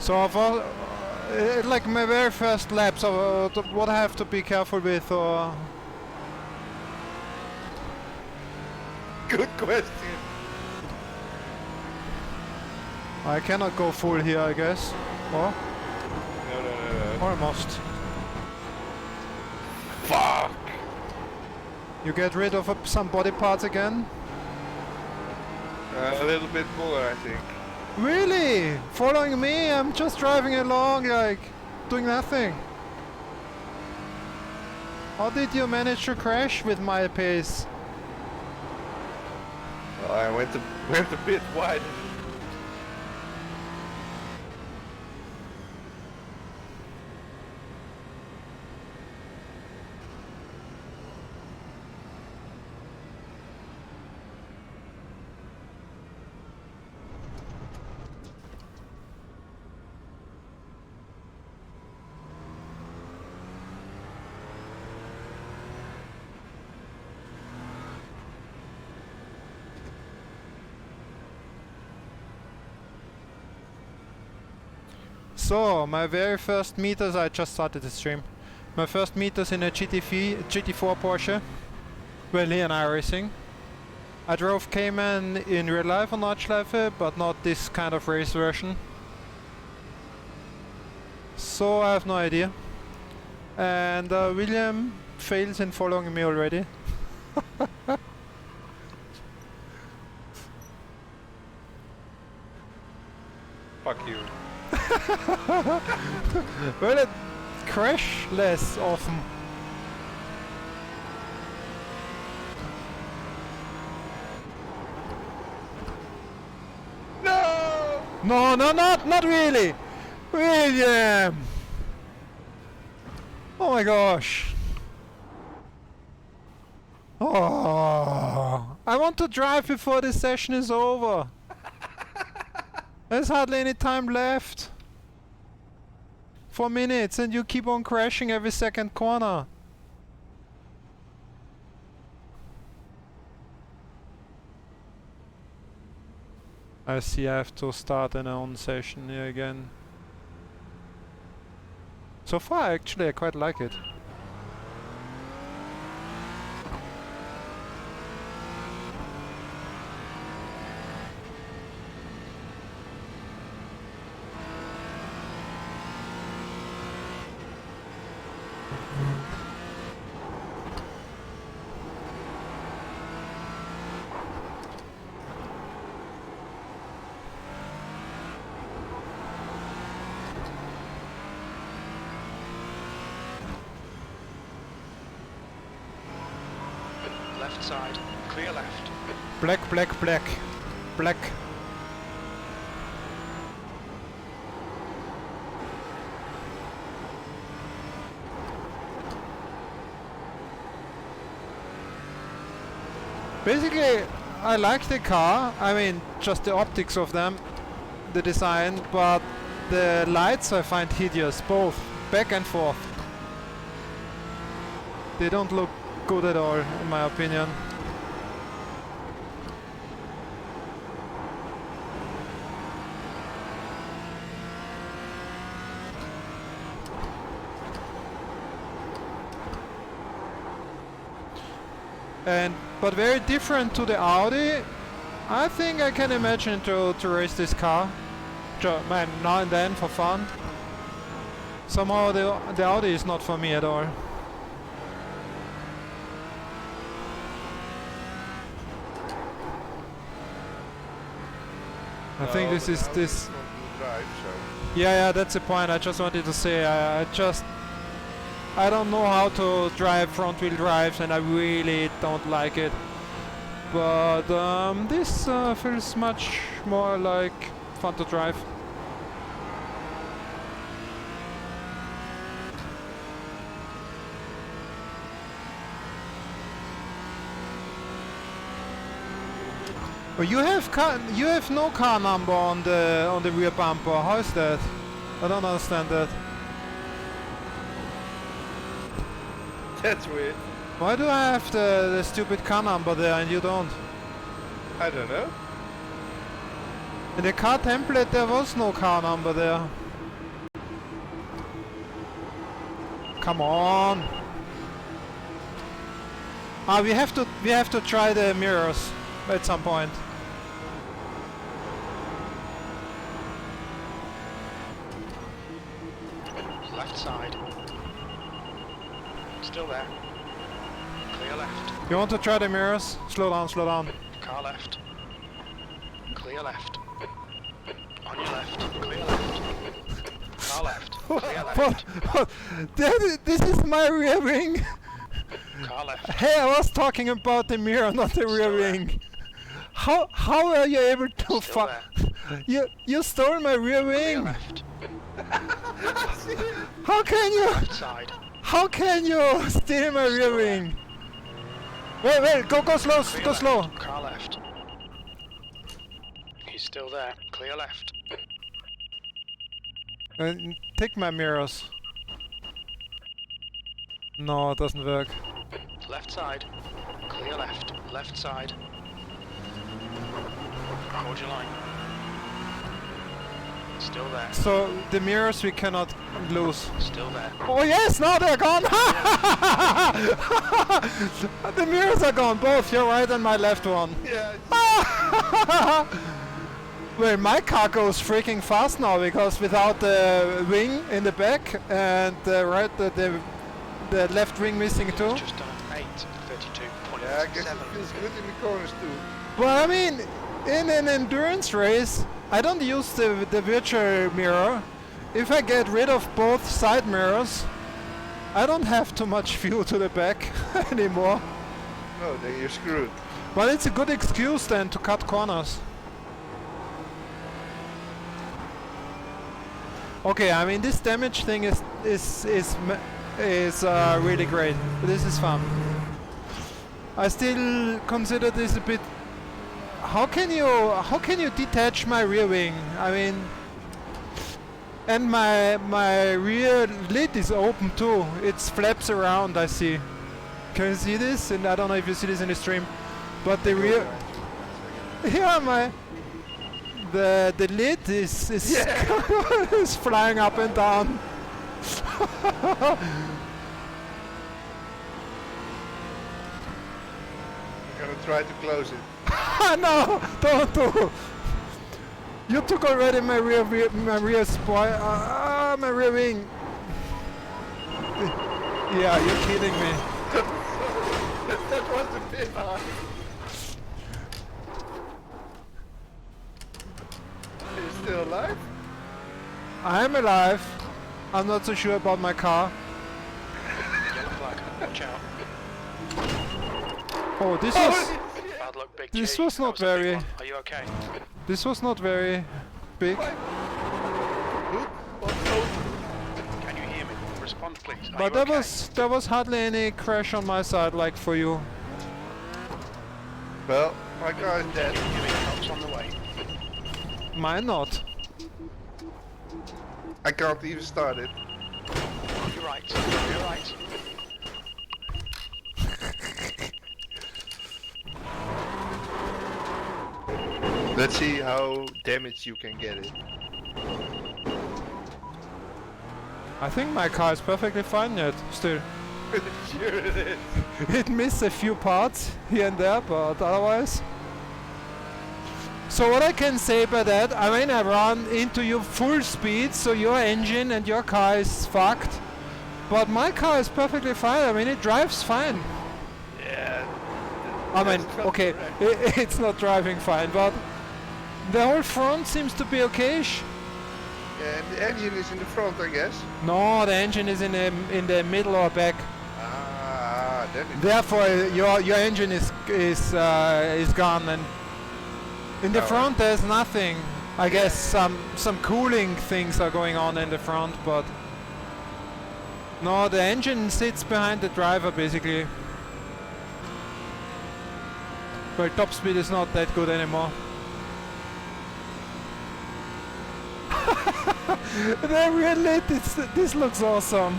So for like my very first lap, so what I have to be careful with, or? Good question. I cannot go full here, I guess. Or? No. Almost. Fuck! You get rid of some body parts again? A little bit more, I think. Really? Following me? I'm just driving along, like, doing nothing. How did you manage to crash with my pace? Well, I went a bit wide. So, my very first meters, I just started the stream. My first meters in a GT4 Porsche, well, here in iRacing. I drove Cayman in real life on Nordschleife, but not this kind of race version. So I have no idea. And William fails in following me already. Fuck you. Well, it crash less often. No! No, not really! William! Oh my gosh! Oh, I want to drive before this session is over. There's hardly any time left. 4 minutes and you keep on crashing every second corner. I see I have to start an on session here again. So far actually I quite like it. Left side, clear left. Black. Basically, I like the car. I mean, just the optics of them, the design, but the lights I find hideous, both back and forth. They don't look good at all, in my opinion. But very different to the Audi. I think I can imagine to race this car, man, now and then for fun. Somehow the Audi is not for me at all. I think this is this. Drive, so. Yeah, that's the point. I just wanted to say I don't know how to drive front wheel drives, and I really don't like it. But this feels much more like fun to drive. Oh, you have no car number on the rear bumper. How is that? I don't understand that. That's weird. Why do I have the stupid car number there and you don't? I don't know. In the car template there was no car number there. Come on. Ah, we have to try the mirrors at some point. Left side. Still there. Clear left. You want to try the mirrors? Slow down, slow down. Car left. Clear left. On your left. Clear left. Car left. Clear left. This is my rear wing. Car left. Hey, I was talking about the mirror, not the rear wing. How are you able to Still there. You stole my rear Clear wing. left. How can you? Left side. How can you steal my rear wing? Wait, go slow, Clear go left. slow. Car left. He's still there. Clear left. Take my mirrors. No, it doesn't work. Left side. Clear left. Left side. Hold your line. Still there. So the mirrors we cannot lose. Still there. Oh yes, now they're gone! The mirrors are gone, both your right and my left one. Yeah. Well, my car goes freaking fast now because without the wing in the back and the left wing missing too. Just done 8:32.7. Yeah, I guess it feels good in the corners too. Well, I mean, in an endurance race, I don't use the virtual mirror. If I get rid of both side mirrors, I don't have too much view to the back anymore. No, then you're screwed. But it's a good excuse then to cut corners. Okay, I mean this damage thing is really great. This is fun. I still consider this a bit. How can you detach my rear wing? I mean, and my rear lid is open too. It flaps around. I see. Can you see this? And I don't know if you see this in the stream, but the rear. Yeah, the lid is is flying up and down. I'm gonna try to close it. No, don't do. You took already my rear spoil. My rear wing. Yeah, you're kidding me. That was a bit hard. Are you still alive? I'm alive. I'm not so sure about my car. Yellow flag. Watch out. Oh, this Bad luck, Big This G. was That not a big very- one. Are you okay? was not very big. Can you hear me? Respond, please. Are But you okay? there was hardly any crash on my side like for you. Well, my car is dead. Can you hear me? Help's on the way. Mine not. I can't even start it. You're right. You're right. Let's see how damaged you can get it. I think my car is perfectly fine yet, still. Sure it is. It missed a few parts here and there, but otherwise. So what I can say by that, I mean I run into you full speed, so your engine and your car is fucked. But my car is perfectly fine, I mean it drives fine. Yeah. I mean, That's not okay, correct. it's not driving fine, but the whole front seems to be okay-ish. Yeah, and the engine is in the front, I guess. No, the engine is in the middle or back. Ah, then it Therefore, your engine is gone, and in the Oh. front there's nothing. I guess some cooling things are going on in the front, but no, the engine sits behind the driver basically. Well, top speed is not that good anymore. The rear lid, this looks awesome.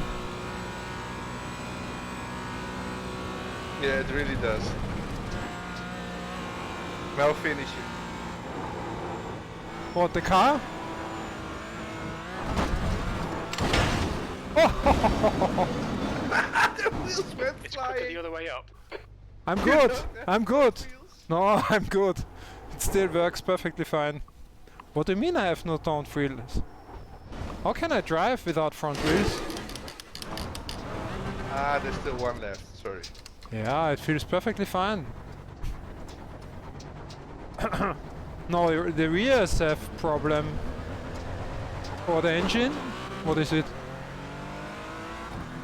Yeah, it really does. Now finish it. What, the car? Oh, wheels went It's quicker flying. the other way up. I'm good. I'm good. Wheels. No, I'm good. It still works perfectly fine. What do you mean I have no front wheels? How can I drive without front wheels? Ah, there's still one left. Sorry. Yeah, it feels perfectly fine. No, the rears have problem. Or the engine? What is it?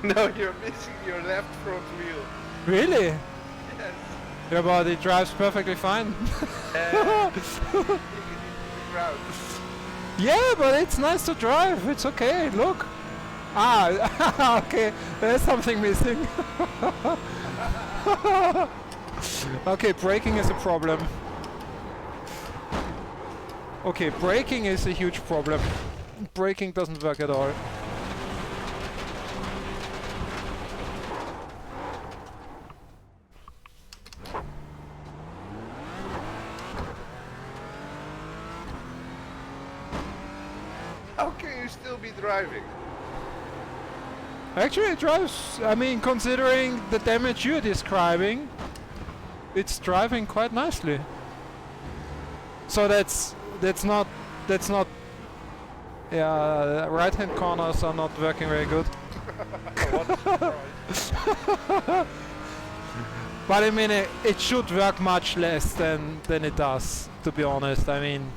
No, you're missing your left front wheel. Really? Yes. Yeah, but it drives perfectly fine. Ground. Yeah, but it's nice to drive. It's okay. Look. Ah, okay. There's something missing. Okay, braking is a problem. Okay, braking is a huge problem. Braking doesn't work at all. How can you still be driving? Actually, it drives. I mean, considering the damage you're describing, it's driving quite nicely. So that's not. Yeah, right-hand corners are not working very good. What a surprise. But I mean, it should work much less than it does. To be honest, I mean.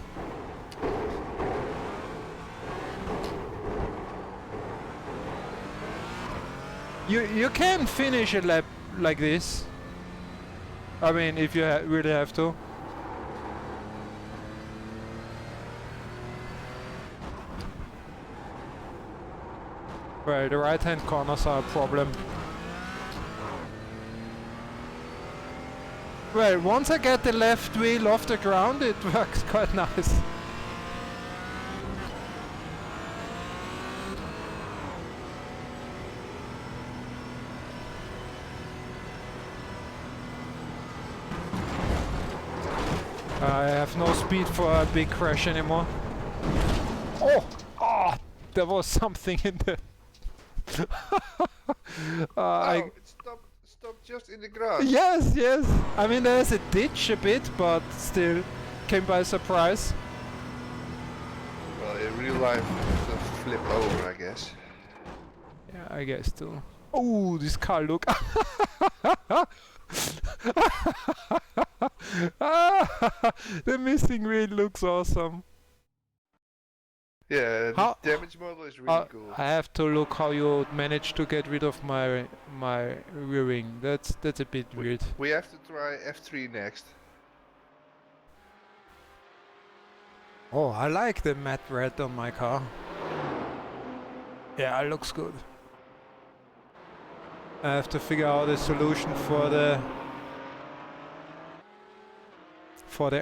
You can finish a lap like this. I mean, if you really have to. Well, the right-hand corners are a problem. Well, once I get the left wheel off the ground, it works quite nice. I have no speed for a big crash anymore. Oh! Oh! There was something in there. Oh, it stopped just in the grass. Yes, yes. I mean, there's a ditch a bit, but still came by surprise. Well, in real life, it's a flip over, I guess. Yeah, I guess too. Oh, this car look. The missing wheel looks awesome. Yeah, the damage model is really cool. I have to look how you managed to get rid of my rear wing. That's a bit weird. We have to try F3 next. Oh, I like the matte red on my car. Yeah, it looks good. I have to figure out a solution for the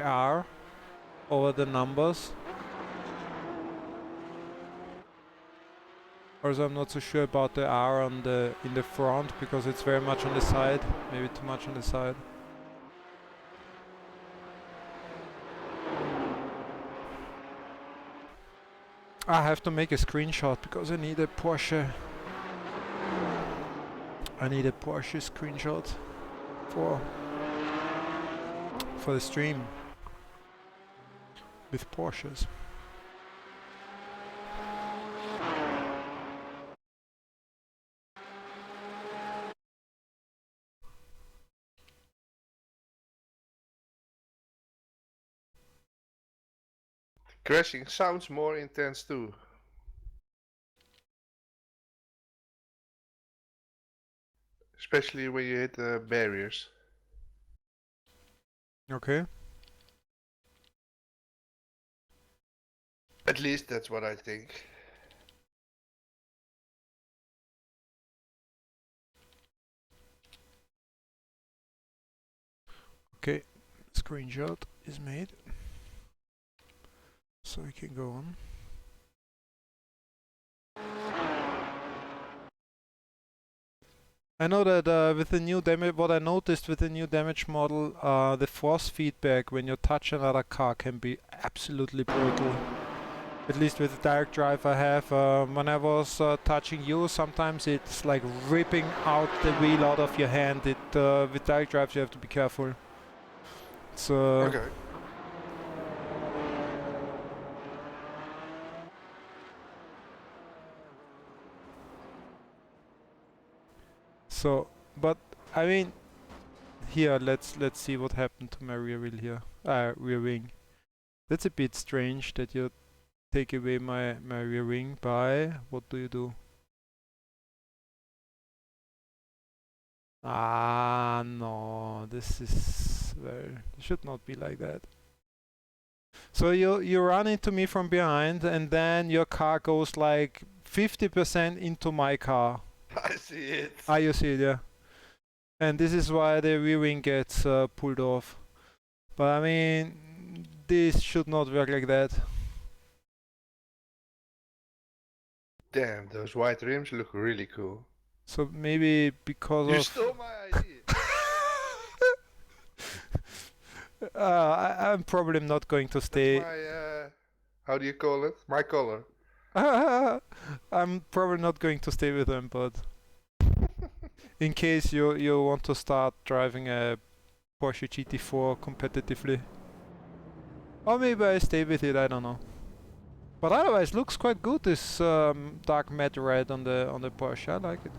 R over the numbers. Also, I'm not so sure about the R in the front because it's very much on the side, maybe too much on the side. I have to make a screenshot because I need a Porsche. I need a Porsche screenshot for the stream with Porsches. Crashing sounds more intense too. Especially when you hit the barriers. Okay. At least that's what I think. Okay, screenshot is made. So we can go on. I know that with the new damage, what I noticed with the new damage model, the force feedback when you touch another car can be absolutely brutal. At least with the direct drive I have. When I was touching you, sometimes it's like ripping out the wheel out of your hand. With direct drive you have to be careful. It's Okay. So, but I mean, here let's see what happened to my rear wheel here. Rear wing. That's a bit strange that you take away my rear wing by what do you do? Ah no, this is well, it should not be like that. So you run into me from behind and then your car goes like 50% into my car. I see it. Ah, you see it, yeah. And this is why the rear wing gets pulled off. But I mean, this should not work like that. Damn, those white rims look really cool. So maybe because You of... stole my idea. I'm probably not going to stay... That's my, how do you call it? My color. I'm probably not going to stay with them, but... in case you want to start driving a Porsche GT4 competitively. Or maybe I stay with it, I don't know. But otherwise looks quite good, this dark matte red on the Porsche, I like it.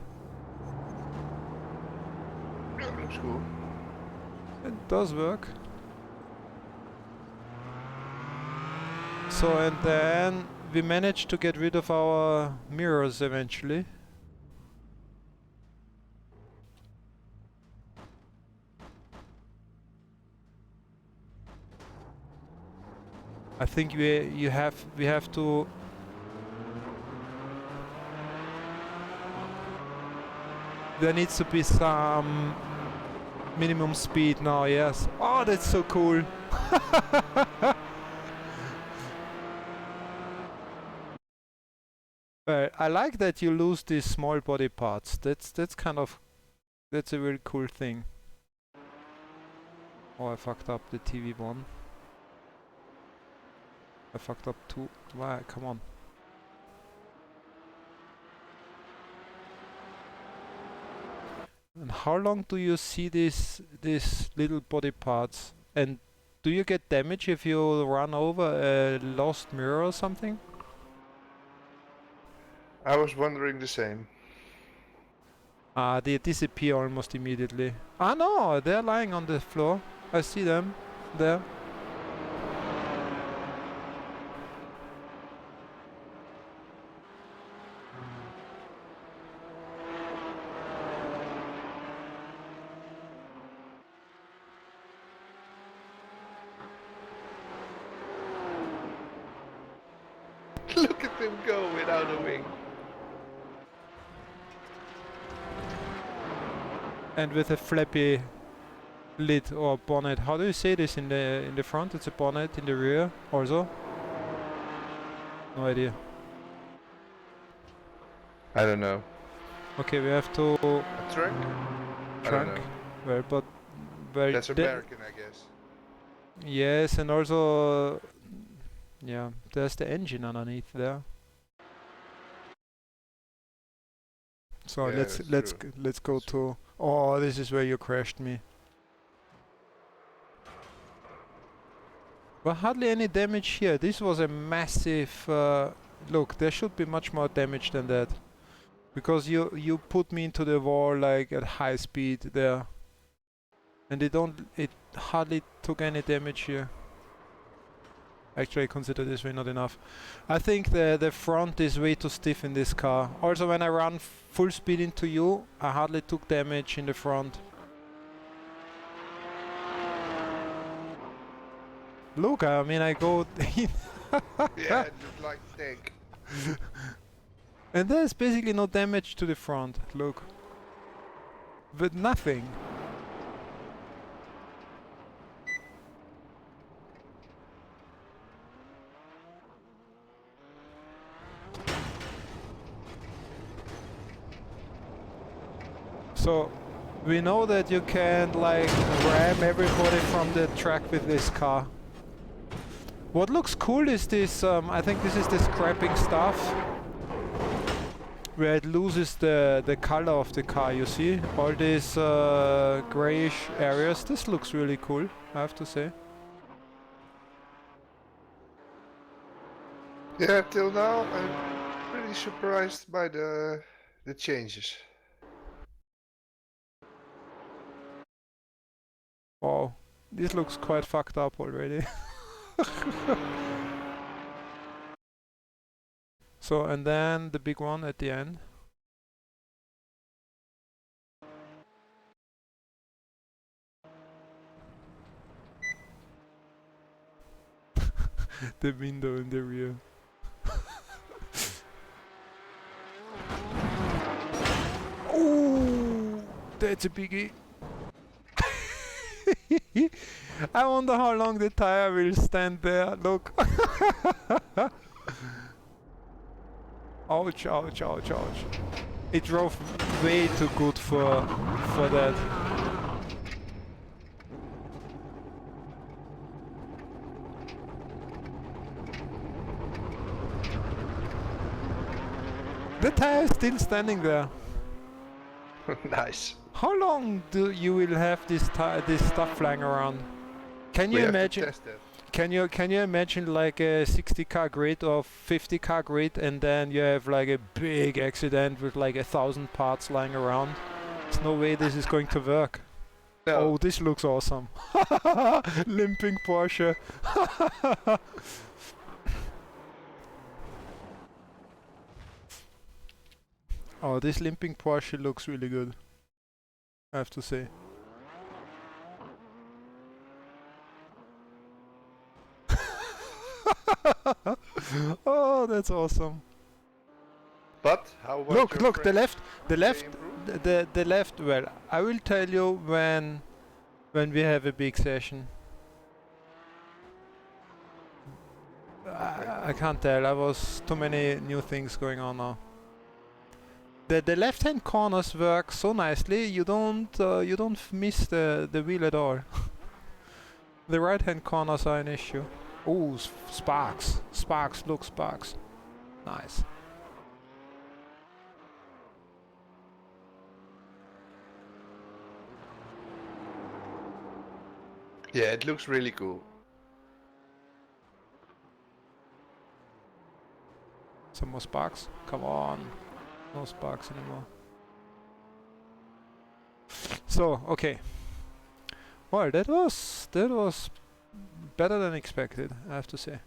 Yeah, looks cool. It does work. So and then we managed to get rid of our mirrors eventually. I think we have to there needs to be some minimum speed now, yes. Oh, that's so cool. I like that you lose these small body parts. That's a very cool thing. Oh, I fucked up the TV one. I fucked up two. Why? Come on. And how long do you see these little body parts? And do you get damage if you run over a lost mirror or something? I was wondering the same. They disappear almost immediately. Ah no, they're lying on the floor. I see them there. Look at them go without a wing. And with a flappy lid or bonnet. How do you say this in the front? It's a bonnet in the rear also? No idea. I don't know. Okay, we have to A trunk? I don't know. well, but well, That's American, I guess. yes, and also yeah, there's the engine underneath there. So Yeah, let's go to. Oh, this is where you crashed me. But hardly any damage here. This was a massive. Look, there should be much more damage than that, because you put me into the wall like at high speed there, and it hardly took any damage here. Actually, I consider this way not enough. I think the front is way too stiff in this car. Also, when I run full speed into you, I hardly took damage in the front. Look, I mean, I go in. Yeah, it looked like tank. And there's basically no damage to the front. Look. But nothing. So we know that you can like ram everybody from the track with this car. What looks cool is this, I think this is the scrapping stuff, where it loses the color of the car, you see? All these grayish areas. This looks really cool, I have to say. Yeah, till now I'm pretty surprised by the changes. Wow, this looks quite fucked up already. So, and then the big one at the end. The window in the rear. Oh, that's a biggie. I wonder how long the tire will stand there. Look. Ouch, ouch, ouch, ouch. It drove way too good for that. The tire is still standing there. Nice. How long do you will have this stuff flying around? Can you imagine? Test it. Can you imagine like a 60 car grid or 50 car grid, and then you have like a big accident with like 1,000 parts lying around? There's no way this is going to work. No. Oh, this looks awesome. Limping Porsche. Oh, this limping Porsche looks really good, I have to say. Oh, that's awesome. But how about your Look, the friends? left. Well, I will tell you when we have a big session. I can't tell. I was too many new things going on now. The left-hand corners work so nicely. You don't miss the wheel at all. The right-hand corners are an issue. Oh, sparks! Look, sparks. Nice. Yeah, it looks really cool. Some more sparks? Come on. No sparks anymore. So, okay. Well, that was better than expected, I have to say.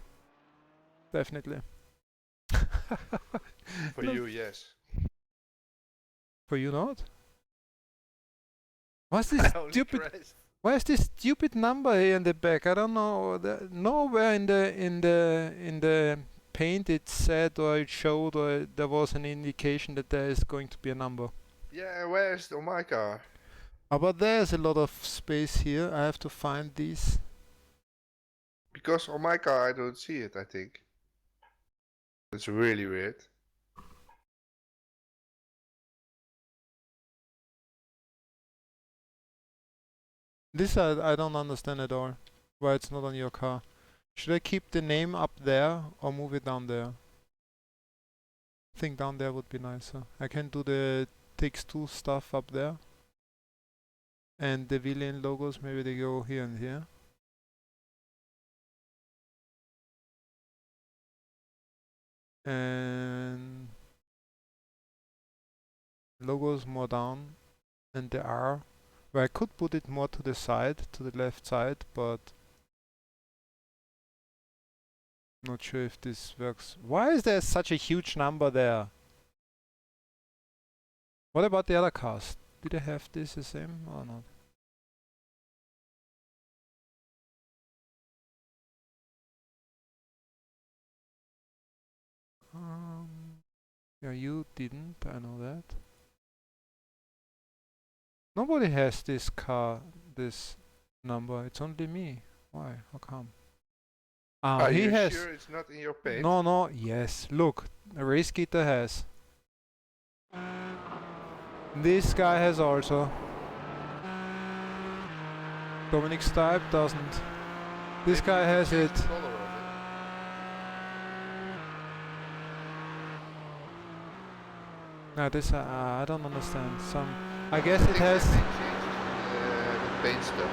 Definitely. For you, yes. For you not? What's this stupid? Why is this stupid number here in the back? I don't know. Nowhere in the paint it said or it showed or there was an indication that there is going to be a number. Yeah, where's on my car? But there's a lot of space here. I have to find these. Because on my car I don't see it, I think. It's really weird. This I don't understand at all. Why it's not on your car. Should I keep the name up there or move it down there? I think down there would be nicer. I can do the Takes-Two stuff up there. And the VLN logos, maybe they go here and here. And logos more down. And the R. Where I could put it more to the side, to the left side, but not sure if this works. Why is there such a huge number there? What about the other cars? Do they have this the same or not? Yeah, you didn't, I know that. Nobody has this car, this number. It's only me. Why? How come? Are He you has. sure it's not in your paint? No, yes. Look, Race Guitar has. This guy has also. Dominic Stipe doesn't. This guy has it. No, this I don't understand. I guess I it think has. they may change the paint stuff.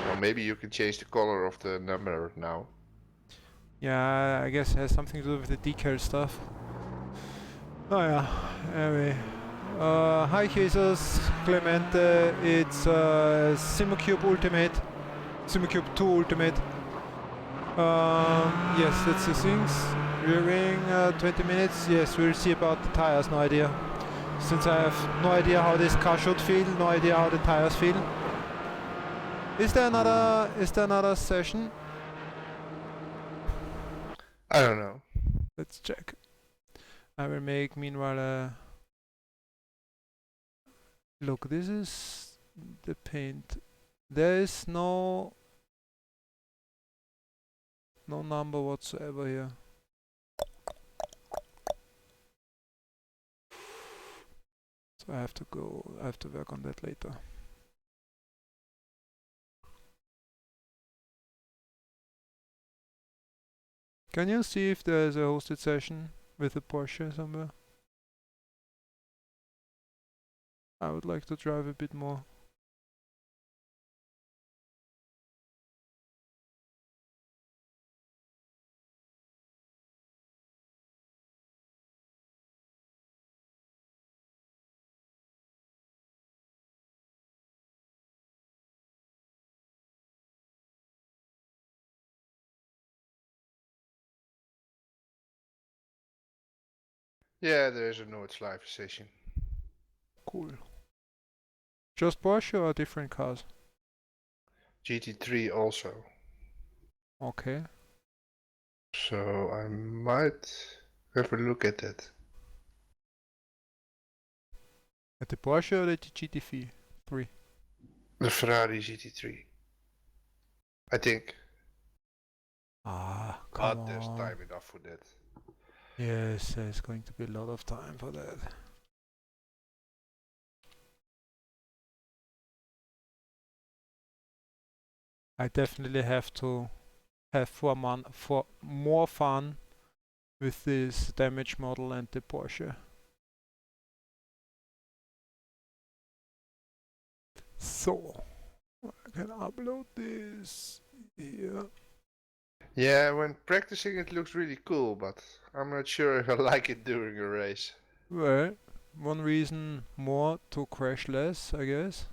So maybe you can change the color of the number now. Yeah, I guess it has something to do with the decal stuff. Oh yeah. Anyway. Hi Jesus, Clemente. It's Simocube Ultimate. Simocube 2 Ultimate. Yes, that's the things. Rearing 20 minutes. Yes, we'll see about the tires. No idea. Since I have no idea how this car should feel, no idea how the tires feel. Is there another session? I don't know. Let's check. I will make meanwhile look, this is the paint. There is no number whatsoever here. So I have to work on that later. Can you see if there is a hosted session with a Porsche somewhere? I would like to drive a bit more. Yeah, there is a Nordschleife session. Cool. Just Porsche or different cars? GT3 also. Okay. So I might have a look at that. At the Porsche or the GT3? The Ferrari GT3. I think. Ah, come But on. there's time enough for that. Yes, there's going to be a lot of time for that. I definitely have to have more fun with this damage model and the Porsche. So, I can upload this here. Yeah, when practicing it looks really cool, but I'm not sure if I like it during a race. Well, one reason more to crash less, I guess.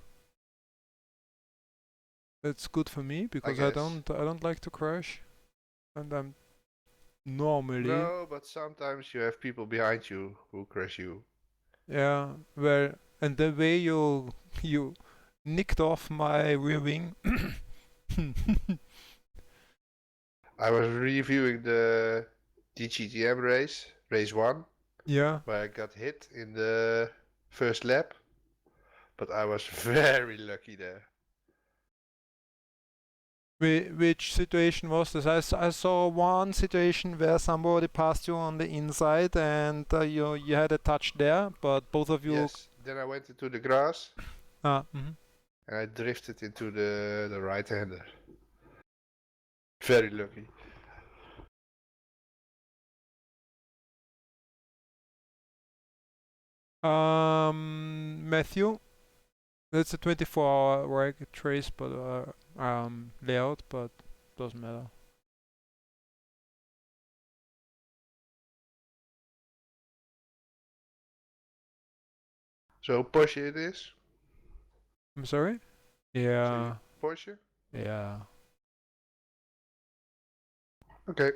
That's good for me because I don't like to crash, and I'm normally. No, but sometimes you have people behind you who crash you. Yeah, well, and the way you nicked off my rear wing. I was reviewing the DGTM race 1, Yeah. where I got hit in the first lap, but I was very lucky there. Which situation was this? I saw one situation where somebody passed you on the inside and you had a touch there, but both of you. Yes, then I went into the grass Mhm. and I drifted into the right-hander. Very lucky. Matthew, that's a 24-hour trace, but layout, but doesn't matter. So Porsche it is? I'm sorry? Yeah. Porsche? Yeah. Okay.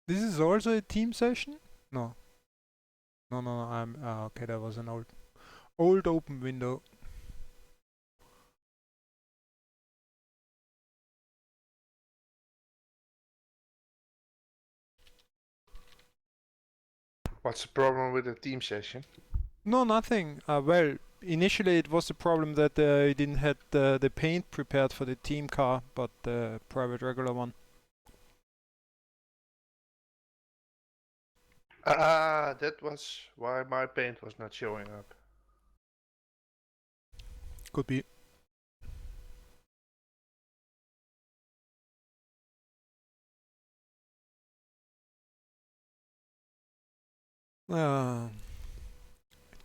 This is also a team session? No. No, I'm okay, that was an old open window. What's the problem with the team session? No, nothing. Well, initially it was the problem that I didn't have the paint prepared for the team car, but the private regular one. Ah, that was why my paint was not showing up. Could be.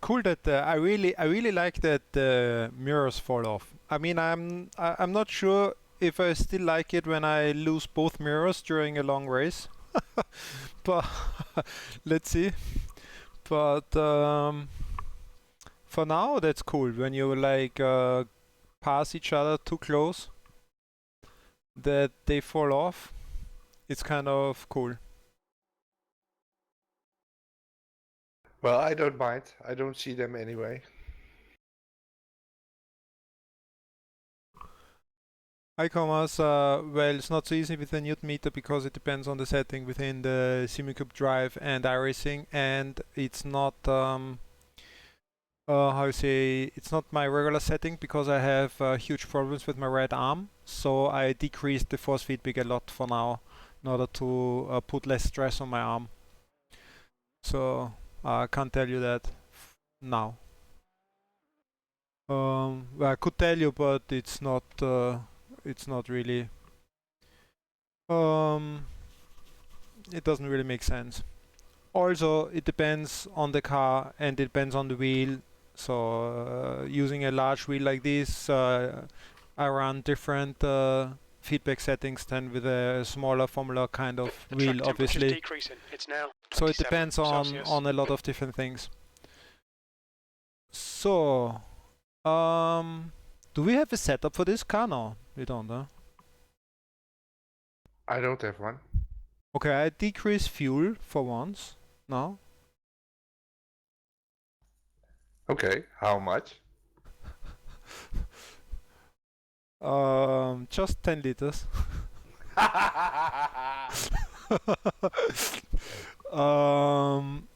Cool that I really like that the mirrors fall off. I mean, I'm not sure if I still like it when I lose both mirrors during a long race, but let's see. But for now, that's cool when you like pass each other too close, that they fall off. It's kind of cool. Well, I don't mind. I don't see them anyway. Hi, Thomas. Well, it's not so easy with the Newton meter because it depends on the setting within the SimiCube drive and iRacing, and it's not how you say, it's not my regular setting because I have huge problems with my right arm. So I decreased the force feedback a lot for now in order to put less stress on my arm. So I can't tell you that now. Well, I could tell you, but it's not really. It doesn't really make sense. Also, it depends on the car and it depends on the wheel. So using a large wheel like this, I run different feedback settings than with a smaller Formula kind of The wheel, track temperature's obviously. decreasing. It's now So it 27 depends Celsius. on a lot of different things. So, do we have a setup for this car? No, we don't, huh? I don't have one. Okay, I decrease fuel for once now. Okay, how much? Just 10 liters.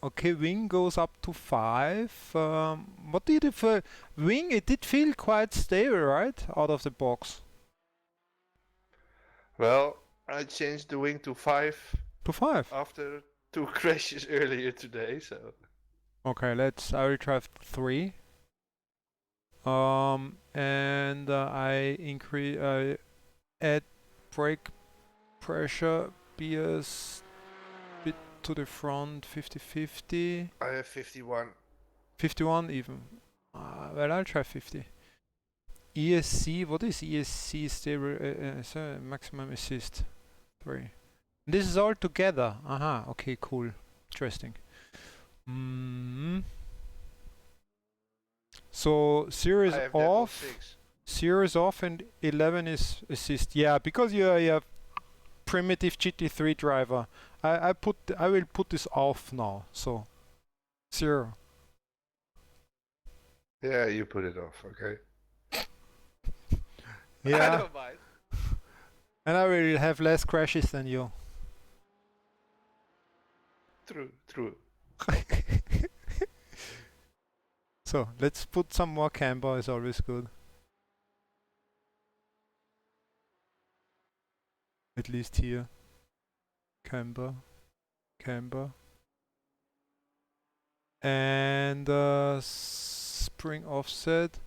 Okay, wing goes up to 5. What did it for wing? It did feel quite stable, right? Out of the box. Well, I changed the wing to 5 To 5. after 2 crashes earlier today, so. Okay, I will try 3. And I add brake pressure, BS bit to the front, 50-50. I have 51. 51 even. Well, I'll try 50. ESC, what is ESC stable? So maximum assist 3. This is all together. Aha, okay, cool. Interesting. So 0 is I have off. that on 6. 0 is off and 11 is assist. Yeah, because you're a primitive GT3 driver. I will put this off now. So 0. Yeah, you put it off, okay? Yeah. I don't mind. And I will have less crashes than you. True. So let's put some more camber, is always good. At least here. Camber. And spring offset.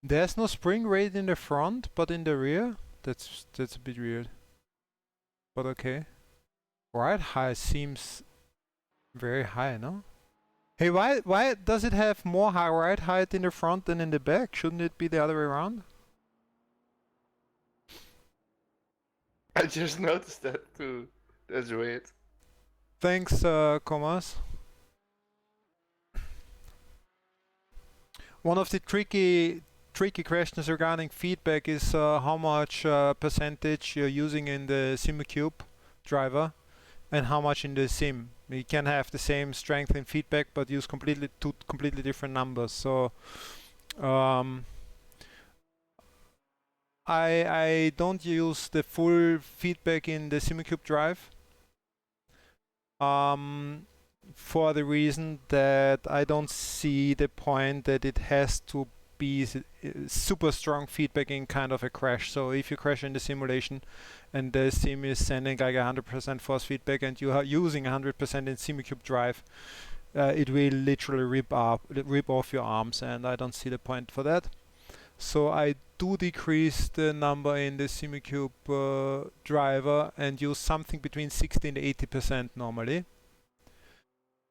There's no spring rate in the front, but in the rear? That's a bit weird. But okay. Ride high seems very high, no? Hey, why does it have more ride height in the front than in the back? Shouldn't it be the other way around? I just noticed that too. That's weird. Thanks, Comas. One of the tricky questions regarding feedback is how much percentage you're using in the SimiCube driver, and how much in the sim. You can have the same strength and feedback, but use two completely different numbers. So I don't use the full feedback in the SimuCube drive for the reason that I don't see the point that it has to be super strong feedback in kind of a crash. So if you crash in the simulation and the sim is sending like 100% force feedback and you are using 100% in SimuCube drive, it will literally rip off your arms, and I don't see the point for that. So I do decrease the number in the SimuCube driver and use something between 60 and 80% normally.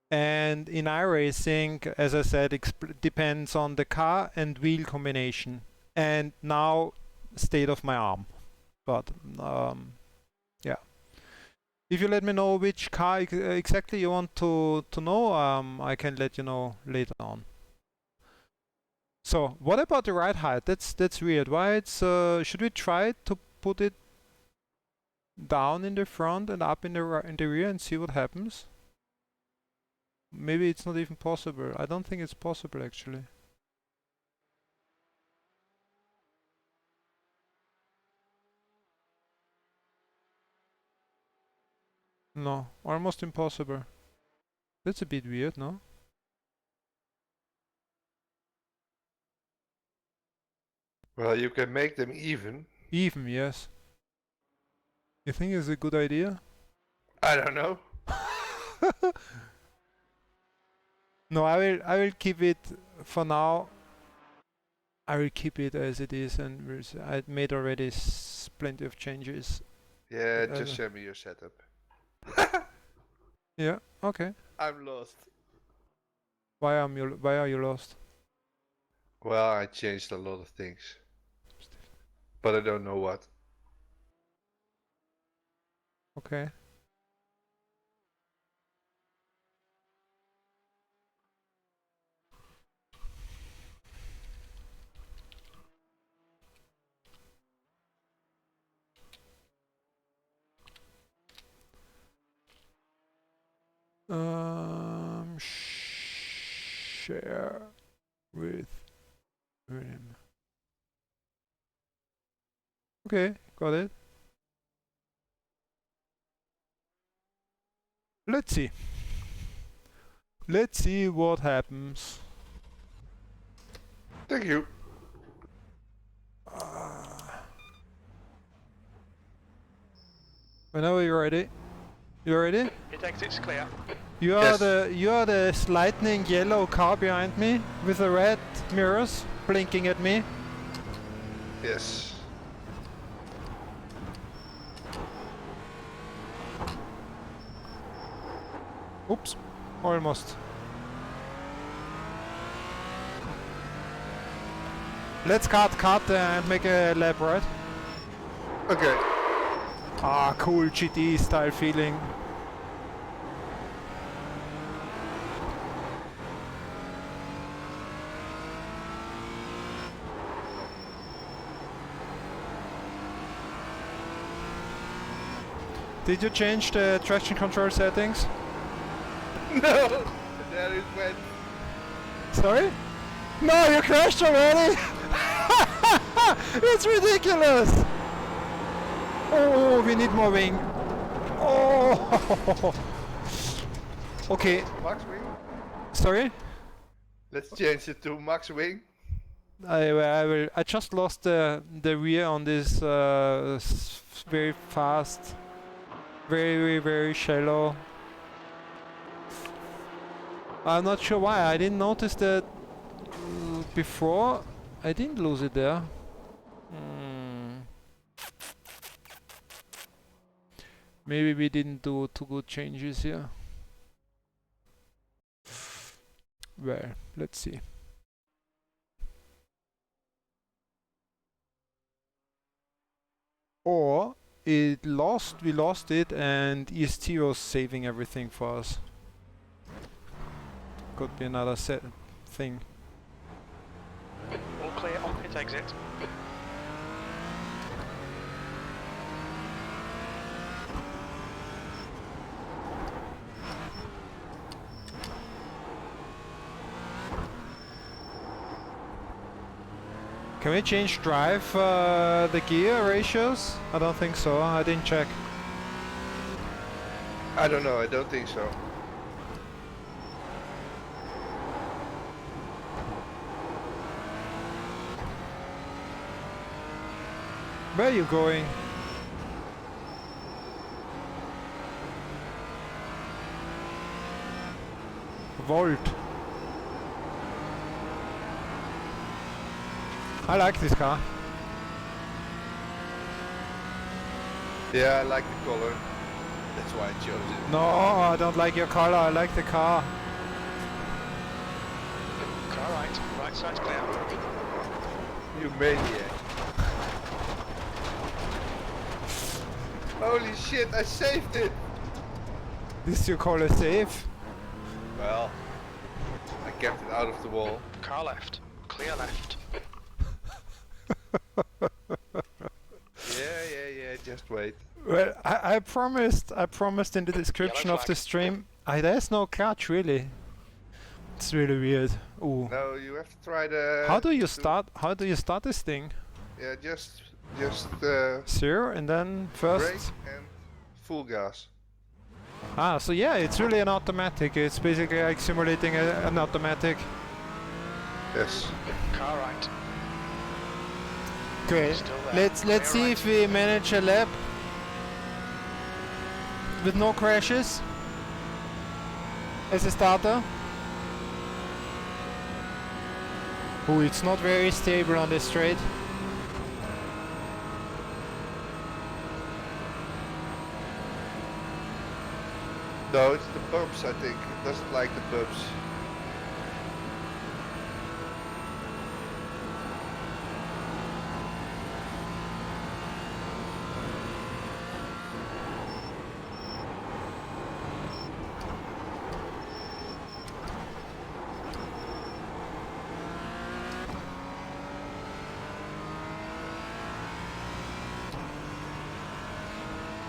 And in iRacing, as I said, depends on the car and wheel combination, and now state of my arm. But yeah, if you let me know which car exactly you want to know, I can let you know later on. So what about the ride height? That's weird. Why it's should we try to put it down in the front and up in the rear and see what happens? Maybe it's not even possible. I don't think it's possible actually. No, almost impossible. That's a bit weird, no? Well, you can make them even. Even, yes. You think it's a good idea? I don't know. No, I will keep it for now. I will keep it as it is, and I made already plenty of changes. Yeah, just show me your setup. Yeah, okay. I'm lost. Why are you lost? Well, I changed a lot of things, but I don't know what. Okay. Share with him. Okay, got it. Let's see. Let's see what happens. Thank you. Whenever you're ready. You ready? It exits clear. You are the lightning yellow car behind me with the red mirrors blinking at me. Yes. Oops, almost. Let's cut and make a lap, right? Okay. Ah, cool GT style feeling. Did you change the traction control settings? No! There it went. Sorry? No, you crashed already! It's ridiculous! Oh, we need more wing. Oh! Okay. Max wing? Sorry? Let's change it to max wing. I will. I just lost the rear on this very fast, very shallow. I'm not sure why. I didn't notice that before. I didn't lose it there. Maybe we didn't do too good changes here. Well, let's see. Or we lost it, and EST was saving everything for us. Could be another thing. All clear on pit exit. Can we change drive the gear ratios? I don't think so. I didn't check. I don't know, I don't think so. Where are you going? Volt. I like this car. Yeah, I like the color. That's why I chose it. No, I don't like your color. I like the car. Car right. Right side's clear. You maniac. Holy shit, I saved it! This you call a save? Well, I kept it out of the wall. Car left. Clear left. Yeah, just wait. Well, I promised in the description of the stream. There's no clutch really. It's really weird. Ooh. No, you have to try the... How do you start? How do you start this thing? Yeah, just Zero and then first. brake and full gas. Ah, so yeah, it's really an automatic. It's basically like simulating an automatic. Yes. Car right. Great. Still there. Let's see if we manage a lap with no crashes as a starter. Oh, it's not very stable on this straight. No, it's the bumps, I think. It doesn't like the bumps.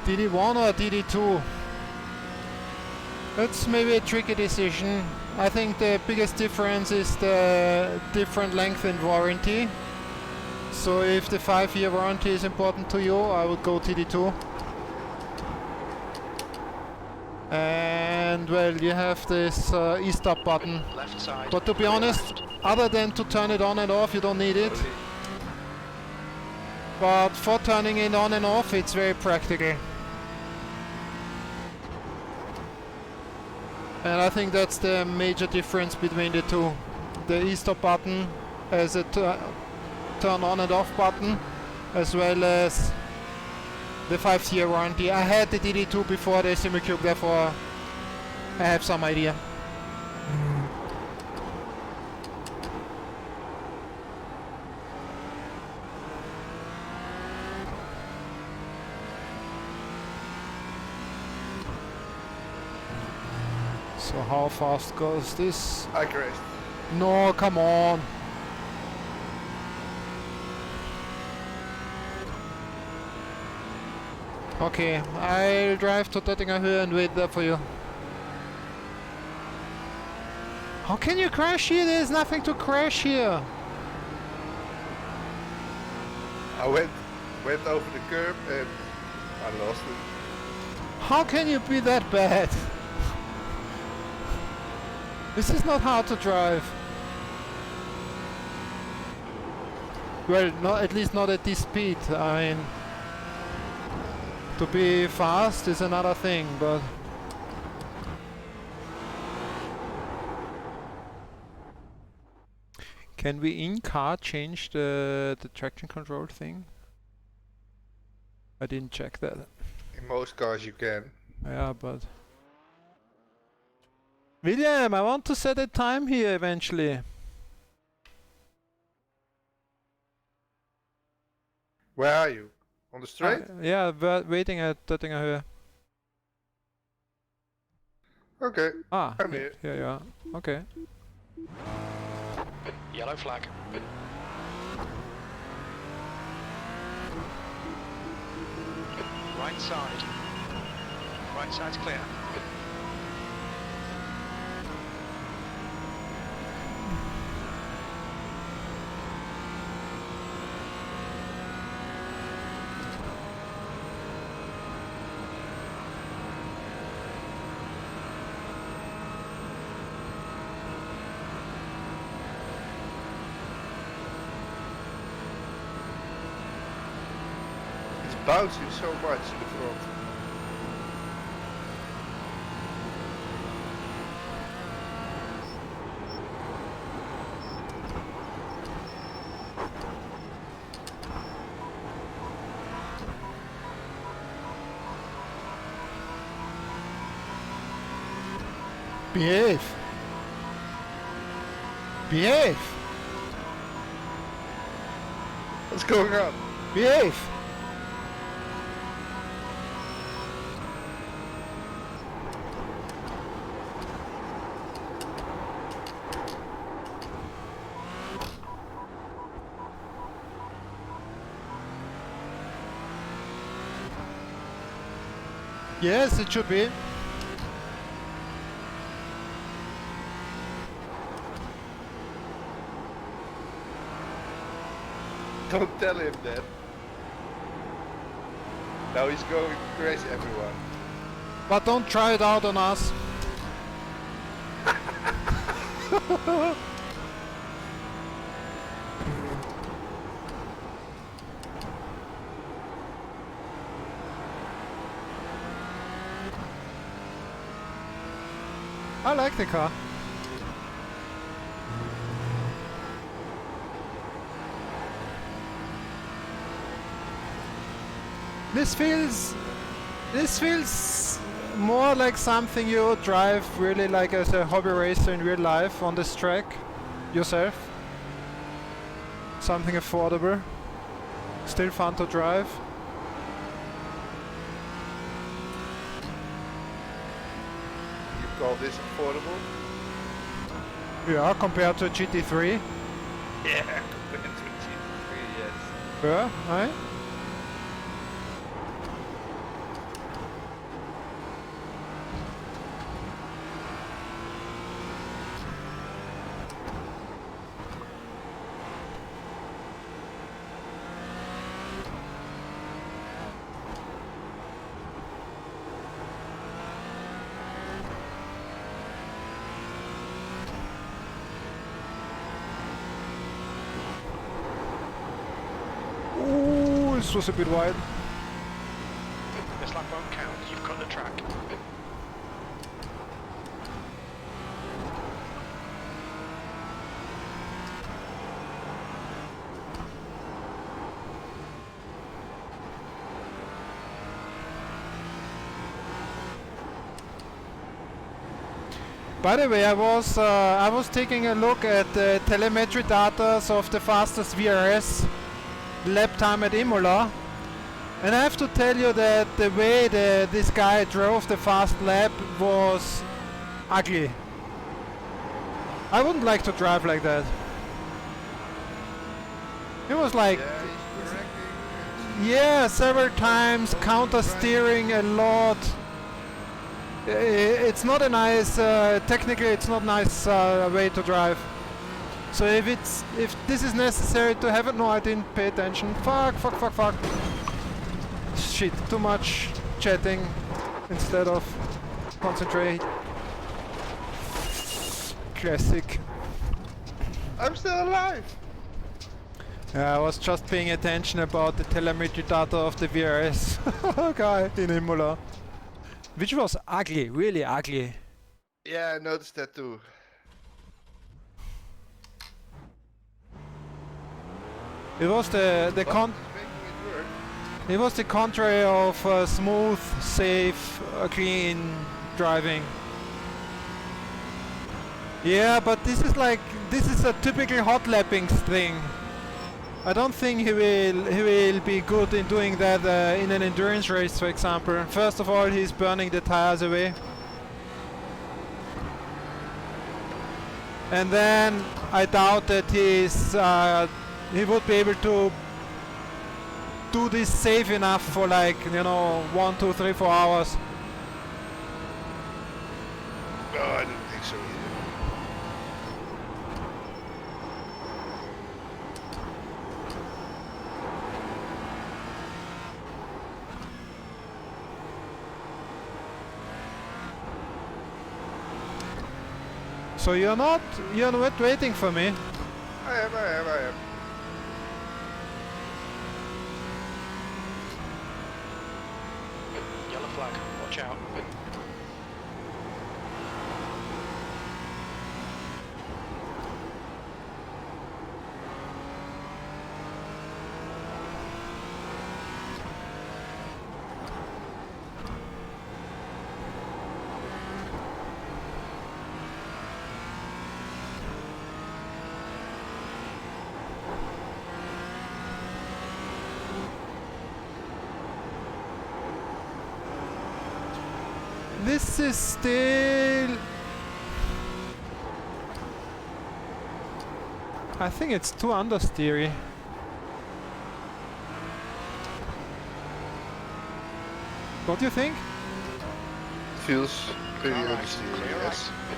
DD1 or DD2? That's maybe a tricky decision. I think the biggest difference is the different length in warranty. So if the 5-year warranty is important to you, I would go TD2. And well, you have this e-stop button. Left side. But to be clear honest, left. other than to turn it on and off, you don't need it. But for turning it on and off, it's very practical. And I think that's the major difference between the two. The e-stop button as a turn on and off button, as well as the 5-year warranty. I had the DD2 before the Simicube, therefore I have some idea. So how fast goes this? I crashed. No, come on. Okay, I'll drive to Töttingerhöhe and wait there for you. How can you crash here? There's nothing to crash here. I went over the curb and I lost it. How can you be that bad? This is not hard to drive. Well, not at least not at this speed. I mean, to be fast is another thing, but can we in-car change the traction control thing? I didn't check that. In most cars you can. Yeah, but William, I want to set a time here eventually. Where are you? On the straight? Yeah, waiting at Töttingerhöhe. Okay. Ah, I'm here. here you are. Okay. Yellow flag. Right side. Right side's clear. bouncing so much in the front. Behave! Behave! What's going on? Behave! Yes, it should be. Don't tell him that. Now he's going crazy, everyone. But don't try it out on us. I like the car. This feels more like something you drive really like as a hobby racer in real life on this track yourself. Something affordable, still fun to drive. You call this affordable? Yeah, compared to a GT3. Yeah, compared to a GT3, yes. Yeah, aye. This was a bit wide. This lap won't count, you've cut the track. By the way, I was taking a look at the telemetry data of the fastest VRS lap time at Imola, and I have to tell you that the way this guy drove the fast lap was ugly. I wouldn't like to drive like that. It was like, Yeah, he's correcting. yeah, several times, counter steering a lot. It's not a nice, technically it's not nice way to drive. So if this is necessary to have it, no, I didn't pay attention. Fuck. Shit, too much chatting instead of concentrate. Classic. I'm still alive! I was just paying attention about the telemetry data of the VRS guy in Imola. Which was ugly, really ugly. Yeah, I noticed that too. It was the But it's making it work. it was the contrary of smooth, safe, clean driving. Yeah, but this is a typical hot lapping thing. I don't think he will be good in doing that in an endurance race, for example. First of all, he's burning the tires away. And then I doubt that he would be able to do this safe enough for, like, you know, 1, 2, 3, 4 hours. No, I don't think so either. So you're not waiting for me. I am. this is still... I think it's too understeery. What do you think? Feels pretty Car right, understeery, clear yes. right.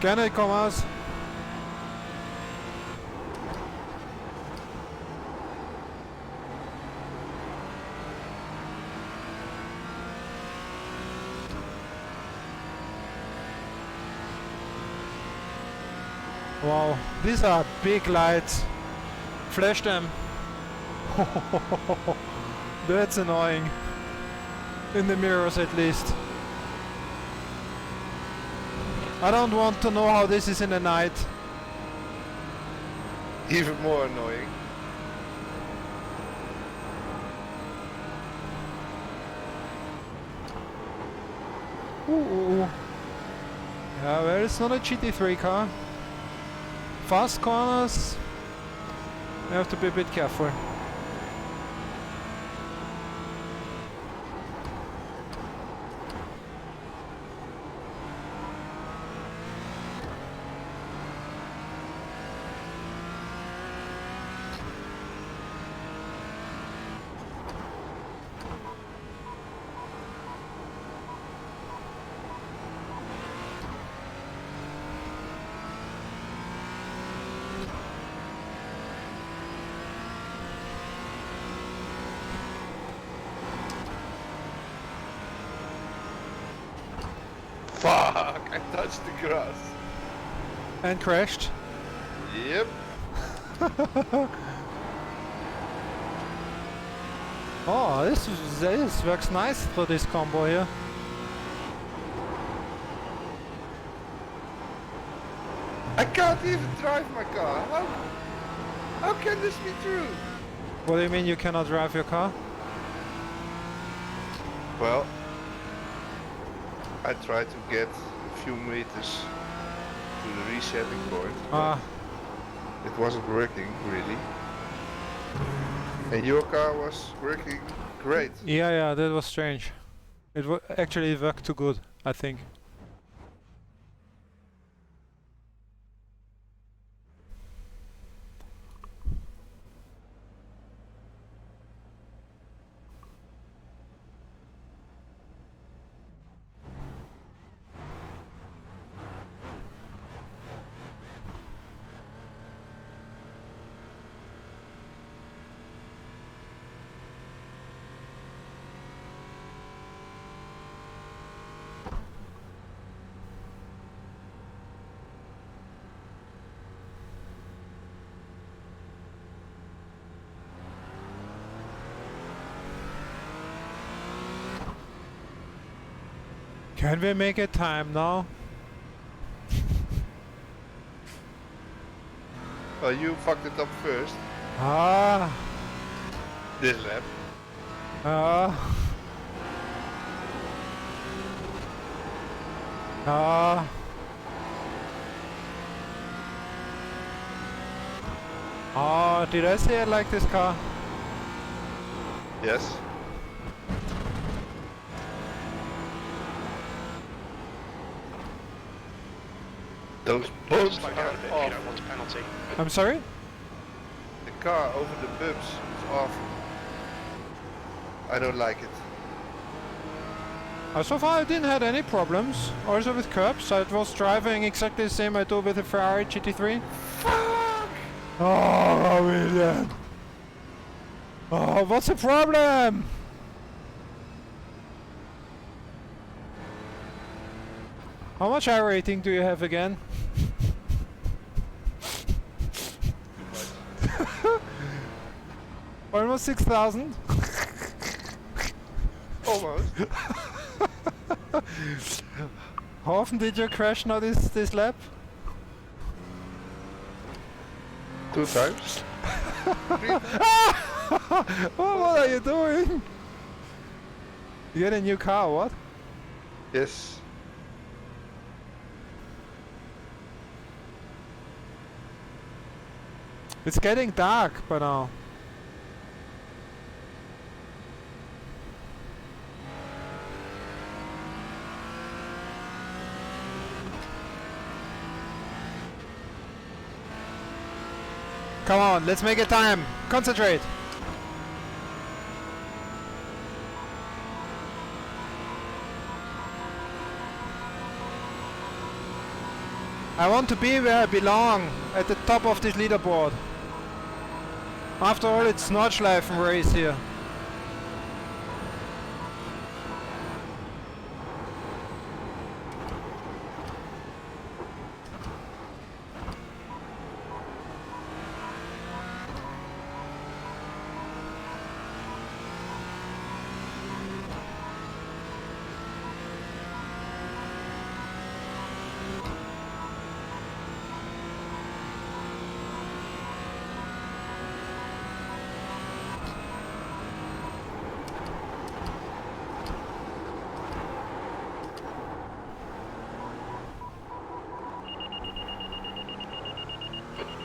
Gerne, komm aus. Wow, these are big lights. Flash them. That's annoying. In the mirrors at least. I don't want to know how this is in the night. Even more annoying. Ooh. Yeah, well, it's not a GT3 car. Fast corners, you have to be a bit careful. Fuck! I touched the grass. And crashed. Yep. Oh, this works nice for this combo here. I can't even drive my car. How can this be true? What do you mean you cannot drive your car? Well, I tried to get a few meters to the resetting point. Ah, It wasn't working really. And your car was working great. yeah, that was strange. Actually it worked too good, I think. Can we make a time now? Oh, you fucked it up first. Ah, This lap. ah, ah. Oh, did I say I like this car? Yes. Those bumps Slow are down a bit if you awful. don't want a penalty. I'm sorry? The car over the bumps is awful. I don't like it. So far I didn't have any problems. Also with curbs, I was driving exactly the same I do with the Ferrari GT3. Fuck! Oh, William! Oh, what's the problem? How much iRating do you have again? Almost 6,000? Almost. How often did you crash now this lap? 2 times. 3 times. What are you doing? You get a new car, what? Yes. It's getting dark by now. Come on, let's make it time. Concentrate. I want to be where I belong, at the top of this leaderboard. After all, it's Nordschleife race here.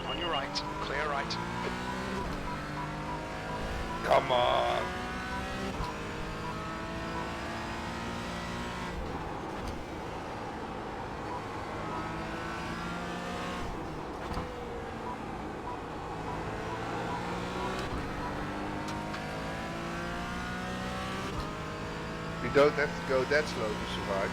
On your right, clear right. Come on. We don't have to go that slow to survive.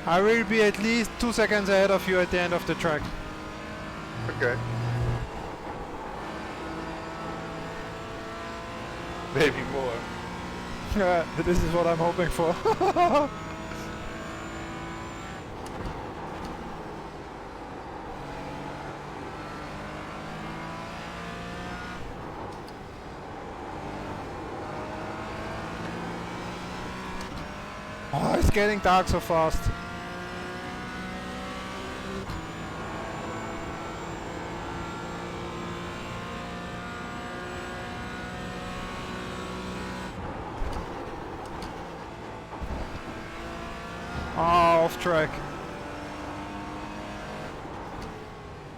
I will be at least 2 seconds ahead of you at the end of the track. Okay. Maybe more. Yeah, this is what I'm hoping for. Oh, it's getting dark so fast. Ah, off track.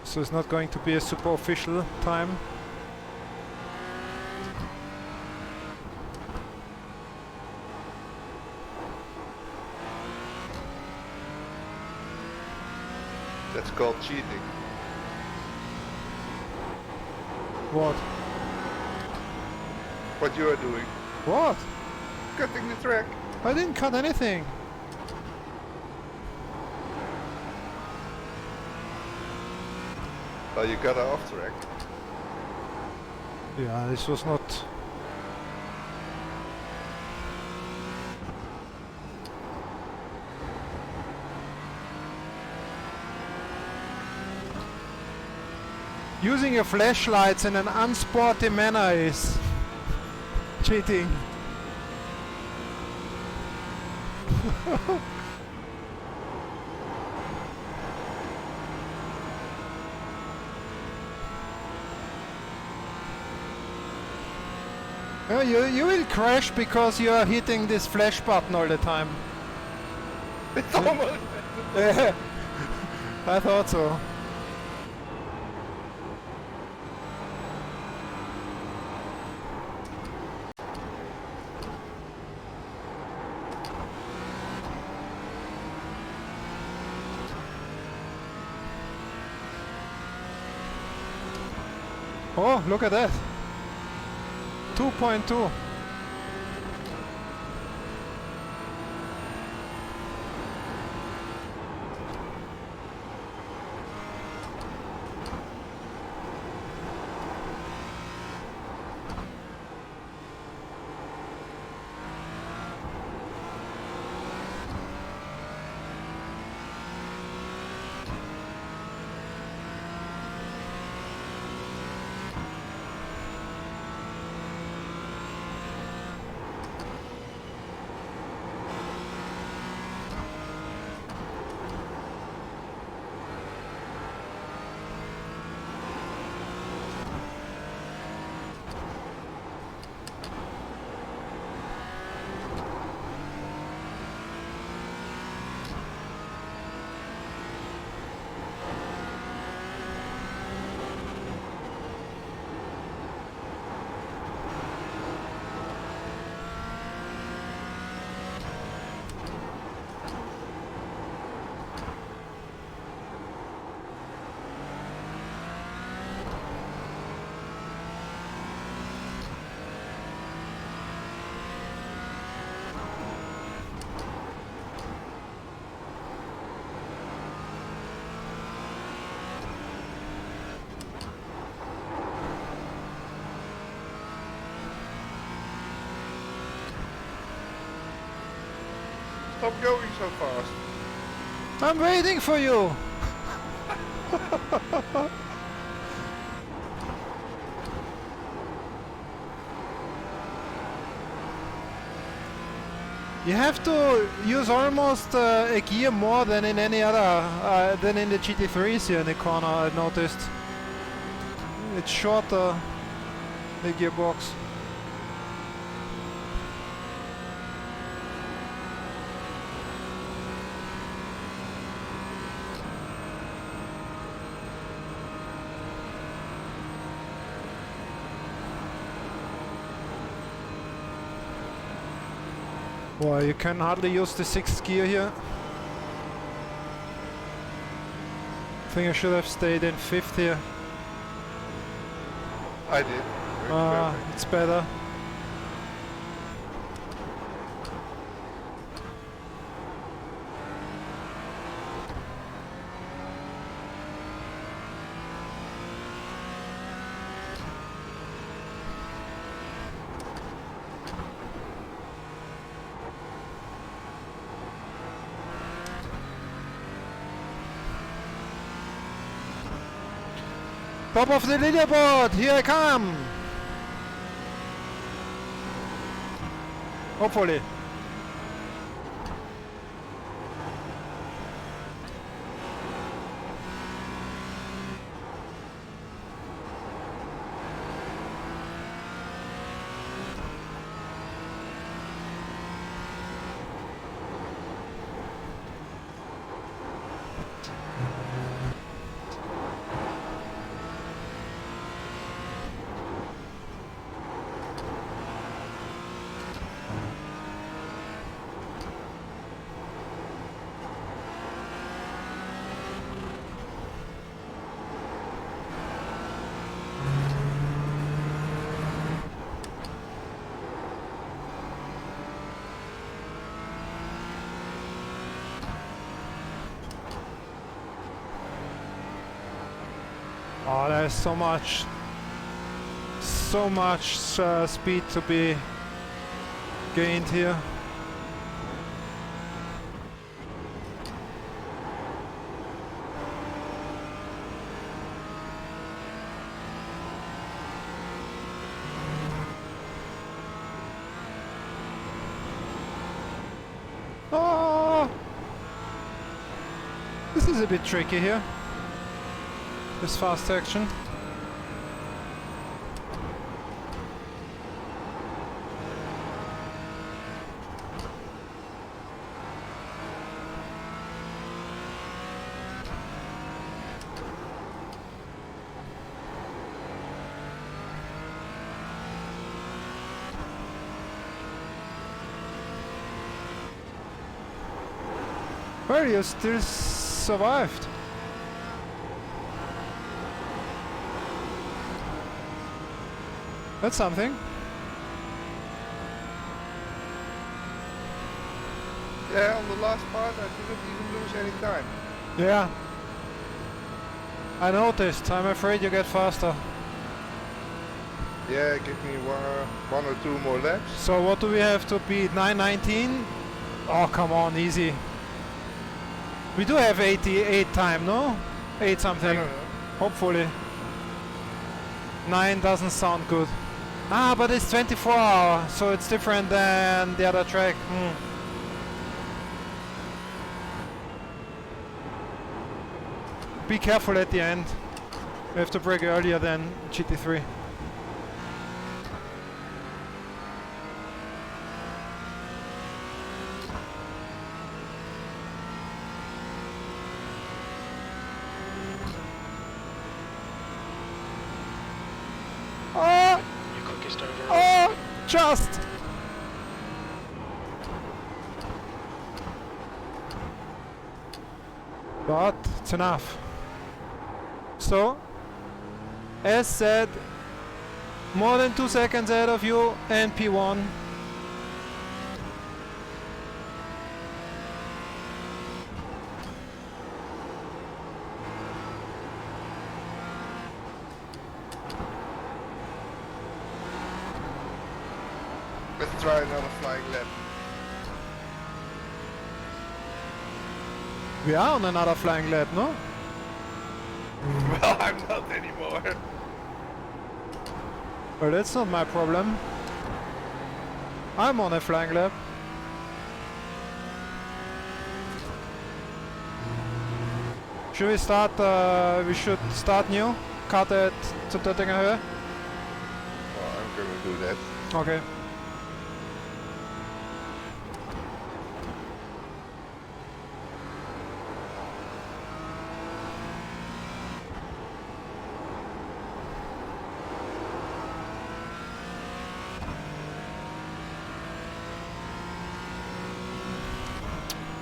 So it's not going to be a super official time. That's called cheating. What? What you are doing? What? Cutting the track. I didn't cut anything. Oh, you got her off track. Yeah, this was not... Using your flashlights in an unsporty manner is cheating. No, you will crash because you are hitting this flash button all the time. It's almost. Yeah, I thought so. Oh, look at that. 2.2. stop going so fast. I'm waiting for you! You have to use almost a gear more than in any other, than in the GT3s here in the corner, I noticed. It's shorter, the gearbox. Well, you can hardly use the 6th gear here. I think I should have stayed in 5th here. I did. It's better. Top of the leaderboard, here I come! Hopefully. Oh, there's so much speed to be gained here. Oh, this is a bit tricky here. This fast section. Well, you still survived. That's something. Yeah, on the last part I didn't even lose any time. Yeah. I noticed. I'm afraid you get faster. Yeah, give me one or two more laps. So what do we have to beat? 9:19? Oh, come on, easy. We do have 88 time, no? 8 something. I don't know. Hopefully. 9 doesn't sound good. Ah, but it's 24 hour, so it's different than the other track. Be careful at the end. We have to brake earlier than GT3. Oh! Your quickest overall. Oh! Just! But it's enough. So, as said, more than 2 seconds ahead of you and P1. Let's try another flying lap. We are on another flying lap, no? Well, I'm not anymore. Well, that's not my problem. I'm on a flying lap. Should we start, we should start new? Karte zur Töttinger Höhe? Well, I'm gonna do that. Okay.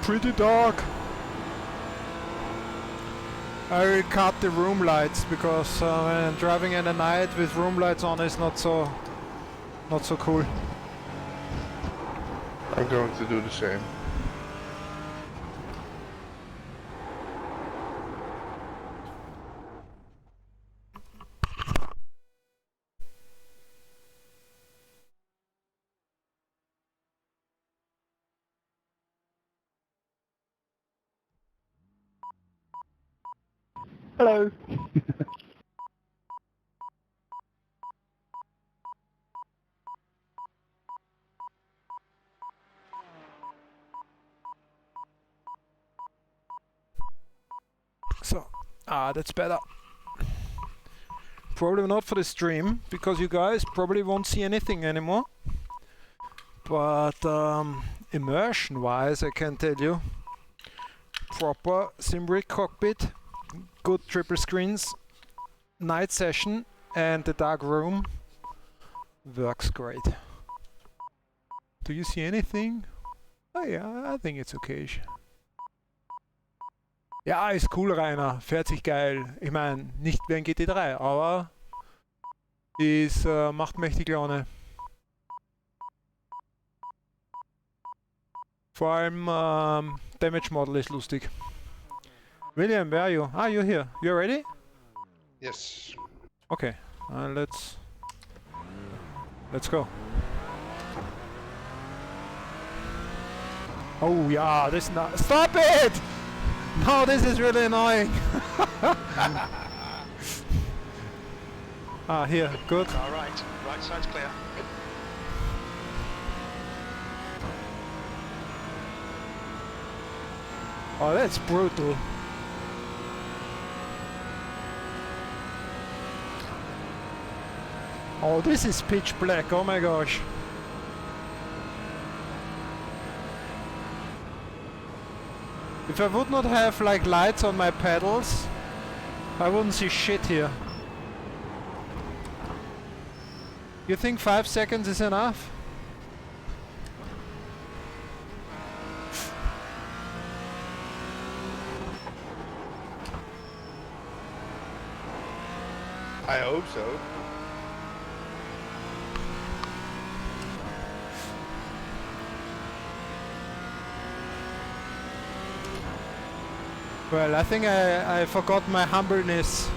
Pretty dark. I will cut the room lights because driving in the night with room lights on is not so cool. I'm going to do the same. Hello. So, that's better. Probably not for the stream, because you guys probably won't see anything anymore. But immersion-wise, I can tell you, proper SimRig cockpit, good triple screens, night session, and the dark room works great. Do you see anything? Oh yeah, I think it's okay. Ja, ist cool, Rainer. Fährt sich geil. Ich meine, nicht wie ein GT3, aber ist, macht mächtig Laune. Vor allem Damage Model ist lustig. William, where are you? Ah, you're here. You're ready? Yes. Okay, let's go. Oh yeah, this not. Stop it! No, this is really annoying. Ah, here, good. Car right. Right side's clear. Oh, that's brutal. Oh, this is pitch black. Oh my gosh. If I would not have like lights on my pedals, I wouldn't see shit here. You think 5 seconds is enough? I hope so. Well, I think I forgot my humbleness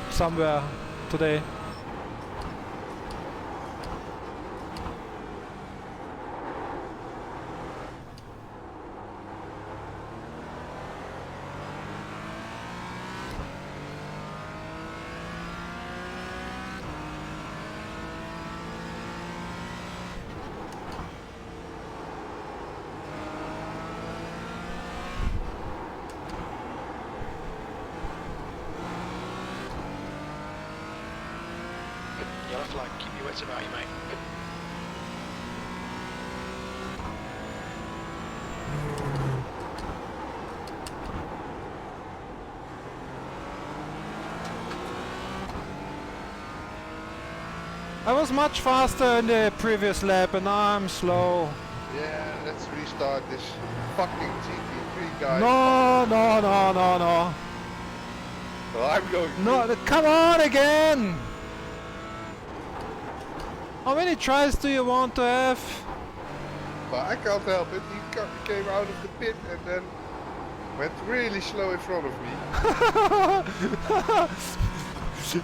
somewhere today. Yellow flag, keep your wits about you, mate. I was much faster in the previous lap and now I'm slow. Yeah, let's restart this fucking GT3 guy. No. Well, I'm going to. No, come on again! How many tries do you want to have? But I can't help it. He came out of the pit and then went really slow in front of me.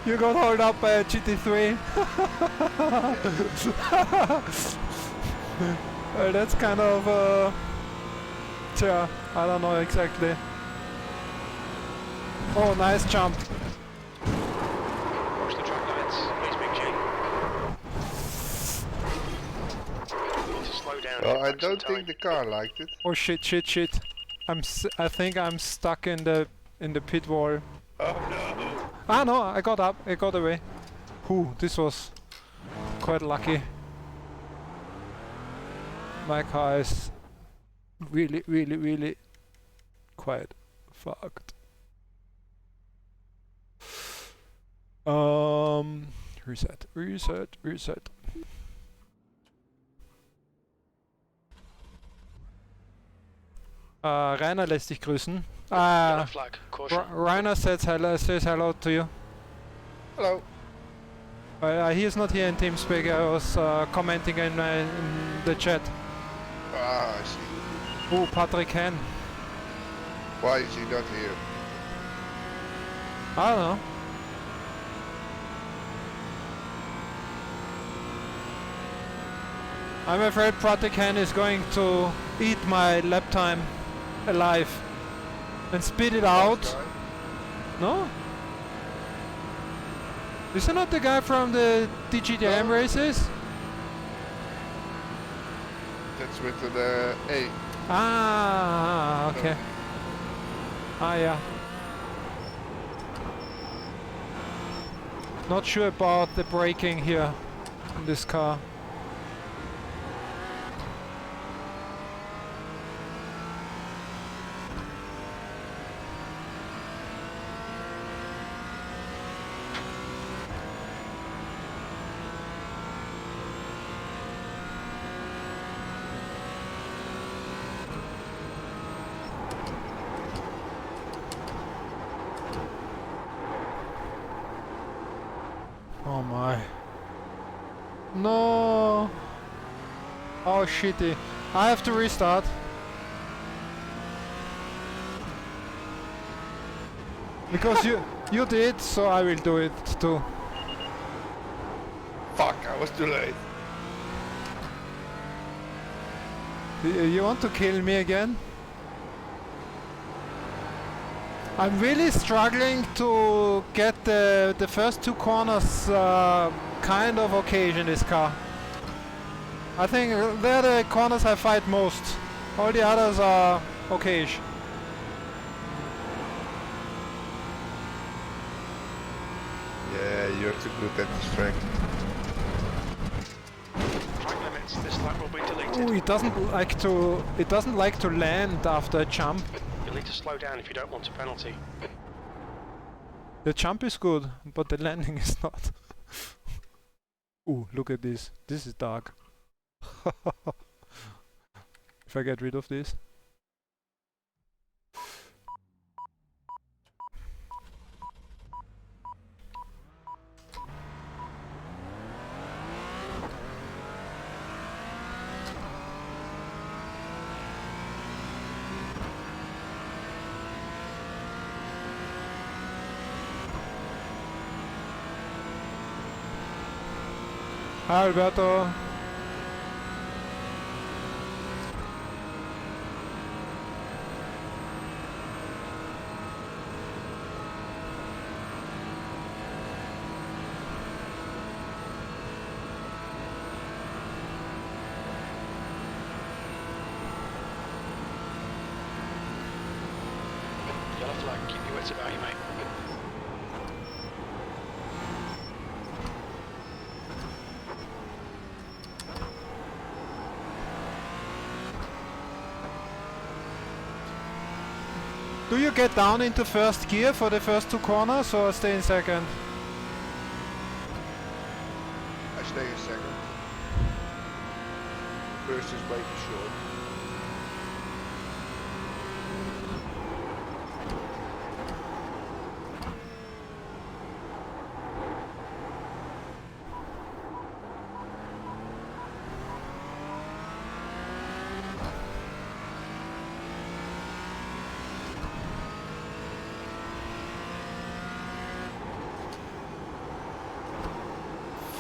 You got hauled up by a GT3. Well, that's kind of Yeah, I don't know exactly. Oh, nice jump. Watch the track lights, please, Big G. You need to slow down. Well, get I back some don't time. think the car liked it. Oh shit, shit, shit. I think I'm stuck in the pit wall. Oh no! Ah no, I got up, I got away. Whew, this was quite lucky. My car is really, really, really quite fucked. Reset, reset, reset. Rainer lässt dich grüßen. Yellow flag, caution. Rainer says hello to you. Hello. He is not here in TeamSpeak. I was commenting in the chat. Ah, I see. Oh, Patrick Hen. Why is he not here? I don't know. I'm afraid Patrick Hen is going to eat my lap time alive and spit it out. No? Is he not the guy from the DGTM races? That's with the A. Ah, okay. Ah, yeah. Not sure about the braking here in this car. Oh my. No. Oh shitty. I have to restart. Because you did, so I will do it too. Fuck, I was too late. You want to kill me again? I'm really struggling to get the first two corners kind of okay in this car. I think they're the corners I fight most. All the others are okay-ish. Yeah, you're too good at this track. Track limits, this lap will be deleted. Oh, it doesn't like to land after a jump. You'll need to slow down if you don't want a penalty. The jump is good, but the landing is not. Ooh, look at this. This is dark. If I get rid of this. Hi Alberto. Yellow flag, keep your wits about you, mate. Do you get down into first gear for the first two corners or stay in second? I stay in second. First is way too short.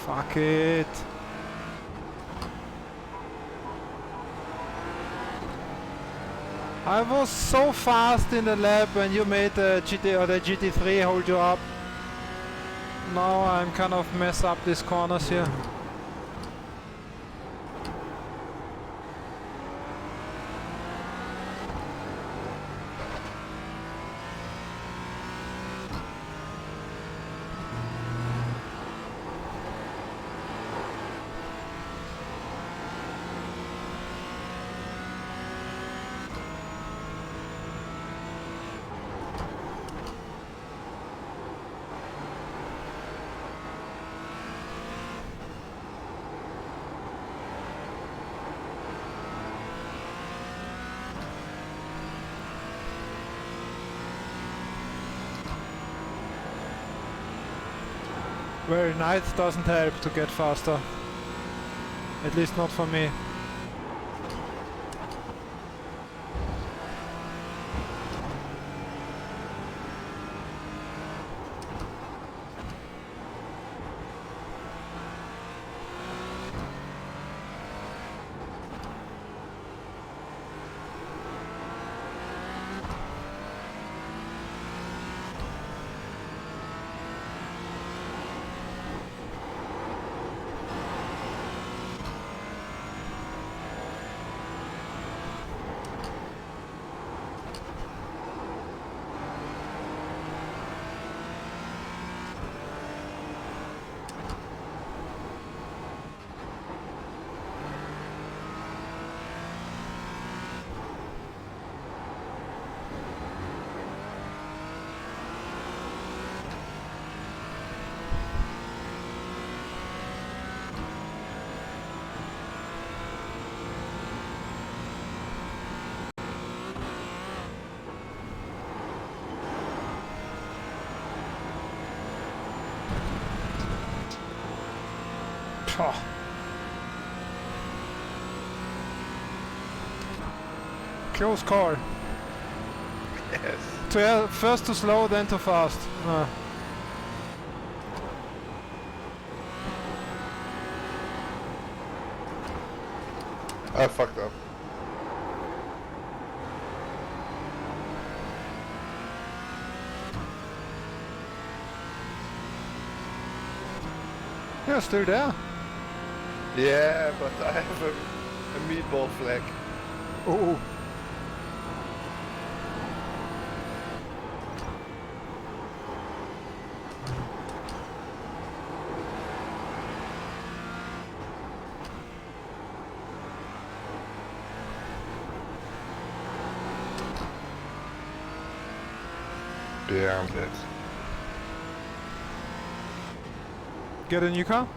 Fuck it. I was so fast in the lap when you made the GT or the GT3 hold you up. Now I'm kind of mess up these corners here. Very nice, doesn't help to get faster. At least not for me. Oh. Close call. Yes. First too slow, then too fast. I fucked up. You're still there. Yeah, but I have a meatball flag. Oh. Yeah, I'm dead. Get a new car?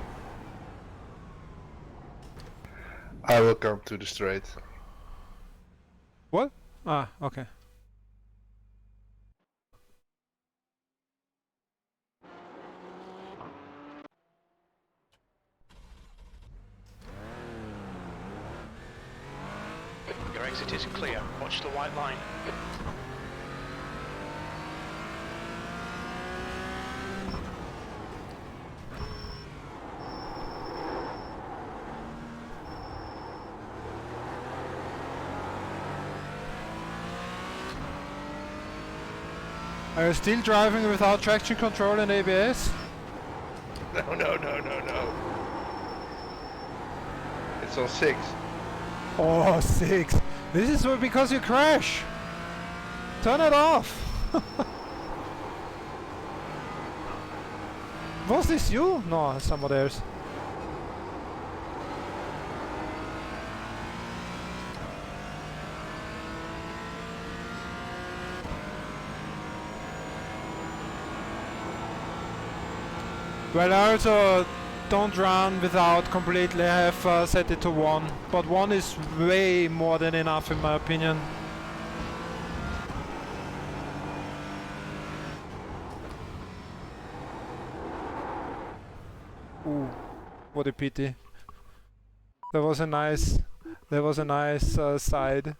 I will come to the straight. What? Ah, okay. Your exit is clear. Watch the white line. Are you still driving without traction control and ABS? No, no, no, no, no. It's on 6. Oh, 6. This is because you crash. Turn it off. Was this you? No, somebody else. Well, I also don't run without completely. I have set it to 1, but 1 is way more than enough in my opinion. Ooh, what a pity. There was a nice side.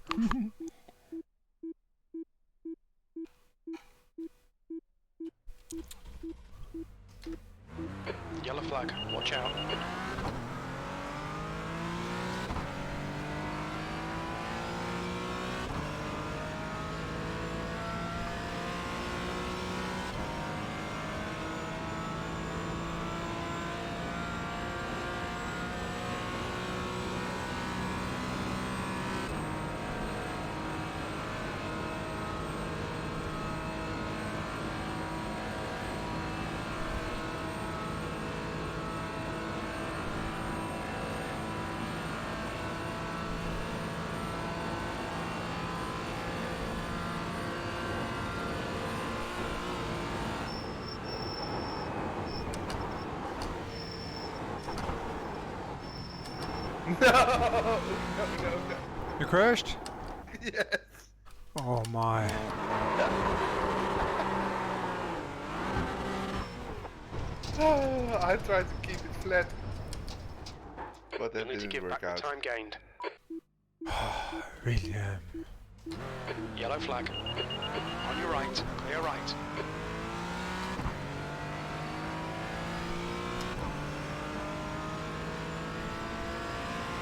Yellow flag, watch out. No, no. You crashed? Yes. Oh my. I tried to keep it flat, but You'll that need to didn't give work back out. the time gained. Really? Yellow flag. On your right. Clear right.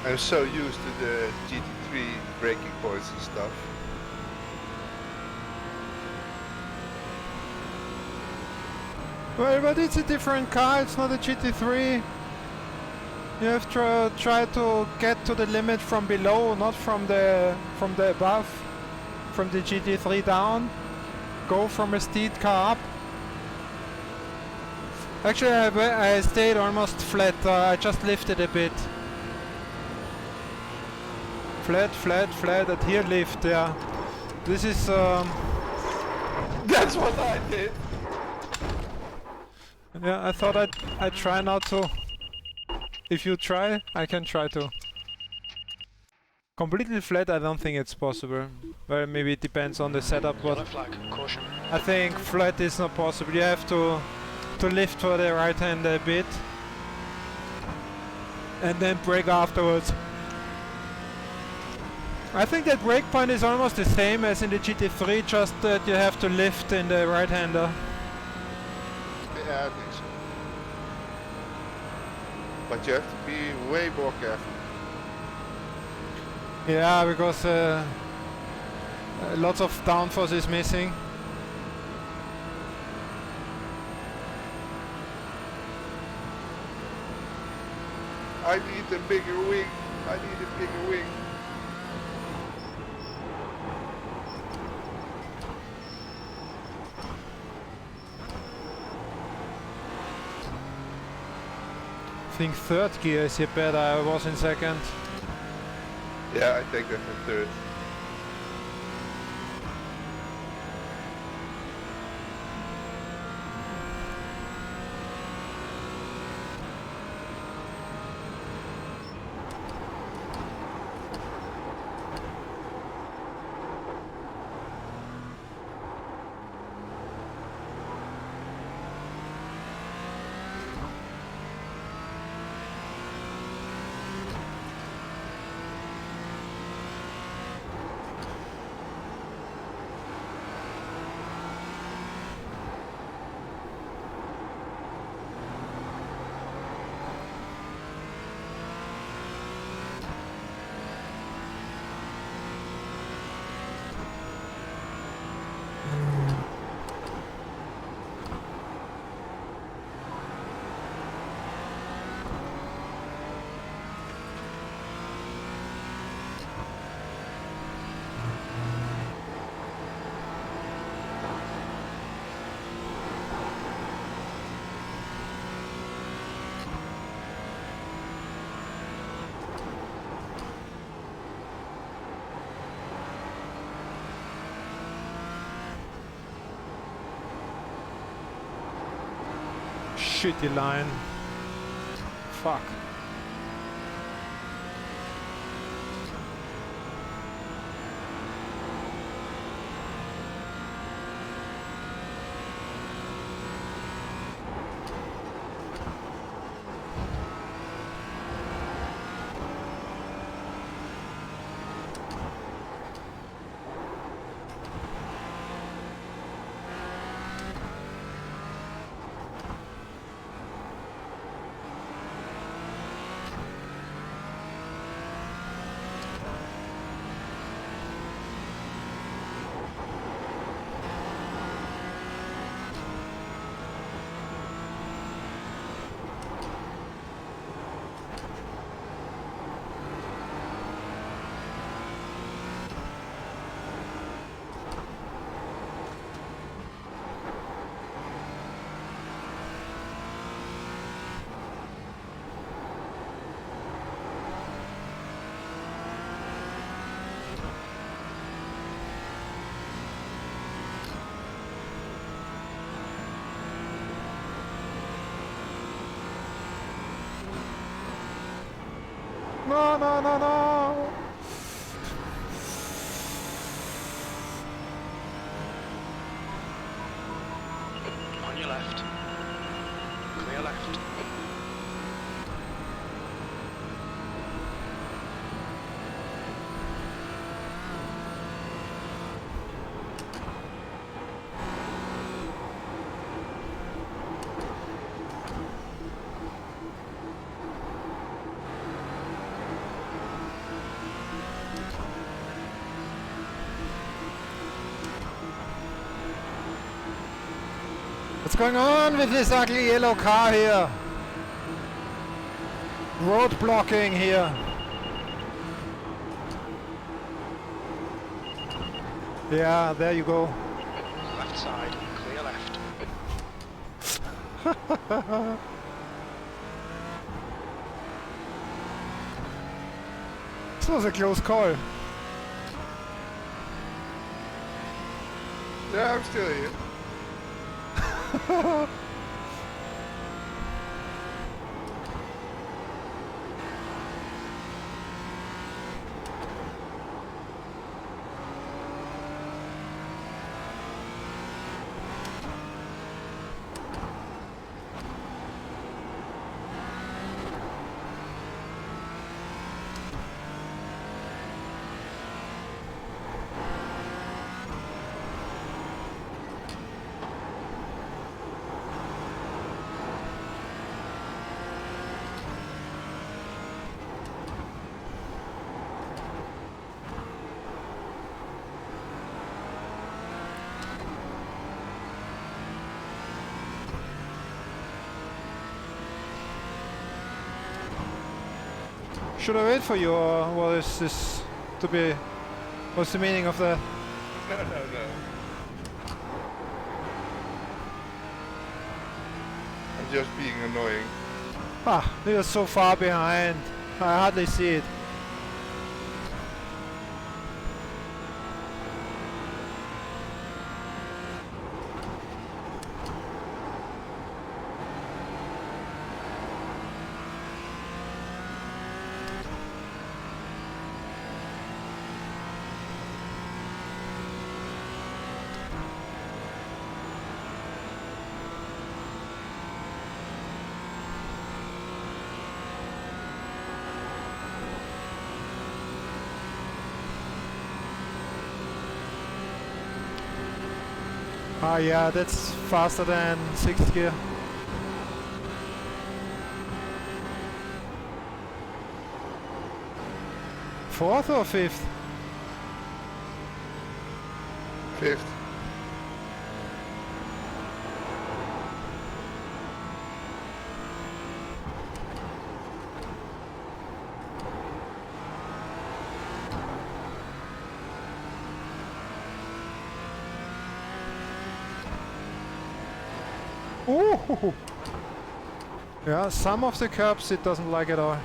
I'm so used to the GT3 braking points and stuff. Well, but it's a different car, it's not a GT3. You have to try to get to the limit from below, not from the above. From the GT3 down. Go from a steep car up. Actually, I stayed almost flat. I just lifted a bit. Flat, flat, flat. At here lift. Yeah. This is. That's what I did. Yeah, I thought I'd try not to. If you try, I can try to. Completely flat, I don't think it's possible. Well, maybe it depends on the setup, but Yellow flag. Caution. I think flat is not possible. You have to lift for the right hand a bit and then brake afterwards. I think that brake point is almost the same as in the GT3, just that you have to lift in the right hander. Yeah, I think so. But you have to be way more careful. Yeah, because lots of downforce is missing. I need a bigger wing. I need a bigger wing. I think third gear is here better. I was in second. Yeah, I take that in third. Shitty line. Fuck. No, no, no, no! On your left. Clear left. What's going on with this ugly yellow car here? Road blocking here. Yeah, there you go. Left side. Clear left. This was a close call. Yeah, I'm still here. Should I wait for you, or what is this to be? What's the meaning of that? No. I'm just being annoying. Ah, you're so far behind. I hardly see it. Ah, yeah, that's faster than 6th gear. Fourth or fifth? Fifth. Ooh! Yeah, some of the curbs it doesn't like at all.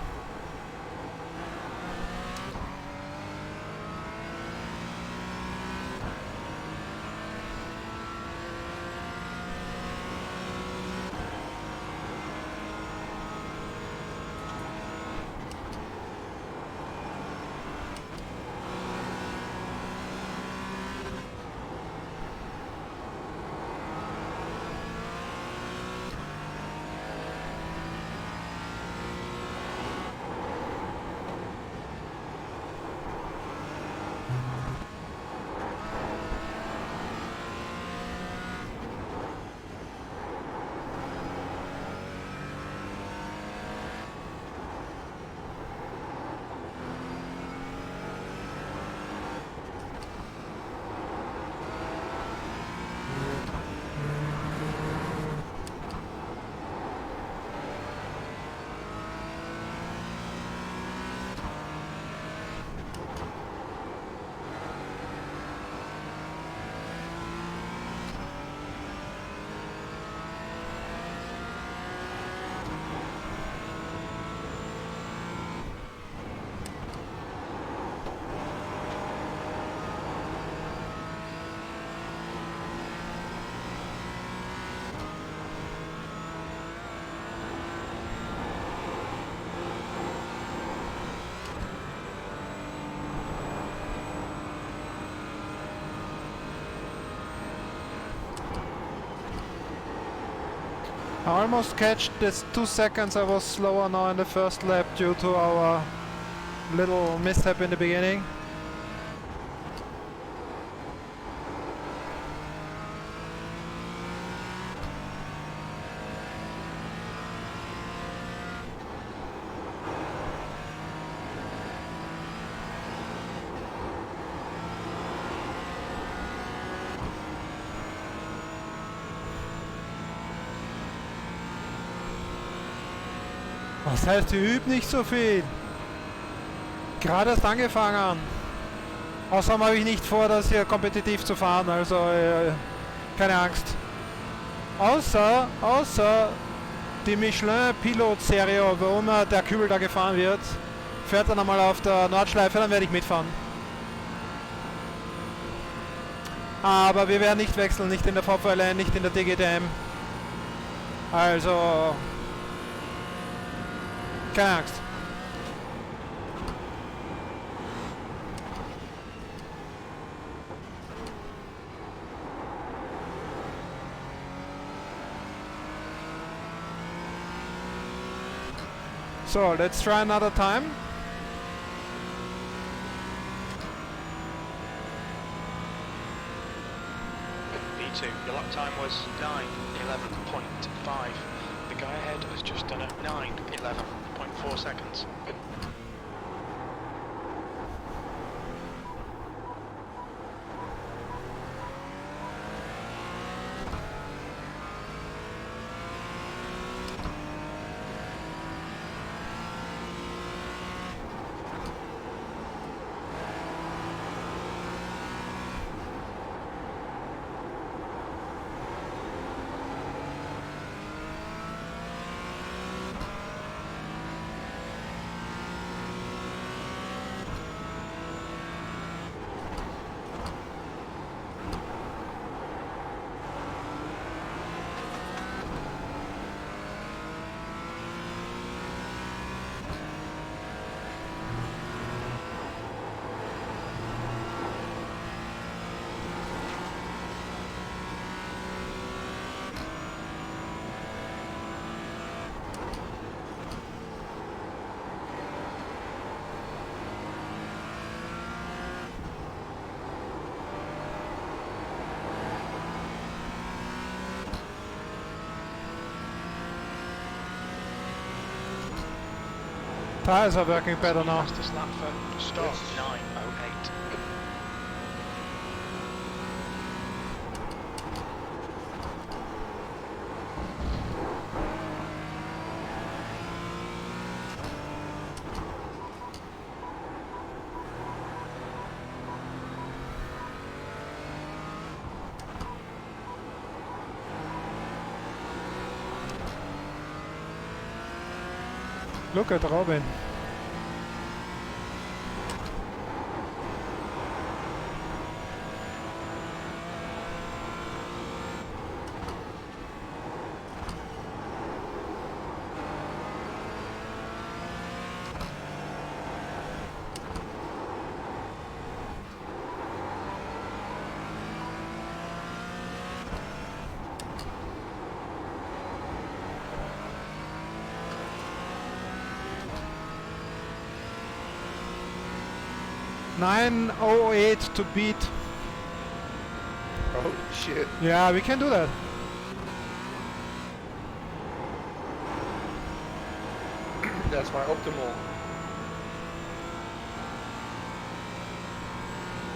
I almost catched this 2 seconds. I was slower now in the first lap due to our little mishap in the beginning. Was heißt, ihr übt nicht so viel? Gerade erst angefangen. Außerdem habe ich nicht vor, das hier kompetitiv zu fahren, also keine Angst. Außer die Michelin-Pilot-Serie, wo immer der Kübel da gefahren wird, fährt dann einmal auf der Nordschleife, dann werde ich mitfahren. Aber wir werden nicht wechseln, nicht in der VLN, nicht in der DGTM. Also keine Angst. So, let's try another time. V2, your lap time was 9:11.5. The guy ahead has just done it 9:11.4 seconds. Tires are working better now. Fastest lap for start 9:08. Look at Robin. (9:08) to beat. Oh shit. Yeah, we can do that. That's my optimal.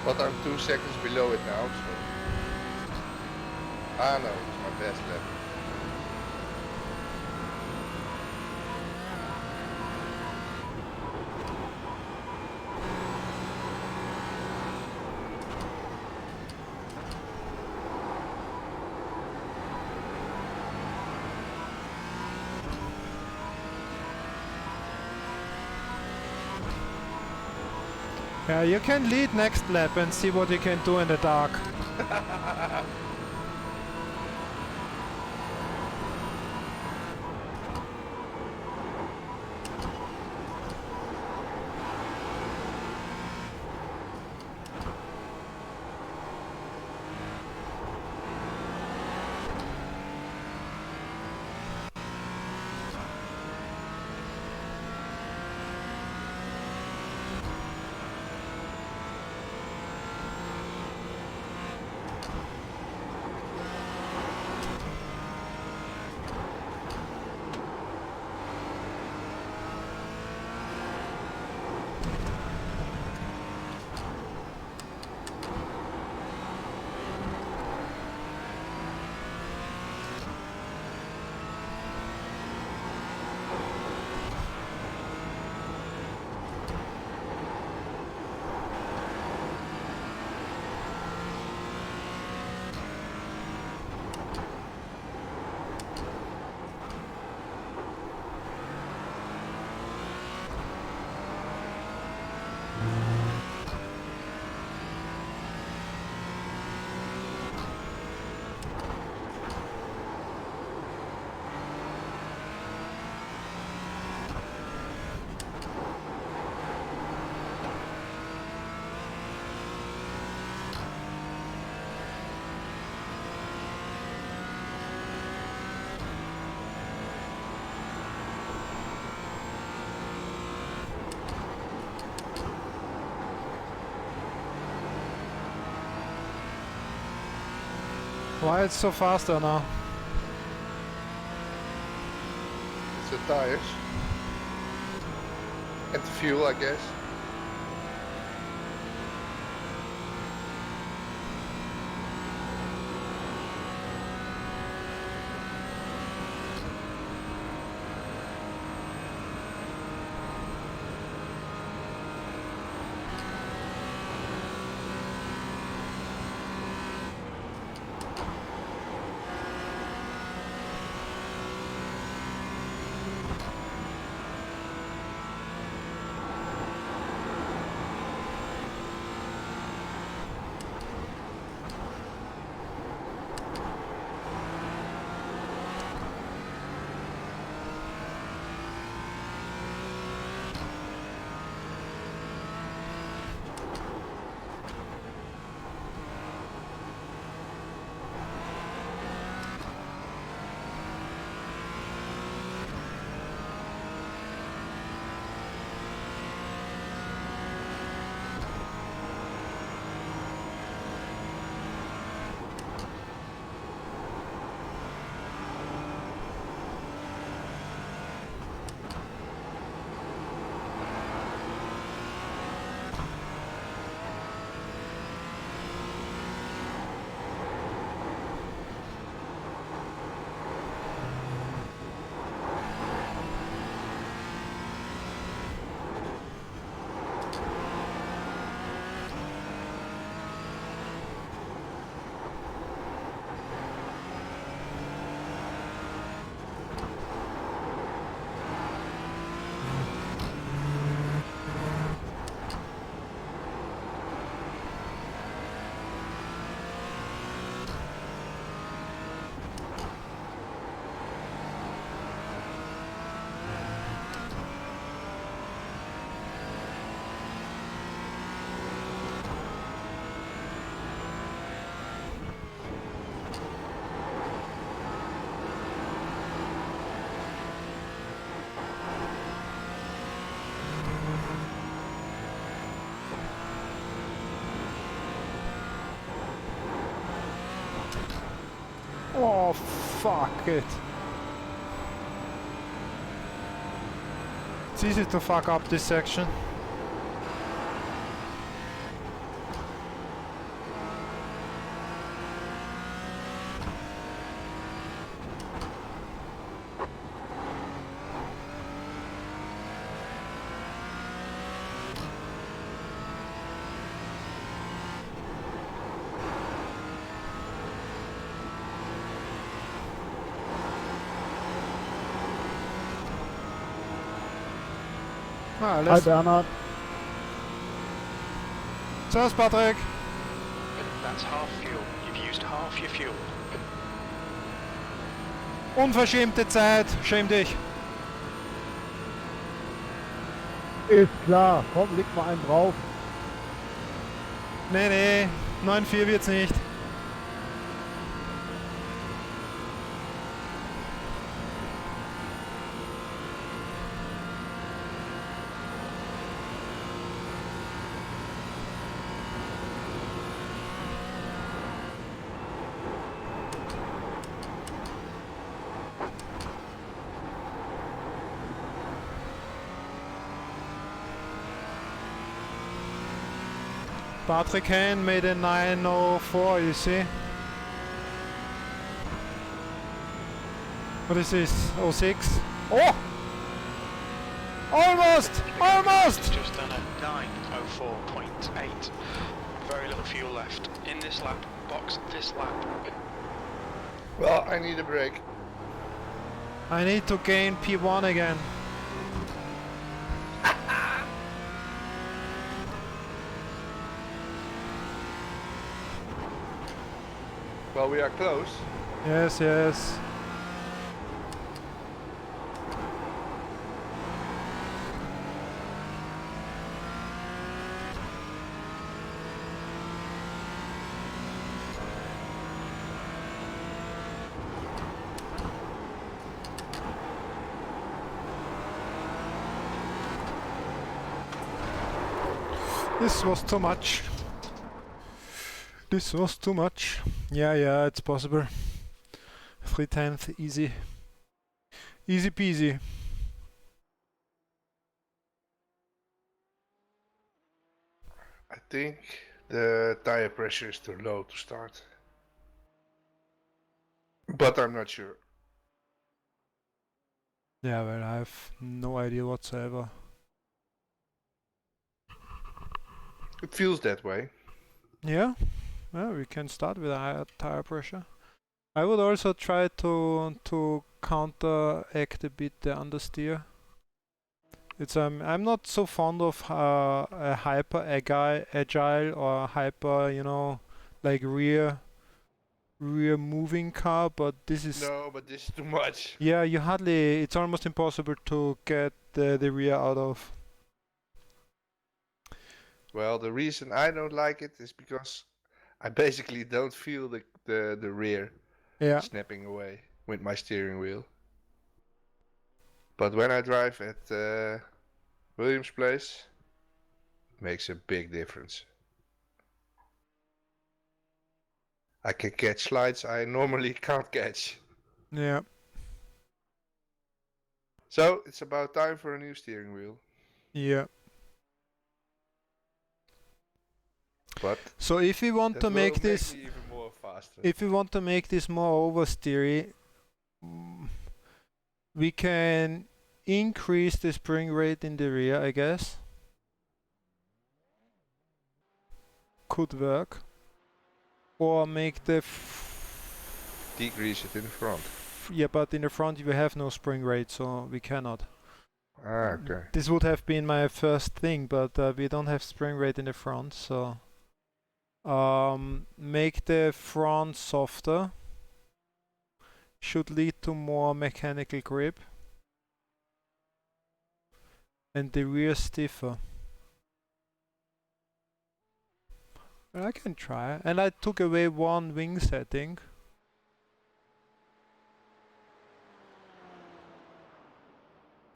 But I'm 2 seconds below it now, so. Ah no, it's my best lap. Yeah, you can lead next lap and see what you can do in the dark. Why it's so faster now? It's the tires. And the fuel, I guess. Oh, fuck it. It's easy to fuck up this section. Ah, Hi Bernhard. Servus, Patrick. That's half fuel. You've used half your fuel. Unverschämte Zeit. Schäm dich. Ist klar, komm, leg mal einen drauf. Nee, nee. 9,4 wird's nicht. Patrick Hahn made a 9:04, you see? What is this? 06? Oh! Almost! Almost! It's just done a 9:04.8. Very little fuel left. In this lap, box this lap. Well, I need a break. I need to gain P1 again. Well, we are close. Yes, yes. This was too much. This was too much. Yeah, it's possible. 3/10, easy. Easy peasy. I think the tire pressure is too low to start. But I'm not sure. Yeah, well, I have no idea whatsoever. It feels that way. Yeah, well, we can start with a higher tire pressure. I would also try to counteract a bit the understeer. It's I'm not so fond of a hyper agile or hyper, you know, like rear moving car, but this is No, but this is too much. yeah, you hardly, it's almost impossible to get the rear out of. Well, the reason I don't like it is because I basically don't feel the rear Yeah. snapping away with my steering wheel. But when I drive at Williams Place, it makes a big difference. I can catch slides I normally can't catch. Yeah. So it's about time for a new steering wheel. Yeah. But So if we want to make this, me even more faster. if we want to make this more oversteery, we can increase the spring rate in the rear, I guess. Could work. Or make the Decrease it in the front. yeah, but in the front you have no spring rate, so we cannot. Ah, okay. This would have been my first thing, but we don't have spring rate in the front, so make the front softer. Should lead to more mechanical grip. And the rear stiffer. Well, I can try. And I took away one wing setting.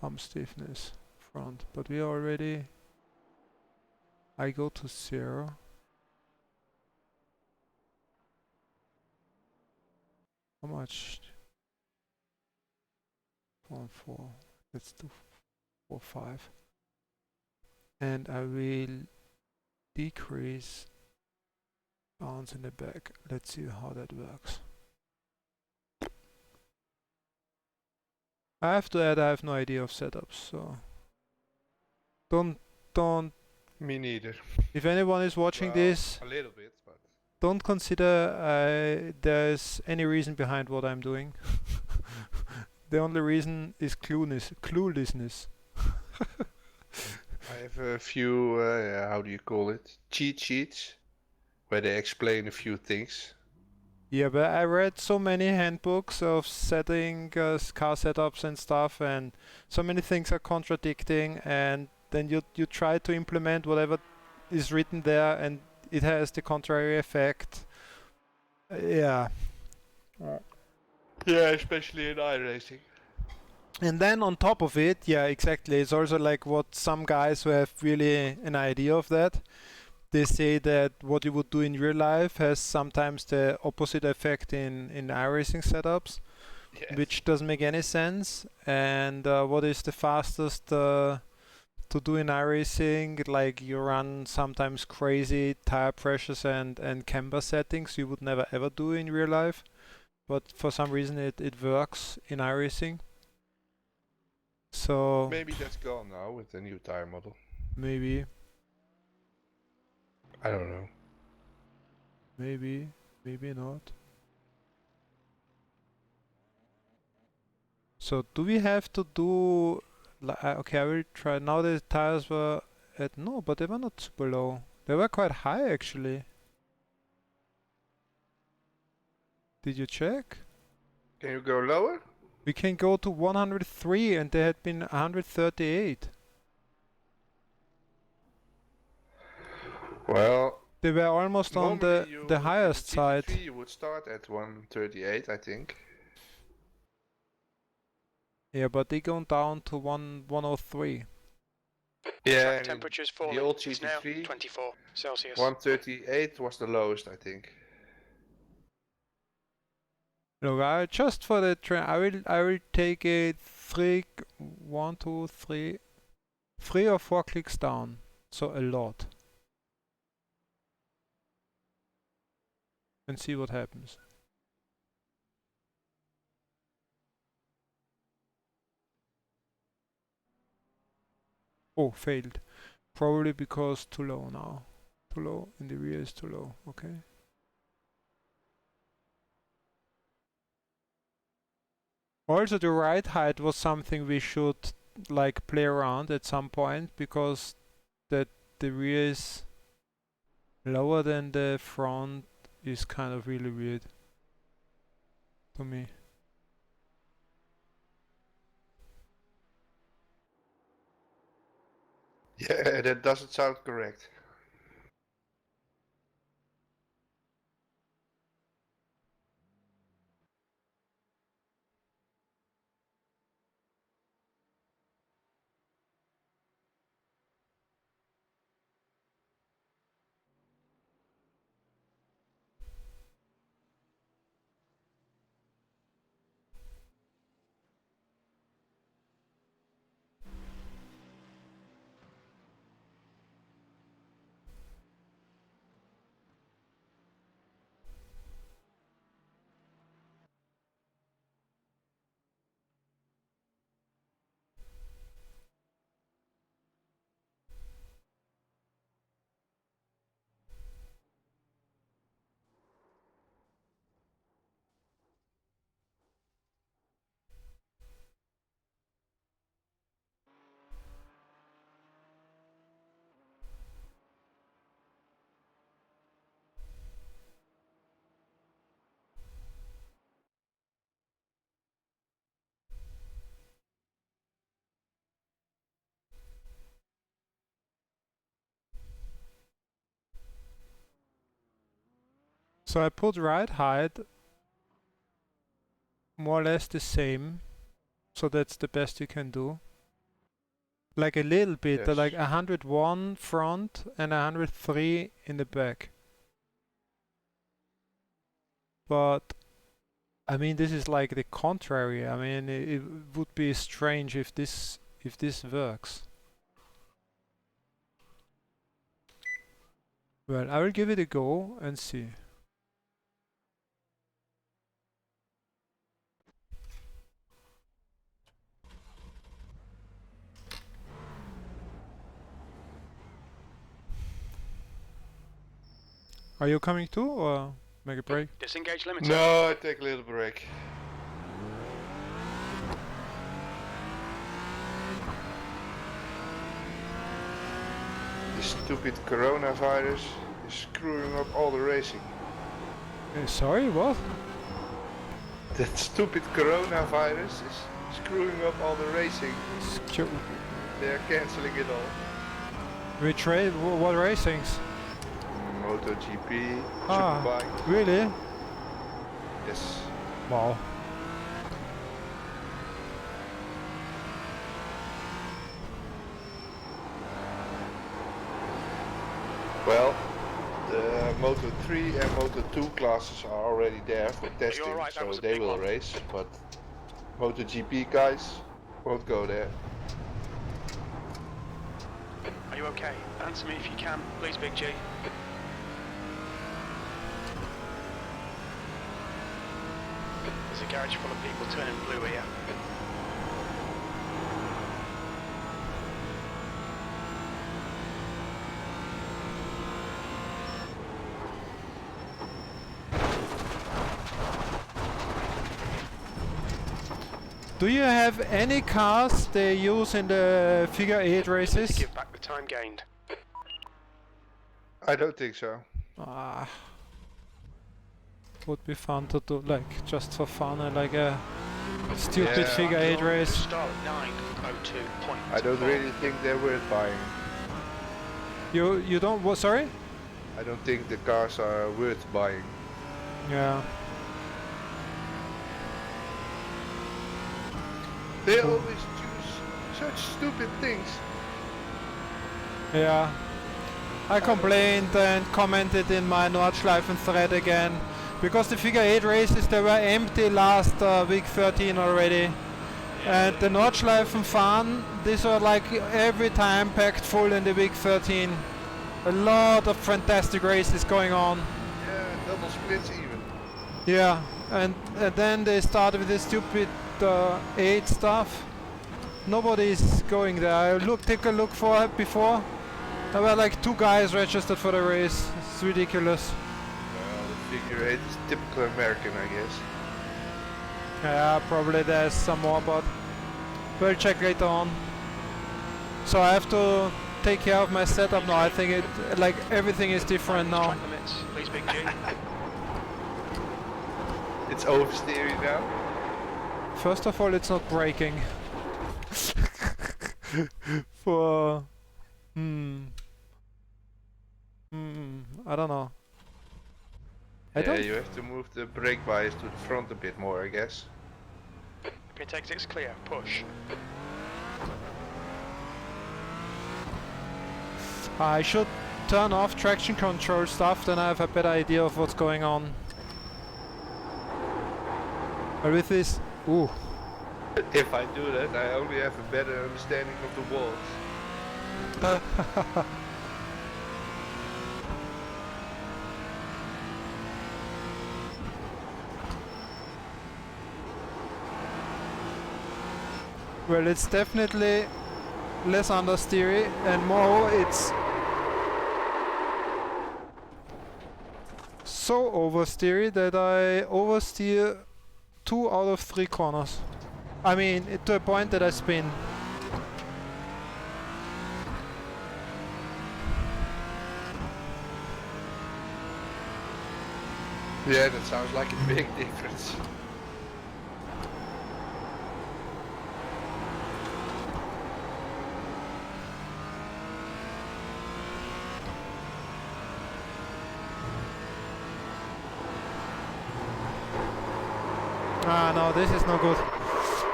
Arm stiffness front, but we already, I go to 0. How much? 1.4. Let's do 4.5. And I will decrease bounce in the back. Let's see how that works. I have to add, I have no idea of setups, so don't. Me neither. If anyone is watching Well, this, a little bit, but don't consider there's any reason behind what I'm doing. The only reason is cluelessness. I have a few, how do you call it? Cheat sheets, where they explain a few things. Yeah, but I read so many handbooks of setting car setups and stuff, and so many things are contradicting, and then you try to implement whatever is written there, and it has the contrary effect. Yeah. Yeah, especially in iRacing. And then on top of it, yeah, exactly, it's also like what some guys who have really an idea of that, they say that what you would do in real life has sometimes the opposite effect in iRacing setups, Yes. which doesn't make any sense. And what is the fastest to do in iRacing? Like you run sometimes crazy tire pressures and camber settings you would never ever do in real life, but for some reason it works in iRacing. So Maybe that's gone now with the new tire model. maybe. I don't know. Maybe not. So do we have to do okay, I will try. Now the tires were at no, but they were not super low. They were quite high actually. Did you check? Can you go lower? We can go to 103 and they had been 138. Well, They were almost on the highest side. GT3 you would start at 138, I think. Yeah, but they go down to 103. Yeah, Track temperature's falling. the old It's now GT3, 24 Celsius. 138 was the lowest, I think. Look, I just for the train, I will take it 3 or 4 clicks down, so a lot, and see what happens. Oh, failed. Probably because too low now. Too low, in the rear is too low, okay. Also the ride height was something we should like play around at some point, because that the rear is lower than the front is kind of really weird to me. Yeah, that doesn't sound correct. So I put ride height more or less the same, so that's the best you can do. Like a little bit, Yes. like 101 front and 103 in the back. But I mean, this is like the contrary. I mean, it would be strange if this works. Well, I will give it a go and see. Are you coming too, or make a break? Disengage limiter. No, I take a little break. This stupid coronavirus is screwing up all the racing. Sorry, what? That stupid coronavirus is screwing up all the racing. They're cancelling it all. Which what racings? MotoGP, Ah, Superbike. really? Yes. Wow. Well, the Moto3 and Moto2 classes are already there for testing, right, that so was a they big will one. race, but MotoGP guys won't go there. Are you okay? Answer me if you can, please, Big G. There's a garage full of people turning blue here. Do you have any cars they use in the figure 8 races? Give back the time gained. I don't think so. Ah, would be fun to do, like just for fun, like a stupid Yeah. figure 8 race. Start at 9:02. I don't really think they're worth buying. You don't what? Sorry? I don't think the cars are worth buying. Yeah. They always choose such stupid things. Yeah. I complained and commented in my Nordschleifen thread again, because the figure 8 races, they were empty last week 13 already. And the Nordschleifen Fahren, these were like every time packed full in the week 13. A lot of fantastic races going on. Yeah, double splits even. Yeah, and then they started with this stupid 8 stuff. Nobody's going there. I take a look for it before. There were like 2 guys registered for the race. It's ridiculous. Well, the figure 8 is typical American, I guess. Yeah, probably there's some more, but we'll check later on. So I have to take care of my setup now. I think it, like, everything is different now. Track limits, please, Big G. It's oversteering now. First of all, it's not braking. For I don't know. Yeah, you have to move the brake bias to the front a bit more, I guess. Pit exit's clear, push. I should turn off traction control stuff, then I have a better idea of what's going on. But with this, ooh. If I do that, I only have a better understanding of the walls. Well, it's definitely less understeery and more it's so oversteery that I oversteer 2 out of 3 corners. I mean, to a point that I spin. Yeah, that sounds like a big difference. Ah, no, this is no good.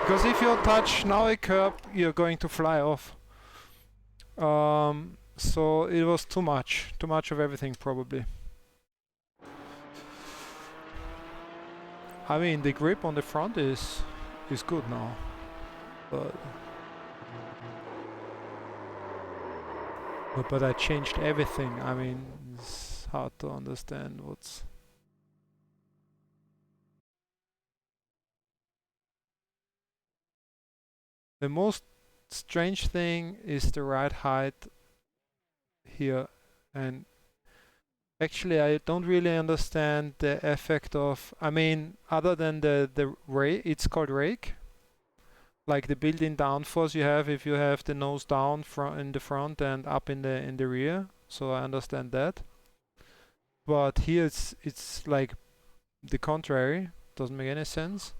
Because if you touch now a curb, you're going to fly off. So it was too much of everything probably. I mean, the grip on the front is good now, but I changed everything. I mean, it's hard to understand what's. The most strange thing is the ride height here, and actually I don't really understand the effect of, I mean, other than the rake, it's called rake, like the built-in downforce you have if you have the nose down in the front and up in the rear, so I understand that. But here it's like the contrary, doesn't make any sense.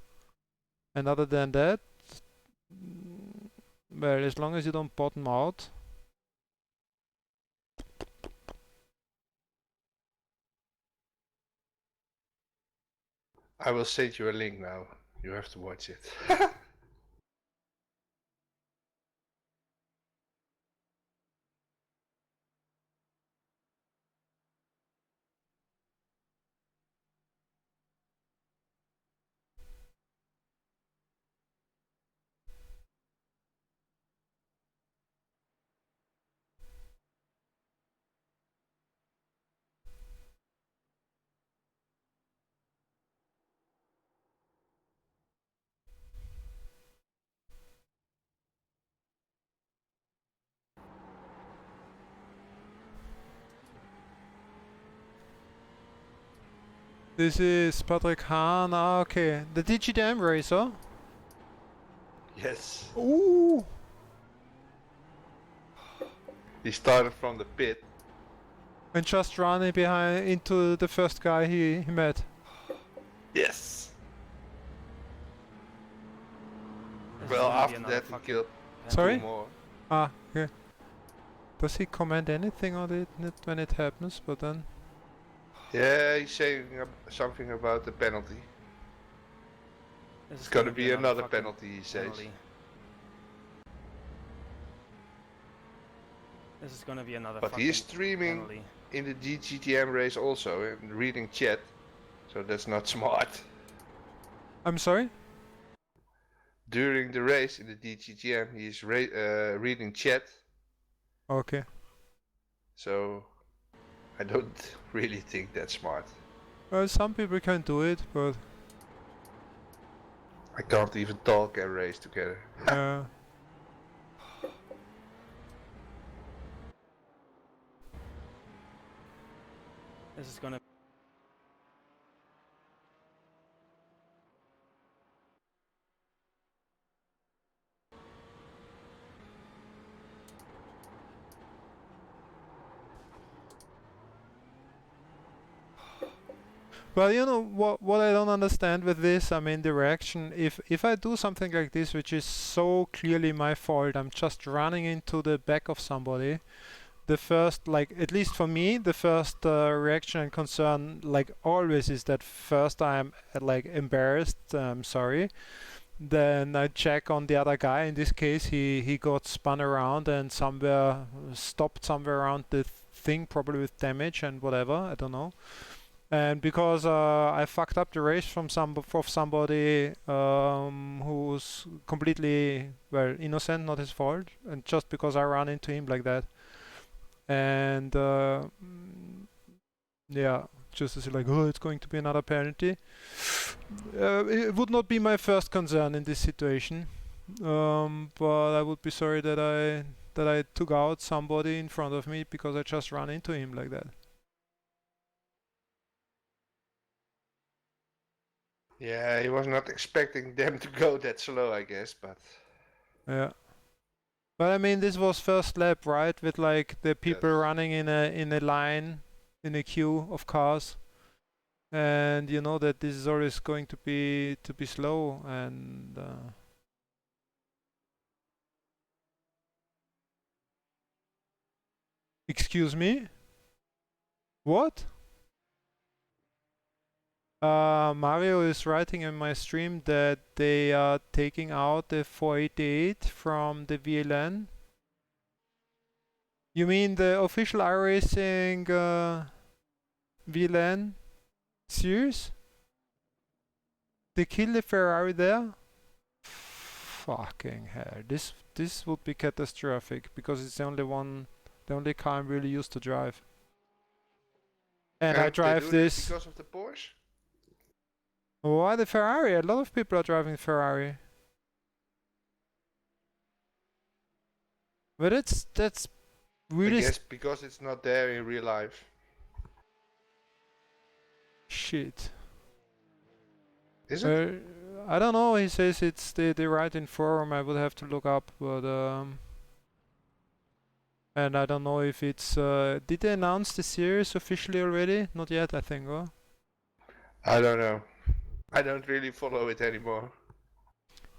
And other than that, well, as long as you don't bottom out. I will send you a link now. You have to watch it. This is Patrick Hahn. Ah, okay. The DGDM racer. Yes. Ooh. He started from the pit. And just running behind into the first guy he met. Yes. Well, after that he killed Sorry? 2 more. Ah, yeah. Does he comment anything on it when it happens? But then. Yeah, he's saying something about the penalty. It's gonna be another penalty, he says. This is gonna be another But fucking he's streaming penalty. in the DGTM race also and reading chat. So that's not smart. I'm sorry? During the race in the DGTM, he's reading chat. Okay. So I don't really think that's smart. Well, some people can do it, but I can't even talk and race together. This is gonna. well, you know what I don't understand with this. I mean, the reaction. If I do something like this, which is so clearly my fault, I'm just running into the back of somebody. The first, like, at least for me, the first reaction and concern, like always, is that first I'm like embarrassed. I'm sorry. Then I check on the other guy. In this case, he got spun around and somewhere stopped somewhere around the thing, probably with damage and whatever. I don't know. And because I fucked up the race from somebody who's completely, well, innocent, not his fault, and just because I ran into him like that. And yeah, just to say like, oh, it's going to be another penalty. It would not be my first concern in this situation, but I would be sorry that I took out somebody in front of me because I just ran into him like that. Yeah, he was not expecting them to go that slow, I guess, but... Yeah. But I mean, this was first lap, right? With like the people Yes. running in a line, in a queue of cars, and you know that this is always going to be slow. And excuse me, what? Mario is writing in my stream that they are taking out the 488 from the VLN. You mean the official iRacing VLN series? They kill the Ferrari there? Fucking hell. This would be catastrophic because it's the only car I'm really used to drive. And I they drive do this. because of the Porsche? Why the Ferrari? A lot of people are driving Ferrari. But that's really I guess because it's not there in real life. shit. Is it? I don't know. He says it's they write in forum. I would have to look up, but and I don't know if it's did they announce the series officially already? Not yet, I think. Oh. I don't know. I don't really follow it anymore.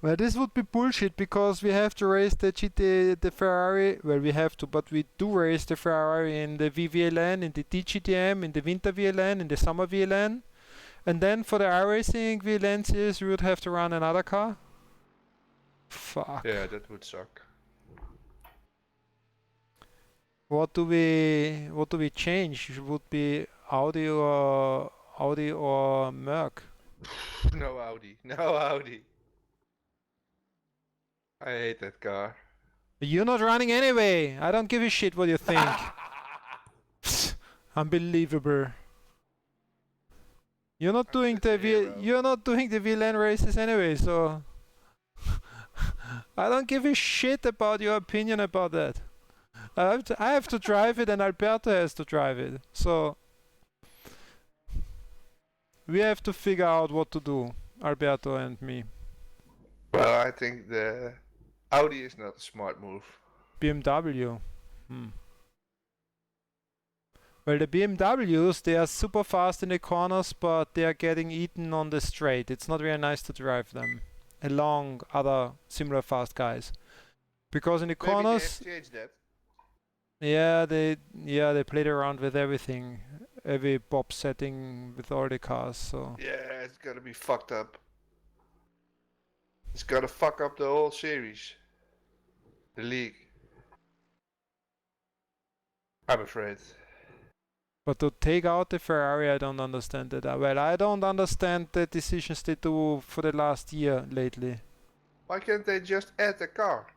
Well, this would be bullshit because we have to race the Ferrari. Well, we have to, but we do race the Ferrari in the VVLN, in the DGTM, in the Winter-VLN, in the Summer-VLN. And then for the iRacing VLN series, we would have to run another car. Fuck. Yeah, that would suck. What do we change? It would be Audi or Merc. No Audi. No Audi. I hate that car. You're not running anyway. I don't give a shit what you think. Unbelievable. You're not doing the VLN races anyway, so I don't give a shit about your opinion about that. I have to drive it, and Alberto has to drive it. So we have to figure out what to do, Alberto and me. Well, I think the Audi is not a smart move. BMW. Well, the BMWs, they are super fast in the corners, but they are getting eaten on the straight. It's not very nice to drive them along other similar fast guys. Because in the corners, Maybe they have changed that. they played around with everything, every pop setting with all the cars. So Yeah, it's gonna be fucked up. It's gonna fuck up the whole series. The league. I'm afraid. But to take out the Ferrari, I don't understand it. Well, I don't understand the decisions they do for the last year lately. Why can't they just add a car?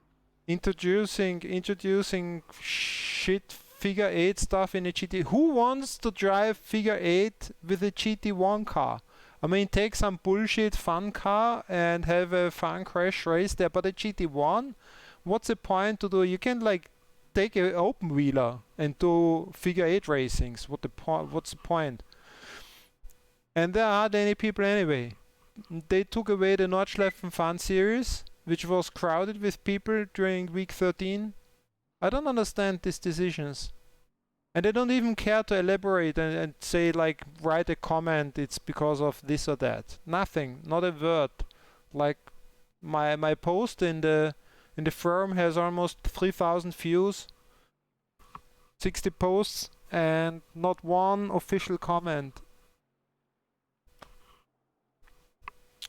Introducing shit figure 8 stuff in a GT. Who wants to drive figure 8 with a GT1 car? I mean, take some bullshit fun car and have a fun crash race there, but a GT1, what's the point to do? You can like take an open wheeler and do figure 8 racings. What's the point? And there aren't any people anyway. They took away the Nordschleife Fun series, which was crowded with people during week 13. I don't understand these decisions. And they don't even care to elaborate and say like, write a comment, it's because of this or that. Nothing, not a word. Like my post in the forum has almost 3,000 views, 60 posts, and not one official comment.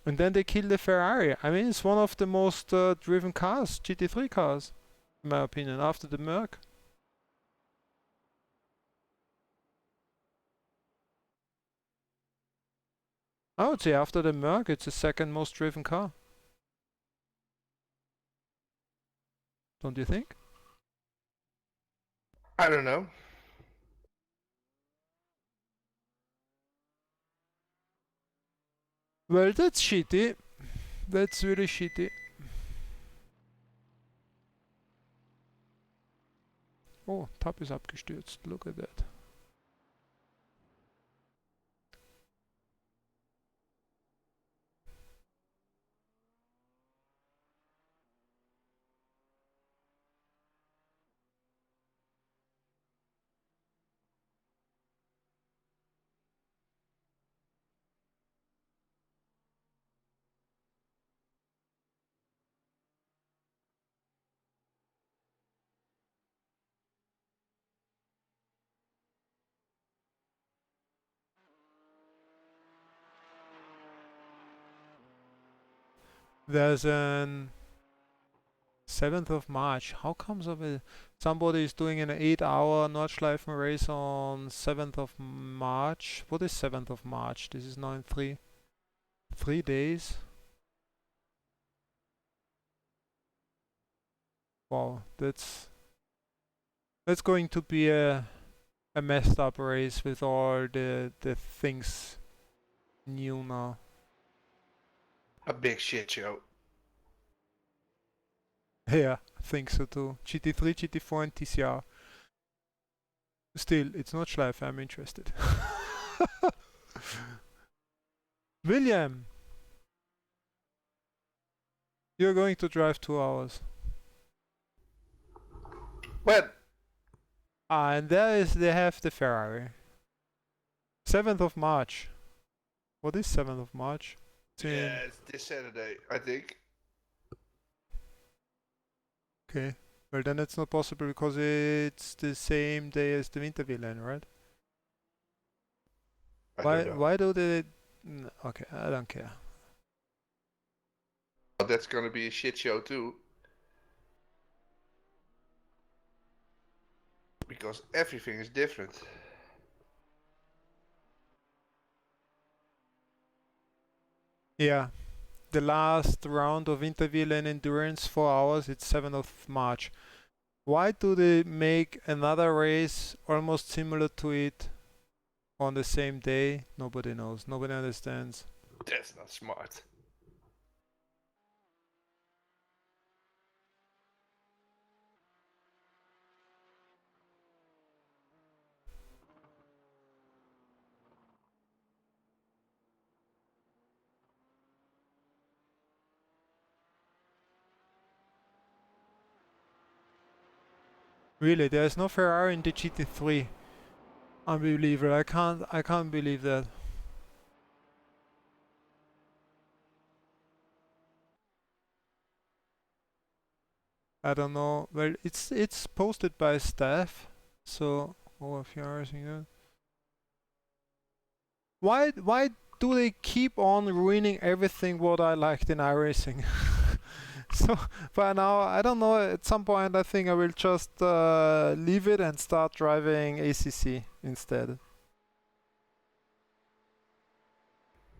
And then they kill the Ferrari. I mean, it's one of the most driven cars, GT3 cars, in my opinion, after the Merc. I would say after the Merc, it's the second most driven car. Don't you think? I don't know. Well, that's shitty. That's really shitty. Oh, Tab ist abgestürzt. Look at that. There's an 7th of March. How comes somebody is doing an 8-hour Nordschleife race on 7th of March? What is 7th of March? This is now in 3 days. Wow, that's going to be a messed up race with all the things new now. A big shit show. Yeah, I think so too. GT3, GT4 and TCR. Still, it's not Schleife, I'm interested. William! You're going to drive 2 hours. When? And they have the Ferrari. 7th of March. What is 7th of March? Yeah, it's this Saturday, I think. Okay. Well, then it's not possible because it's the same day as the Winter-VLN, right? Why do they... Okay, I don't care. But that's gonna be a shit show too. Because everything is different. Yeah. The last round of Winter-VLN Endurance, 4 hours, it's 7th of March. Why do they make another race almost similar to it on the same day? Nobody knows. Nobody understands. That's not smart. Really, there is no Ferrari in the GT3. Unbelievable. I can't believe that. I don't know. Well, it's posted by staff, so if you're asking that. Why do they keep on ruining everything what I liked in iRacing? So but now I don't know. At some point, I think I will just leave it and start driving ACC instead.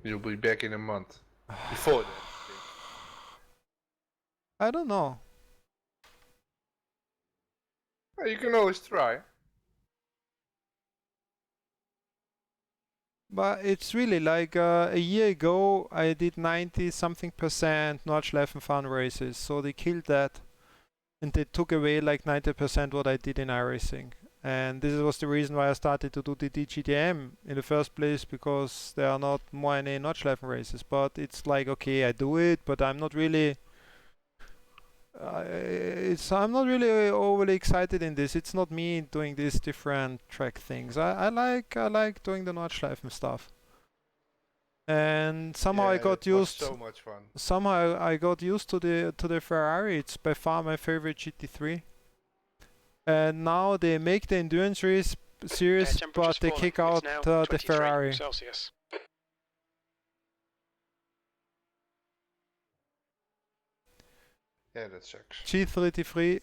You'll be back in a month. Before that, I don't know. well, you can always try. But it's really like a year ago I did 90 something percent Nordschleife fun races, so they killed that and they took away like 90% what I did in iRacing. And this was the reason why I started to do the DGTM in the first place, because there are not more any Nordschleife races. But it's like, okay, I do it, but I'm not really I'm not really overly excited in this. It's not me doing these different track things. I like doing the Nordschleife stuff. And somehow I Yeah, got that was used. so much fun. Somehow I got used to the Ferrari. It's by far my favorite GT3. And now they make the endurance race series, Temperature's but they falling. kick It's out now the 23 Ferrari. Celsius. Yeah, that sucks. G33,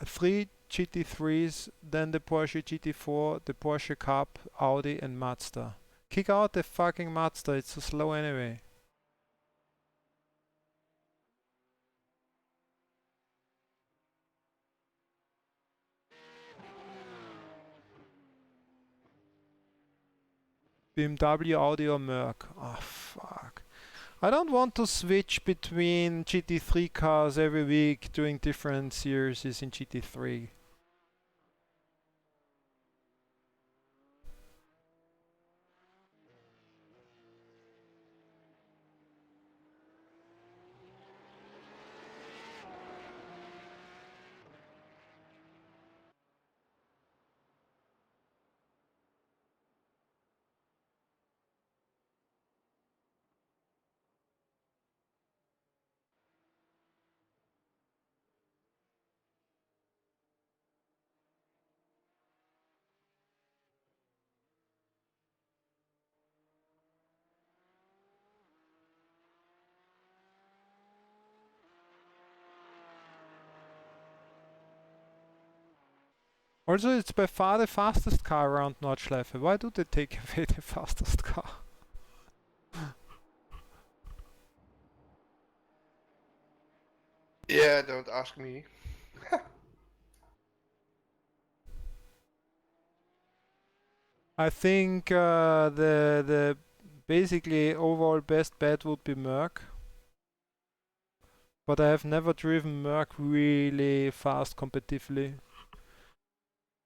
three GT3s, then the Porsche GT4, the Porsche Cup, Audi, and Mazda. Kick out the fucking Mazda. It's so slow anyway. BMW, Audi or Merc. Oh fuck. I don't want to switch between GT3 cars every week doing different series in GT3. Also, it's by far the fastest car around Nordschleife. Why do they take away the fastest car? Yeah, don't ask me. I think the basically overall best bet would be Merc. But I have never driven Merc really fast competitively.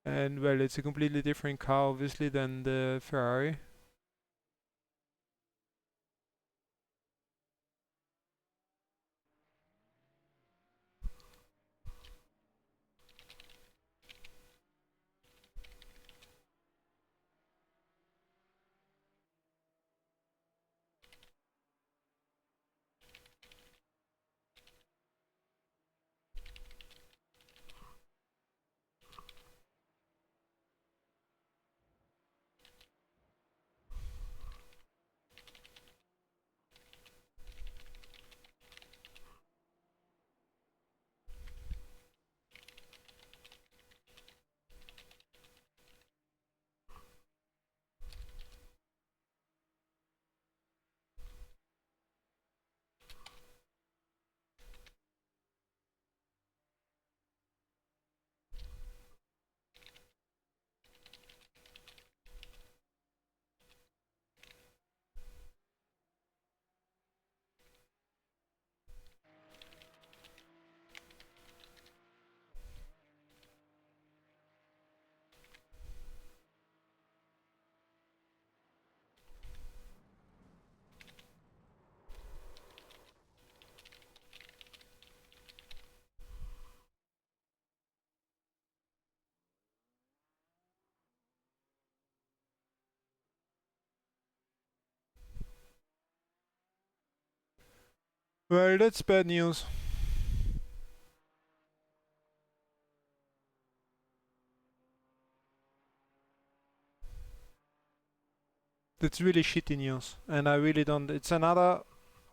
And well, it's a completely different car obviously than the Ferrari. Well, that's bad news. That's really shitty news, and I really don't. It's another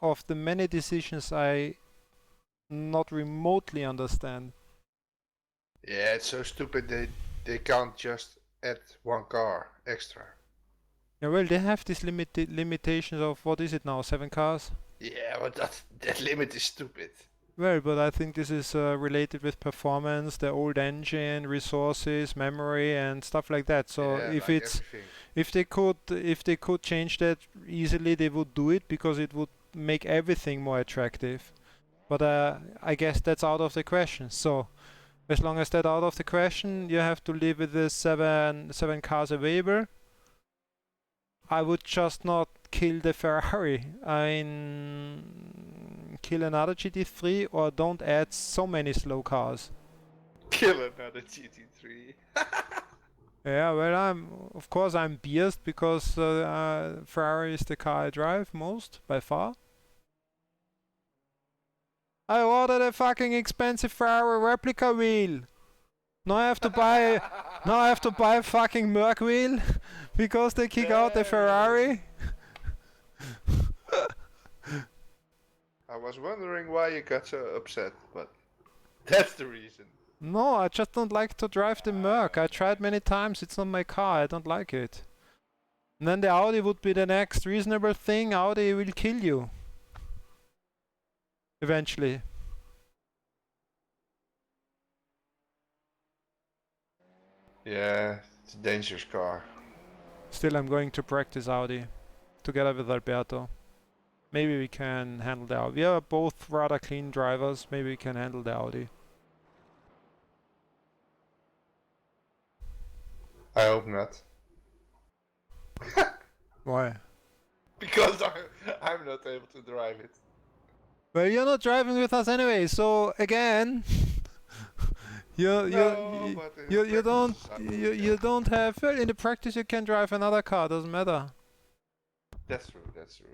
of the many decisions I not remotely understand. Yeah, it's so stupid they can't just add one car extra. Yeah, well, they have these limitations of, what is it now, 7 cars? Yeah, but that limit is stupid. Well, but I think this is related with performance, the old engine, resources, memory, and stuff like that. So yeah, if like it's everything. if they could change that easily, they would do it because it would make everything more attractive. But I guess that's out of the question. So as long as that's out of the question, you have to live with the seven cars available. I would just not kill the Ferrari. I mean, kill another GT3 or don't add so many slow cars. Kill another GT3. Yeah, well, of course I'm biased because Ferrari is the car I drive most by far. I ordered a fucking expensive Ferrari replica wheel. Now I have to buy a fucking Merc wheel because they kick out the Ferrari. I was wondering why you got so upset, but that's the reason. No, I just don't like to drive the Merc. I tried many times, it's not my car, I don't like it. And then the Audi would be the next reasonable thing. Audi will kill you. Eventually. Yeah, it's a dangerous car. Still, I'm going to practice Audi together with Alberto. Maybe we can handle the Audi. We are both rather clean drivers. Maybe we can handle the Audi. I hope not. Why? Because I'm not able to drive it. Well, you're not driving with us anyway, so again, you don't have. Well, in the practice you can drive another car. Doesn't matter. That's true. That's true.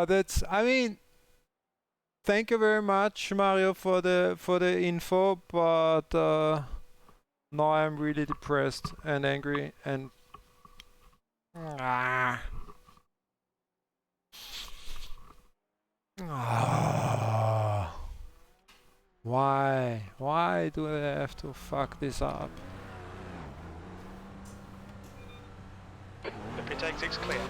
That's. I mean, thank you very much, Mario, for the info, but now I'm really depressed and angry and. Why? Why do I have to fuck this up? The pit exit's clear.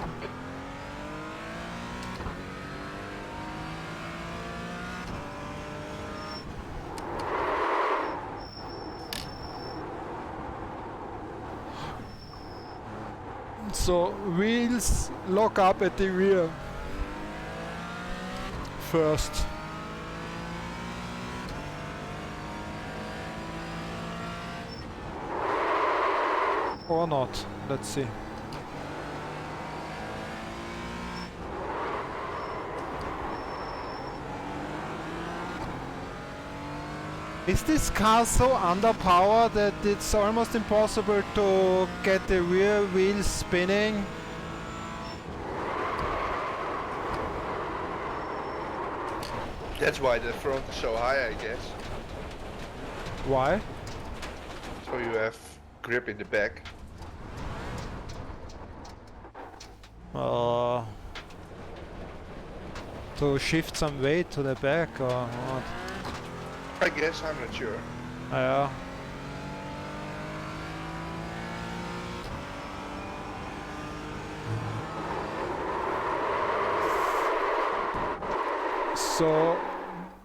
So wheels lock up at the rear first. Or not. Let's see. Is this car so underpowered that it's almost impossible to get the rear wheels spinning? That's why the front is so high, I guess. Why? So you have grip in the back. To shift some weight to the back or what? I guess, I'm not sure. Yeah. So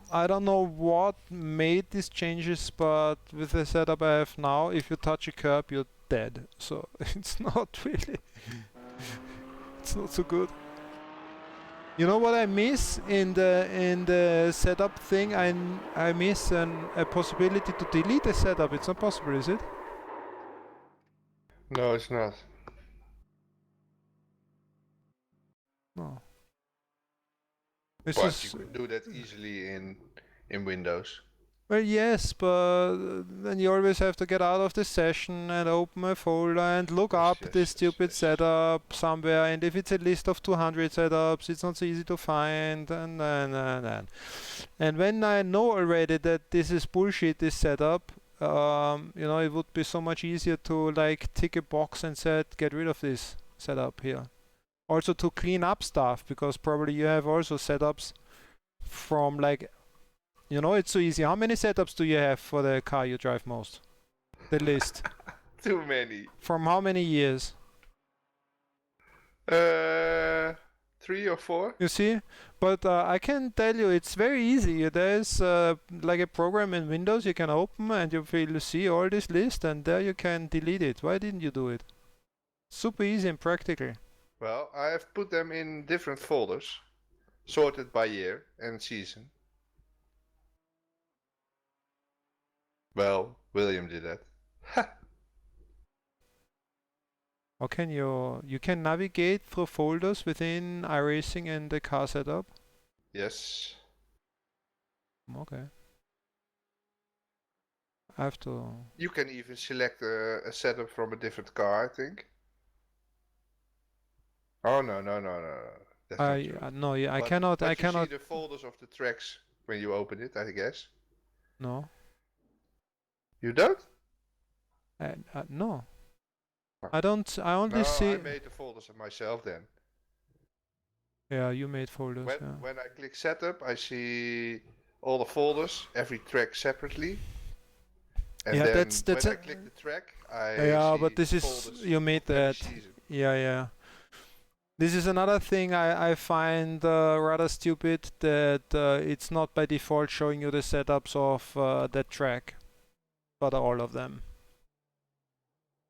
I don't know what made these changes, but with the setup I have now, if you touch a curb you're dead. So it's not really it's not so good. You know what I miss in the setup thing? I miss a possibility to delete the setup. It's not possible, is it? No, it's not. No. But you could do that easily in Windows. Well, yes, but then you always have to get out of the session and open a folder and look up this stupid setup somewhere. And if it's a list of 200 setups, it's not so easy to find. And when I know already that this is bullshit, this setup, you know, it would be so much easier to like tick a box and say, get rid of this. setup here. Also to clean up stuff, because probably you have also setups from like, you know, it's so easy. How many setups do you have for the car you drive most? The list. Too many. From how many years? 3 or 4. You see? But I can tell you it's very easy. There's like a program in Windows you can open and you will see all this list and there you can delete it. Why didn't you do it? Super easy and practical. Well, I have put them in different folders, sorted by year and season. Well, William did that. How can you can navigate through folders within iRacing and the car setup? Yes. Okay. I have to. You can even select a setup from a different car, I think. Oh no. That's not true. No, yeah, I But- cannot. but I you cannot. see the folders of the tracks when you open it, I guess. No. You don't? No. Oh. I don't. I only No, see. I made the folders myself then. Yeah, you made folders. When, Yeah. when I click setup, I see all the folders, every track separately. And Yeah, then that's when I a- click the track, I Yeah, see but this is folders you made of every that. season. Yeah. This is another thing I find rather stupid, that it's not by default showing you the setups of that track, but all of them.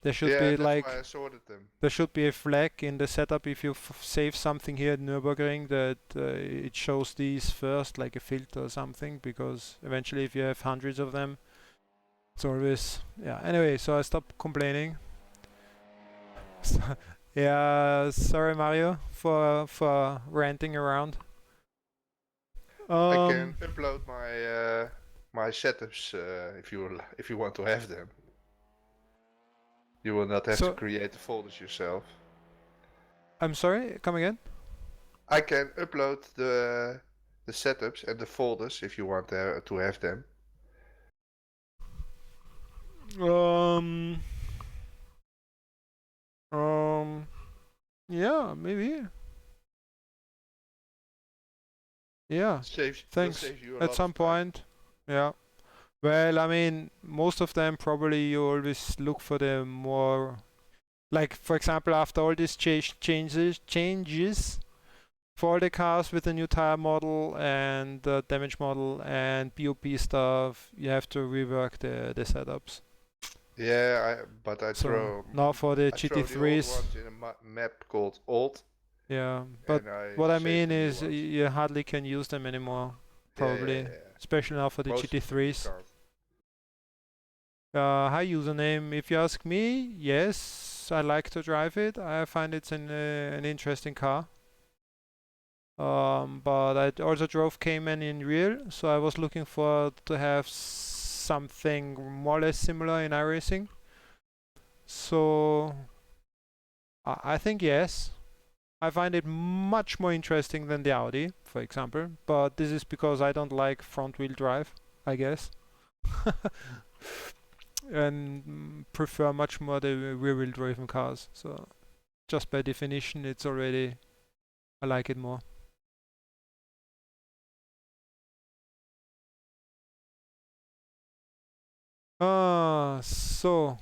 There should Yeah, be that's like why I sorted them. there should be a flag in the setup if you save something here at Nürburgring that it shows these first, like a filter or something, because eventually if you have hundreds of them, it's always, yeah. Anyway, so I stopped complaining. Yeah, sorry Mario for ranting around. I can upload my setups if you want to have them. You will not have So- to create the folders yourself. I'm sorry, come again? I can upload the setups and the folders if you want to have them. Yeah, maybe. Yeah, Saves, will thanks. save you a At lot some of time. point. Yeah. Well, I mean, most of them probably you always look for the more, like for example, after all these changes for all the cars with the new tire model and the damage model and BOP stuff, you have to rework the setups. Yeah, but I So throw. now for the I throw the old GT3s, ones in a map called old. yeah. But and what I save mean the new is ones. you hardly can use them anymore, probably, Yeah. especially now for the Most of them you GT3s. can't. Hi username, if you ask me, yes, I like to drive it. I find it's an interesting car. But I also drove Cayman in real, so I was looking for to have something more or less similar in iRacing. So I think yes. I find it much more interesting than the Audi, for example. But this is because I don't like front wheel drive, I guess. And prefer much more the rear wheel driven cars. So just by definition, it's already, I like it more. So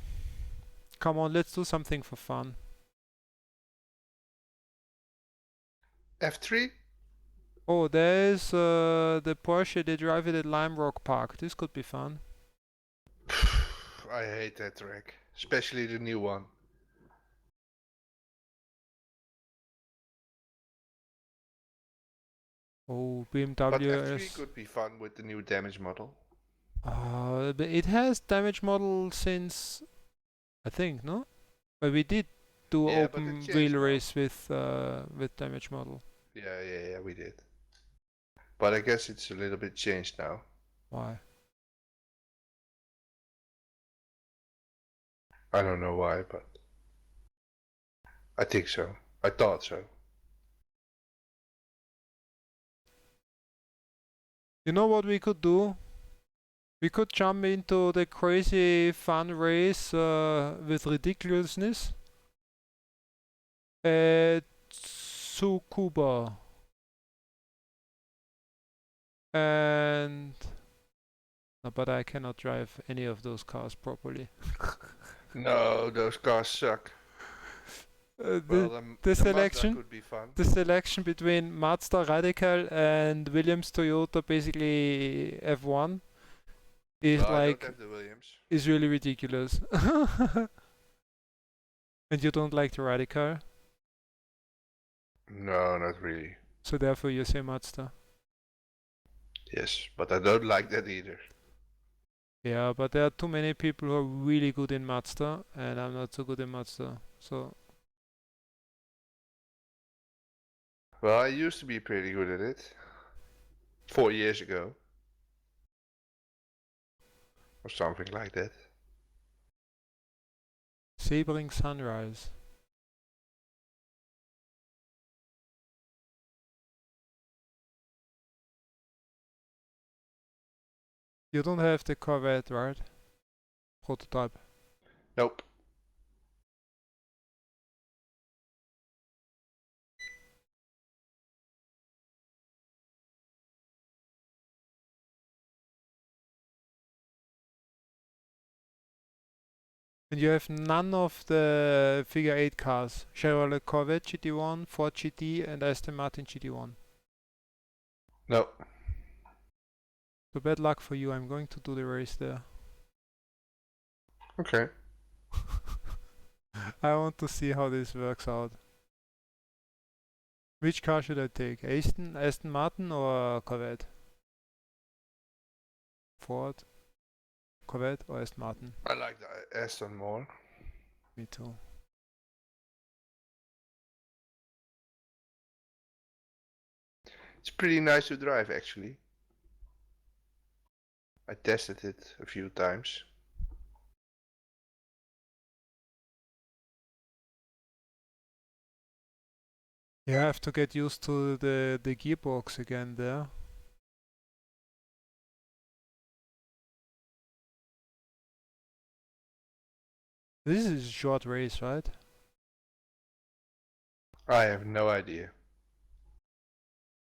come on, let's do something for fun. F3? Oh, there's the Porsche, they drive it at Lime Rock Park. This could be fun. I hate that track, especially the new one. Oh, But BMW F3 is... could be fun with the new damage model. But it has damage model since, I think, no? But we did do Yeah, but it open changed wheel now. race with damage model. Yeah, we did. But I guess it's a little bit changed now. Why? I don't know why, but I think so. I thought so. You know what we could do? We could jump into the crazy fun race with ridiculousness. Tsukuba. And... No, but I cannot drive any of those cars properly. No, those cars suck. Well, the Mazda selection could be fun. the selection between Mazda Radical and Williams Toyota, basically F1, is Well, I like don't have the Williams. is really ridiculous. And you don't like the Radical, No, not really. so therefore you say Mazda. Yes, but I don't like that either. Yeah, but there are too many people who are really good in Mazda, and I'm not so good in Mazda. So Well, I used to be pretty good at it. 4 years ago. Or something like that. Sebring Sunrise. You don't have the Corvette, right? Prototype. Nope. And you have none of the figure 8 cars. Chevrolet Corvette GT1, Ford GT and Aston Martin GT1. No. So bad luck for you, I'm going to do the race there. Okay. I want to see how this works out. Which car should I take? Aston Martin or Corvette? Ford, Corvette or Aston Martin? I like the Aston more. Me too. It's pretty nice to drive actually. I tested it a few times. You have to get used to the gearbox again there. This is a short race, right? I have no idea.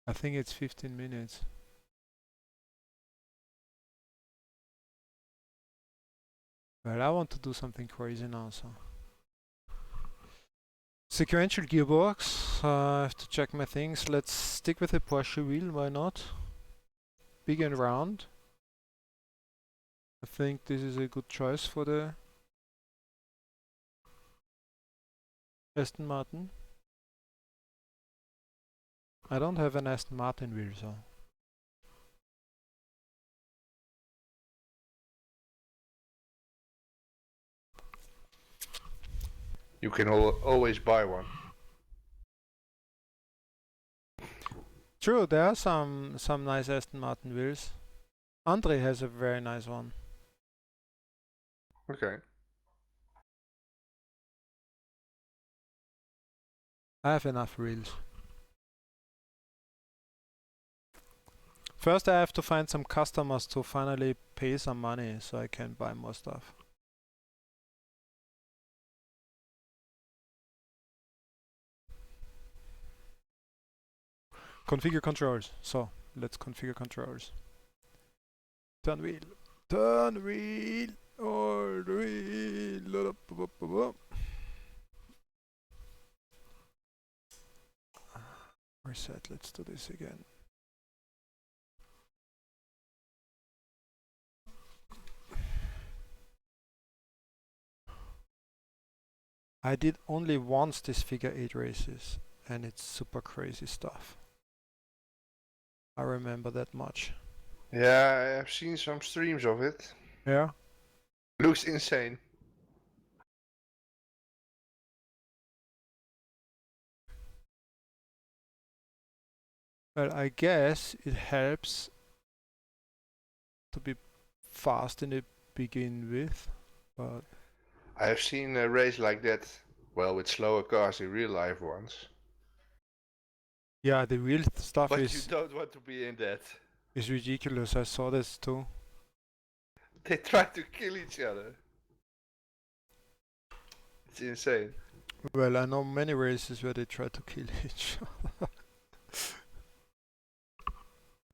I think it's 15 minutes. Well, I want to do something crazy now, so. Sequential gearbox. I have to check my things. Let's stick with the Porsche wheel, why not? Big and round. I think this is a good choice for the Aston Martin. I don't have an Aston Martin wheel, so. You can always buy one. True, there are some nice Aston Martin wheels. Andre has a very nice one. Okay. I have enough wheels. First I have to find some customers to finally pay some money so I can buy more stuff. Configure controls. So, let's configure controls. Turn wheel. Turn wheel. Or wheel. Reset. Let's do this again. I did only once this figure 8 races and it's super crazy stuff. I remember that much. Yeah, I have seen some streams of it. Yeah. Looks insane. Well, I guess it helps to be fast in the begin with, but I have seen a race like that, well, with slower cars in real life once. yeah, the real stuff But you is don't want to be in that. ridiculous. I saw this too. They try to kill each other. It's insane. Well, I know many races where they try to kill each other.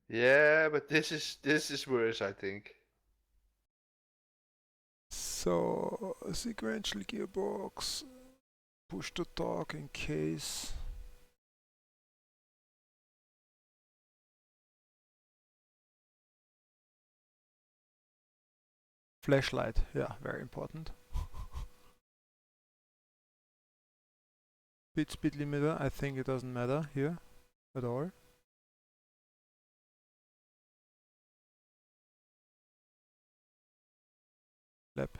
Yeah, but this is worse, I think. So, sequential gearbox, push to talk in case. Flashlight, yeah, very important. Speed limiter, I think it doesn't matter here at all. Lap.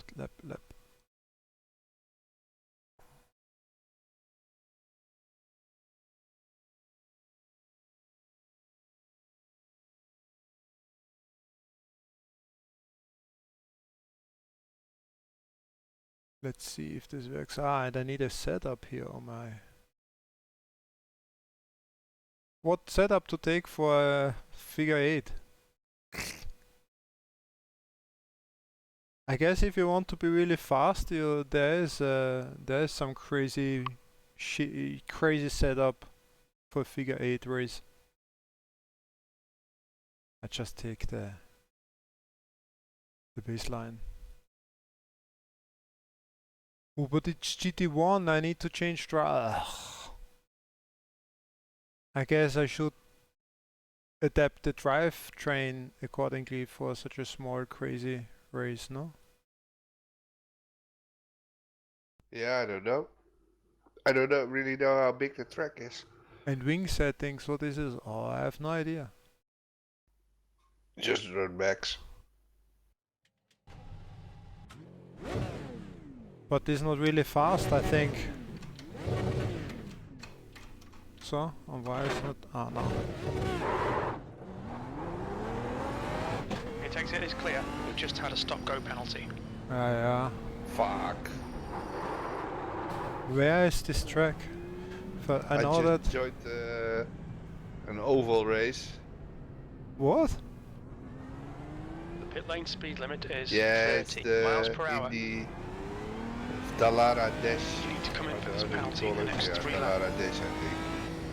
Let's see if this works. Ah, and I need a setup here on my... What setup to take for a figure 8? I guess if you want to be really fast, there is some crazy setup for figure 8 race. I just take the baseline. Oh, but it's GT1. I need to change drive. I guess I should adapt the drivetrain accordingly for such a small, crazy race, no? Yeah, I don't know. I don't really know how big the track is. And wing settings, what is this? Oh, I have no idea. Just run max. But it's not really fast, I think. So, and why is not... Ah, no. It exit is clear. We've just had a stop-go penalty. Yeah. Fuck. Where is this track? I know that... just joined an oval race. What? The pit lane speed limit is Yeah, 30 miles per hour. in the Dallara Dash. You need to come in for this What do you penalty in call the it? next Yeah, 3 Dallara laps. Dash, I think.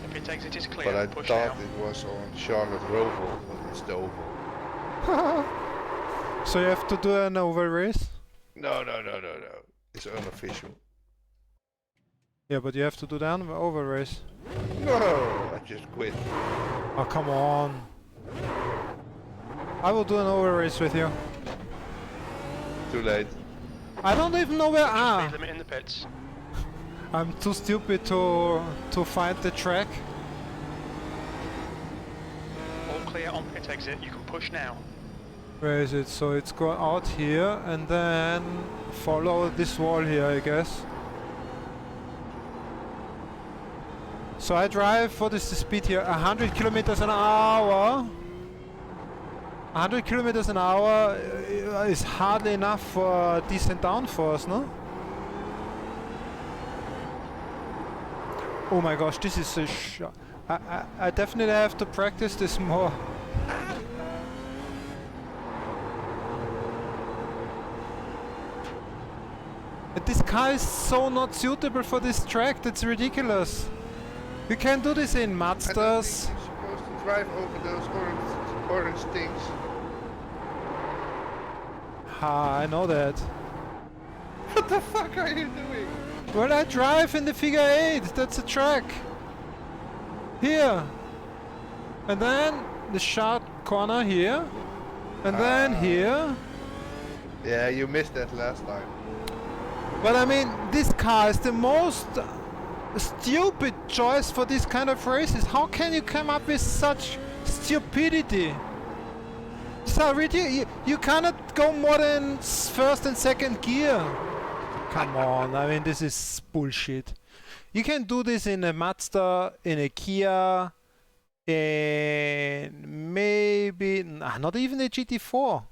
The pit exit is clear. But I Push thought now. it was on Charlotte Roval, but it's the oval. So you have to do an oval race? No. It's unofficial. Yeah, but you have to do the oval race. No, I just quit. Oh, come on. I will do an oval race with you. Too late. I don't even know where... Ah! Speed limit in the pits. I'm too stupid to find the track. All clear on pit exit. You can push now. Where is it? So it's going out here and then follow this wall here, I guess. So I drive, what is the speed here? 100 kilometers an hour. 100 kilometers an hour is hardly enough for decent downforce, no? Oh my gosh, this is a I definitely have to practice this more. This car is so not suitable for this track, that's ridiculous. You can't do this in I don't think Mazdas. you're supposed to drive over those orange things. Ha, I know that. What the fuck are you doing? Well, I drive in the figure 8, that's a track. Here. And then the sharp corner here. And then here. Yeah, you missed that last time. But I mean, this car is the most stupid choice for this kind of races. How can you come up with such stupidity? So you cannot go more than first and second gear. Come on, I mean, this is bullshit. You can do this in a Mazda, in a Kia, in maybe not even a GT4.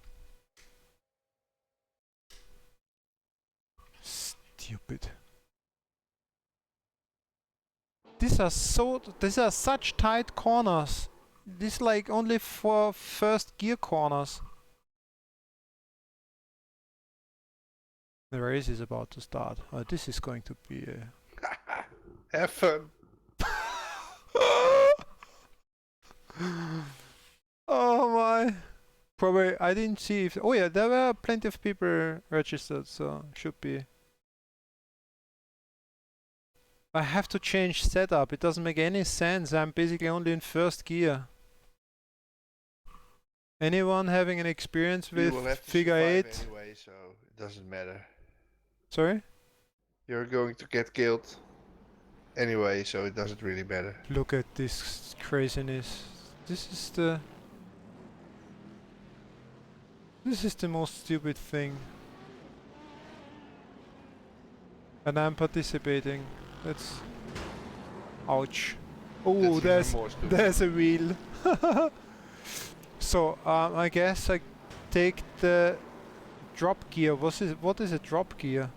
Stupid. These are such tight corners. This like only for first gear corners. The race is about to start. This is going to be a Have fun. Oh my. Probably, I didn't see if... Oh yeah, there were plenty of people registered, so should be. I have to change setup, it doesn't make any sense, I'm basically only in first gear. Anyone having an experience You will with have to figure survive 8? anyway, so it doesn't matter. Sorry? You're going to get killed anyway, so it doesn't really matter. Look at this craziness. This is the... This is the most stupid thing. And I'm participating. That's... Ouch. Oh, That's even more stupid. there's a wheel. So, I guess I take the drop gear. What is a drop gear?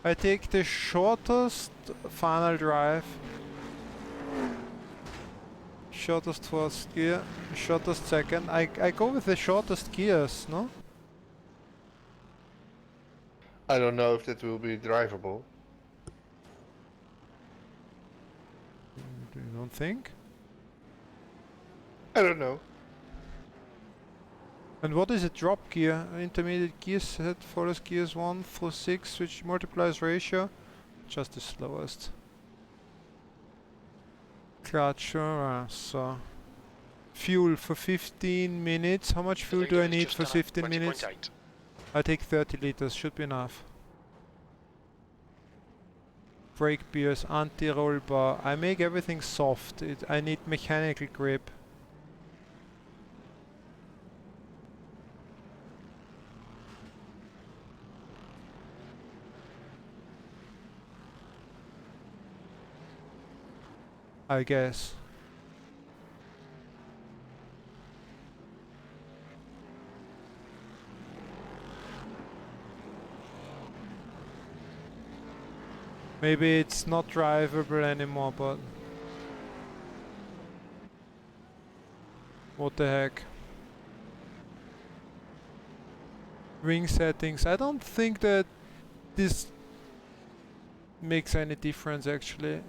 I take the shortest final drive. Shortest first gear, shortest second. I go with the shortest gears, no? I don't know if that will be drivable. You don't think? I don't know. And what is a drop gear? Intermediate gear set follows gears 1 through 6, which multiplies ratio. Just the slowest. Clutch, so... Fuel for 15 minutes. How much fuel do I need for 15 minutes? 20.8. I take 30 liters, should be enough. Brake beers, anti-roll bar. I make everything soft. I need mechanical grip. I guess. Maybe it's not drivable anymore, but... What the heck? Wing settings. I don't think that this makes any difference actually.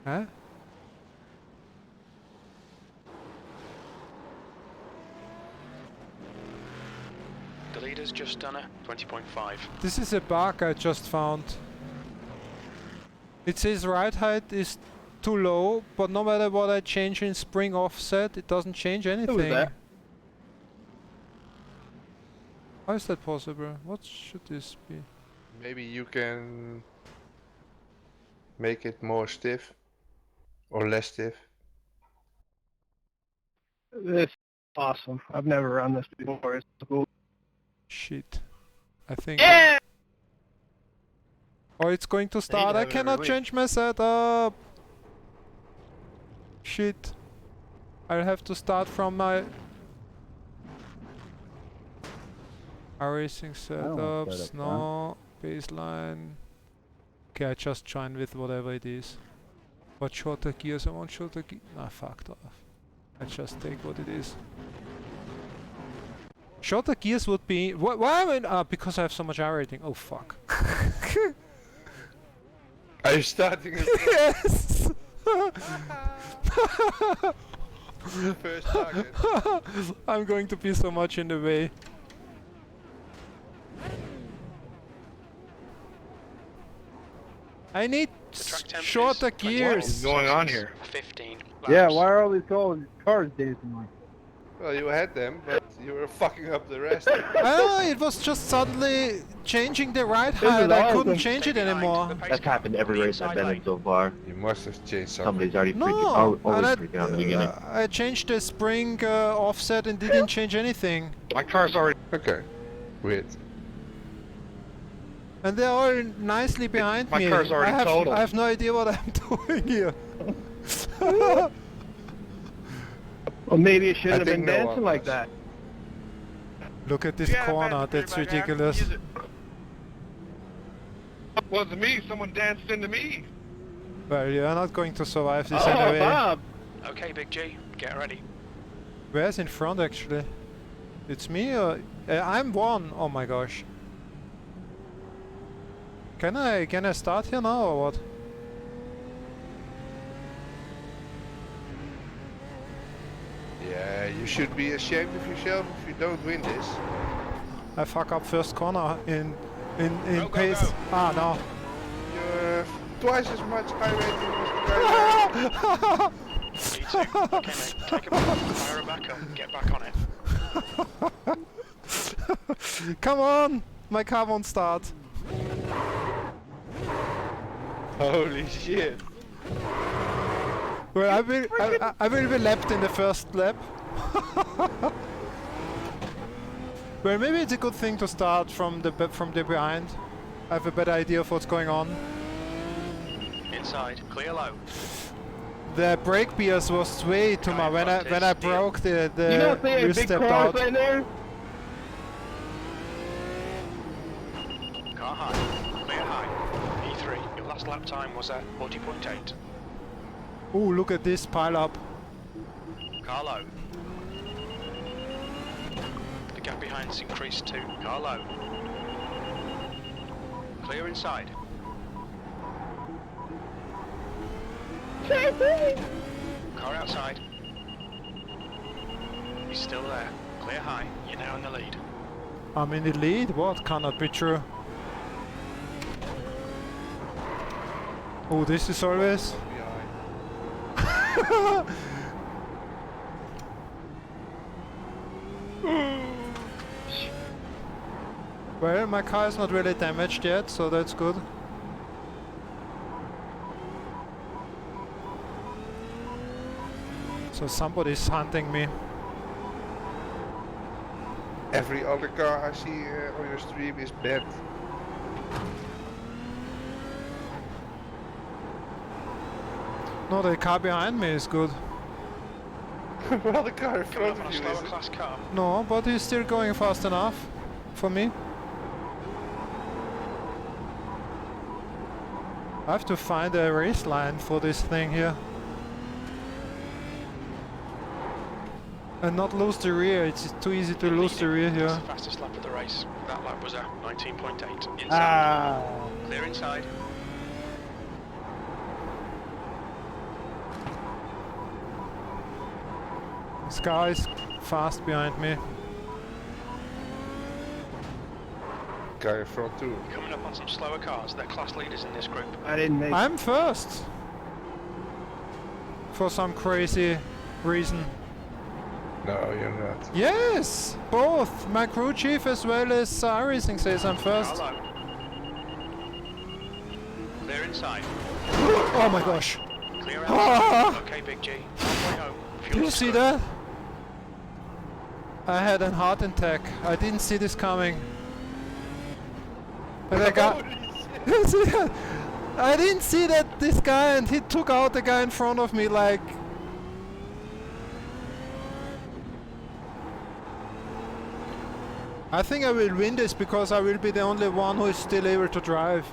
Huh? The leader's just done a 20.5. This is a bug I just found. It says ride height is too low, but no matter what I change in spring offset, it doesn't change anything. that? How is that possible? What should this be? Maybe you can make it more stiff or less stiff. This is awesome. I've never run this before. It's cool. Shit. I think... Yeah! Oh, it's going to start. I have it every cannot week. change my setup. Shit. I'll have to start from my iRacing don't want setups. setup, No. Baseline. Okay, I just join with whatever it is. What shorter gears? I want shorter gears. Nah, fucked off. I just take what it is. Shorter gears would be... Why am I... because I have so much iRating. Oh, fuck. Are you starting it? Yes! First target. I'm going to be so much in the way. I need track temp shorter is 20. gears. What is going on here? 15 Yeah, laps. why are all these cars dancing like? Well, you had them, but you were fucking up the rest. It was just suddenly changing the ride is height. I couldn't awesome. change it Stay behind anymore. the pace That's car happened every on the race I've inside been in lane. so far. You must have changed something. Somebody's already freaking, No, always and freaking out in the beginning. I changed the spring offset and didn't change anything. My car's already... Okay. Weird. And they're all nicely behind My me. car's already I totaled. have no idea what I'm doing here. Well, maybe it shouldn't I have been think no one dancing like does. that. Look at this corner, that's ridiculous. Wasn't me, someone danced into me. Well, you're not going to survive this Oh, anyway. Bob! Okay, Big G, get ready. Where's in front actually? It's me or... I'm one! Oh my gosh. Can I start here now or what? Yeah, you should be ashamed of yourself if you don't win this. I fuck up first corner in Go, go, pace. go. Ah no. You're twice as much high rating as the guy. Me too. Okay, mate, take a breath, fire it back up, get back on it. Come on! My car won't start. Holy shit. Well, I will be lapped in the first lap. Well, maybe it's a good thing to start from the behind. I have a better idea of what's going on. Inside, clear low. The brake beers was way too much. When I broke the You don't see wheel a big stepped car out. in there? Car high, clear high. E3, your last lap time was at 40.8. Ooh, look at this pile up. Car low. The gap behind's increased too. Car low. Clear inside. Car outside. He's still there. Clear high. You're now in the lead. I'm in the lead? What? Cannot be true. Oh, this is always... Well, my car is not really damaged yet, so that's good. So somebody's hunting me. Every other car I see on your stream is bad. No, the car behind me is good. Well, the car in Coming front up on of a you slower isn't. class car. No, but he's still going fast enough for me. I have to find a race line for this thing here. And not lose the rear, it's too easy to lose the rear That's here. the fastest lap of the race. That lap was at 19.8. Inside. Ah. Clear inside. This guy is fast behind me. Guy in front too. Coming up on some slower cars. They're class leaders in this group. I didn't make I'm first! For some crazy reason. No, you're not. Yes! Both! My crew chief as well as iRacing says I'm first. Car low. Clear inside. Oh my gosh! Clear Ah! outside. Okay, Big G. Halfway home. Did you Fuel's see good. that? I had a heart attack. I didn't see this coming. And I got... I didn't see that this guy, and he took out the guy in front of me like... I think I will win this because I will be the only one who is still able to drive.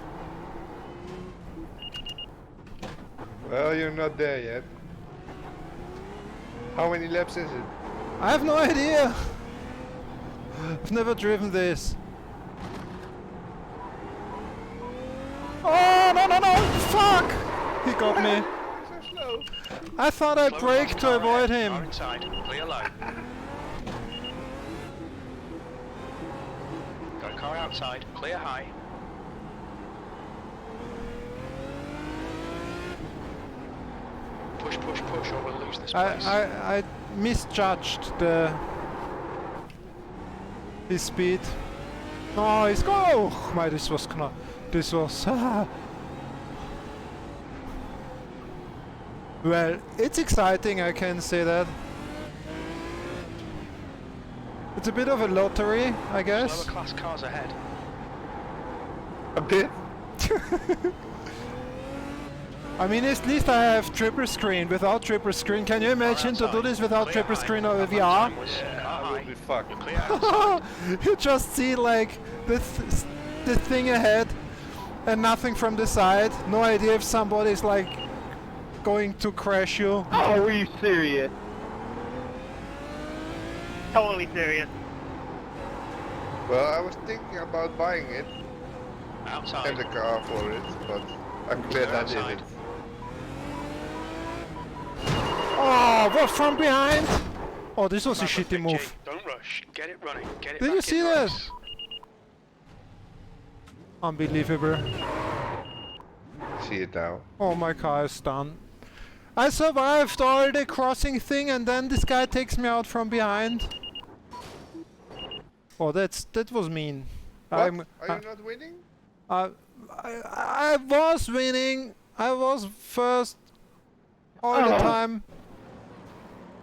Well, you're not there yet. How many laps is it? I have no idea. I've never driven this. Oh, no, no, no! Fuck! He got me. So slow. I thought I'd Slow brake class to car avoid ahead. him. Car inside. Clear low. Got a car outside. Clear high. Push, push, push, or we'll lose this place. I misjudged his speed. Oh, he's go! Oh, my, this was this was. Well, it's exciting. I can say that. It's a bit of a lottery, I guess. Slower class cars ahead. A bit. I mean, at least I have triple screen. Without triple screen, can you imagine to do this without Clear triple high. screen or That VR? lap time was Yeah, car I will high. be fucked. You're clear outside. You just see like the thing ahead and nothing from the side. No idea if somebody's like going to crash you. Oh, are you serious? Totally serious. Well, I was thinking about buying it Outside. and the car for it, but I'm glad I Outside. didn't. Oh, what, from behind? Oh, this was a Remember, shitty Big move. J, don't rush. Get it running. Get it Did back you in see the that? race. Unbelievable. See it now. Oh, my car is done. I survived all the crossing thing and then this guy takes me out from behind. Oh, that was mean. What? I'm, Are you not winning? I was winning. I was first all the time.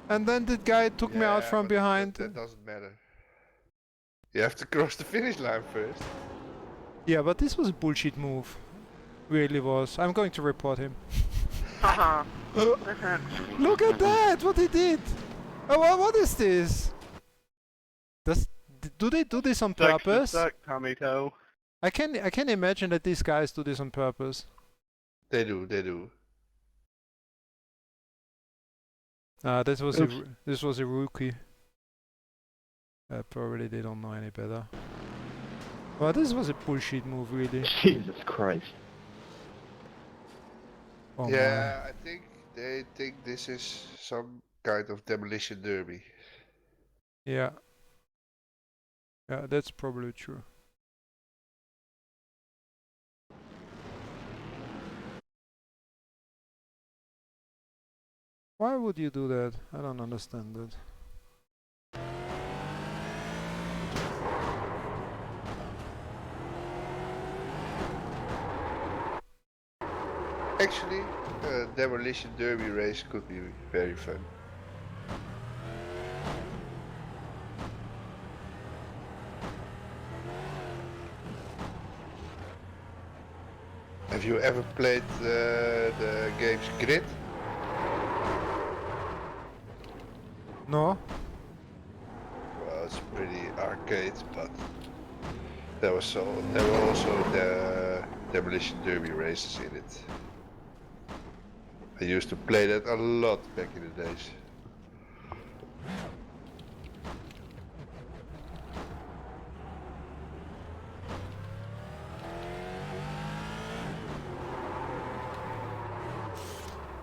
And then the guy took me out from but behind. That doesn't matter. You have to cross the finish line first. Yeah, but this was a bullshit move. Really was. I'm going to report him. Haha. Look at that! What he did! Oh, what is this? Do they do this on purpose? Suck, Tommy Toe. I can imagine that these guys do this on purpose. They do, they do. This was Oops. this was a rookie. Probably they don't know any better. Well, this was a bullshit move, really. Jesus Christ. Oh Yeah, I think they think this is some kind of demolition derby. my. Yeah. Yeah, that's probably true. Why would you do that? I don't understand that. Actually, a demolition derby race could be very fun. Have you ever played the games Grid? No? Well, it's pretty arcade, but there were also the demolition derby races in it. I used to play that a lot back in the days.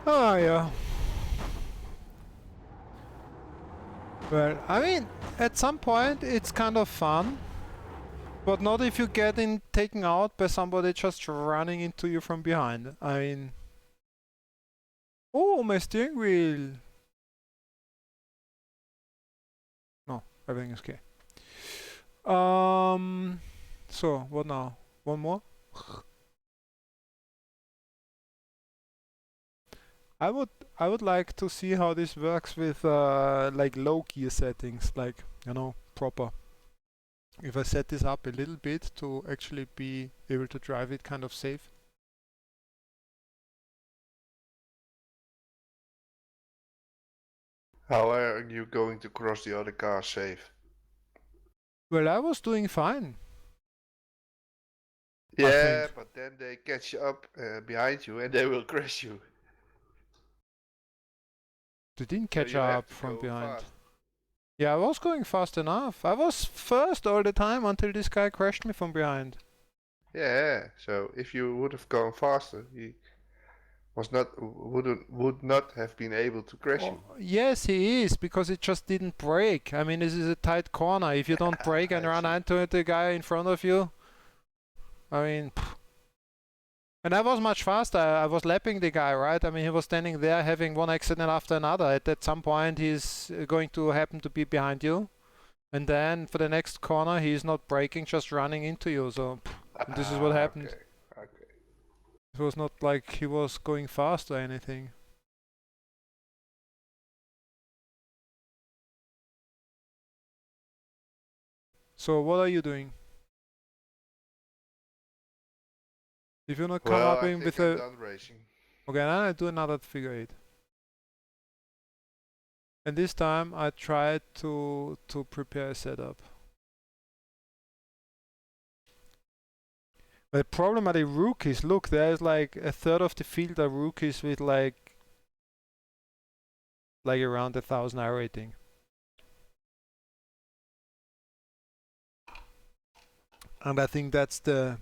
Oh yeah. Well, I mean, at some point it's kind of fun, but not if you get taken out by somebody just running into you from behind. I mean, oh, my steering wheel. No, everything is okay. So what now? One more? I would like to see how this works with like low gear settings, like, you know, proper. If I set this up a little bit to actually be able to drive it kind of safe. How are you going to cross the other car safe? Well, I was doing fine. Yeah, think. but then they catch up behind you and they will crash you. They didn't So catch you have up to from go behind. fast. Yeah, I was going fast enough. I was first all the time until this guy crashed me from behind. Yeah, so if you would have gone faster, he would not have been able to crash you. Oh, yes, he is, because it just didn't brake. I mean, this is a tight corner. If you don't brake and I run see. into the guy in front of you, I mean, pff. And I was much faster. I was lapping the guy, right? I mean, he was standing there having one accident after another. At some point, he's going to happen to be behind you. And then for the next corner, he's not braking, just running into you. So and this is what happened. Okay, okay. It was not like he was going fast or anything. So what are you doing? If you not come Well, up I in think with I'm a... done racing. Okay, then I do another figure 8. And this time I tried to prepare a setup. The problem are the rookies. Look, there's like a third of the field are rookies with like like around 1,000 iRating. And I think that's the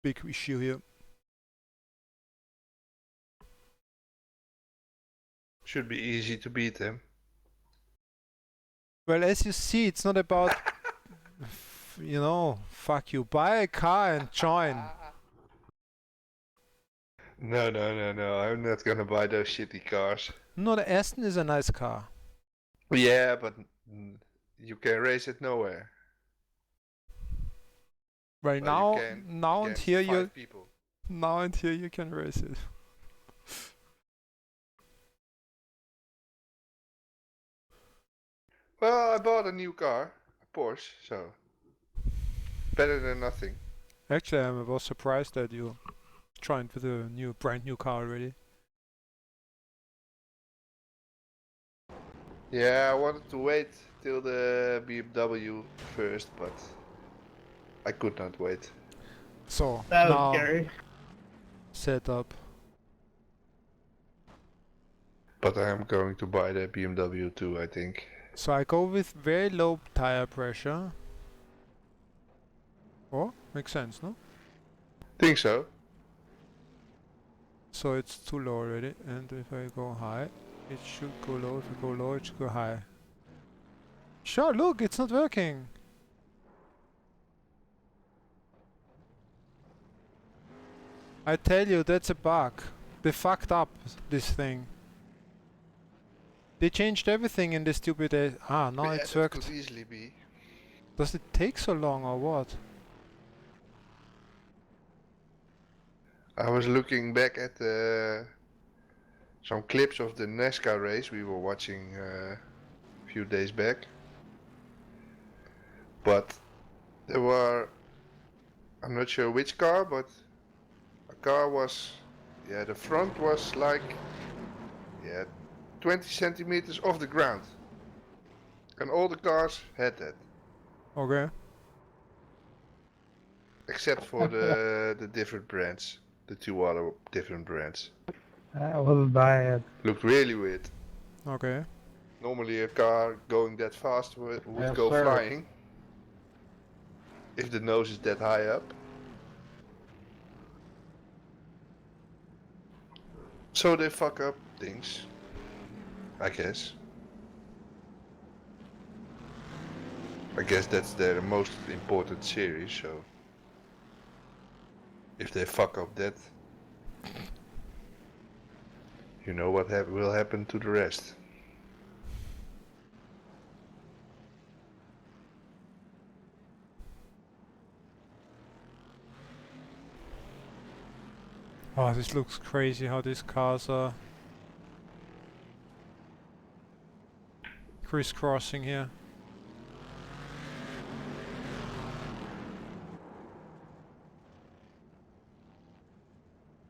big issue here. Should be easy to beat them. Well, as you see, it's not about you know, fuck you. Buy a car and join. No, I'm not gonna buy those shitty cars. No, the Aston is a nice car. Yeah, but you can race it nowhere. Well, Well, you can now and against here 5 people. now and here you can race it. Well, I bought a new car, a Porsche, so better than nothing. Actually, I was surprised that you joined with a brand new car already. Yeah, I wanted to wait till the BMW first, but I could not wait. So That was now scary. set up. But I am going to buy the BMW too, I think. So I go with very low tire pressure. Oh, makes sense, no? Think so. So it's too low already, and if I go high, it should go low. If I go low, it should go high. Sure, look, it's not working. I tell you, that's a bug. They fucked up this thing. They changed everything in this stupid... now Yeah, it's that worked. could easily be. Does it take so long or what? I was looking back at some clips of the NASCAR race we were watching a few days back. But there were, I'm not sure which car, but a car was, yeah, the front was like, yeah, 20 centimeters off the ground. And all the cars had that. Okay. Except for the different brands. The 2 other different brands. That wasn't bad. Looked really weird. Okay. Normally a car going that fast would Yes, go sir. flying. If the nose is that high up. So they fuck up things. I guess. I guess that's their most important series, so... If they fuck up that... You know what will happen to the rest. Oh, this looks crazy how these cars are crisscrossing here.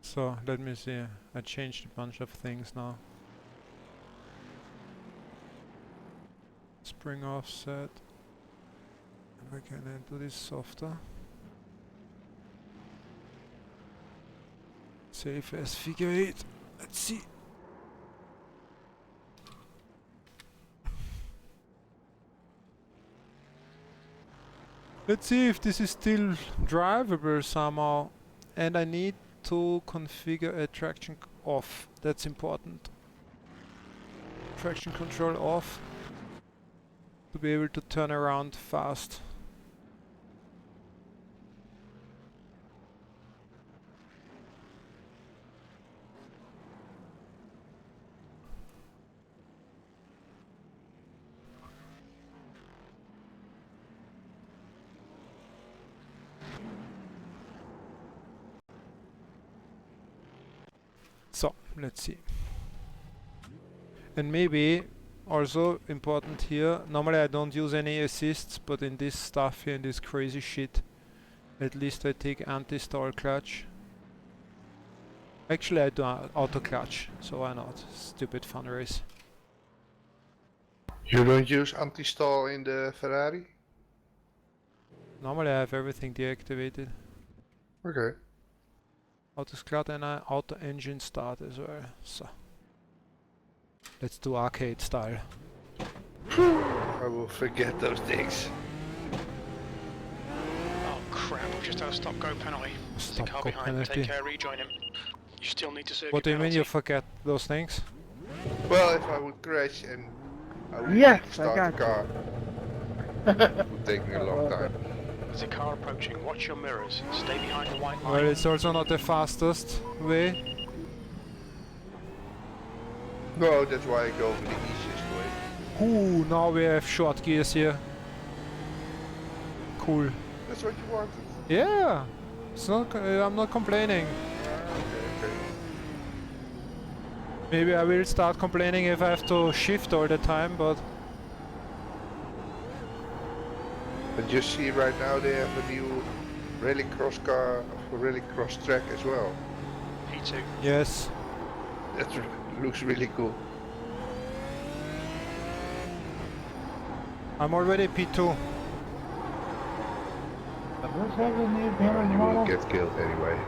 So let me see. I changed a bunch of things now. Spring offset. If I can do this softer. Safe as figure 8. Let's see. Let's see if this is still drivable somehow. And I need to configure a traction off. That's important. Traction control off. To be able to turn around fast. So, let's see. And maybe also important here, normally I don't use any assists, but in this stuff here, in this crazy shit, at least I take anti-stall clutch. Actually I do auto clutch, so why not? Stupid fun race. You don't use anti-stall in the Ferrari? Normally I have everything deactivated. Okay. Auto ist klar, then auto engine start as well. So. Let's do arcade style. I will forget those things. Oh crap, we've just had a stop-go penalty. There's a Stop car go behind, penalty. take care, rejoin him. You still need to circuit What do you mean penalty. you forget those things? Well, if I would crash and I would Yes, need to I start got the car, it would take me a long time. There's a car approaching, watch your mirrors, stay behind the white line. Well, it's also not the fastest way. No, that's why I go for the easiest way. Ooh, now we have short gears here. Cool. That's what you wanted. Yeah, it's not. I'm not complaining. Okay. Maybe I will start complaining if I have to shift all the time, but But you see right now they have a new rallycross car, rallycross track as well. P2. yes. That looks really cool. I'm already P2. You will get killed anyway.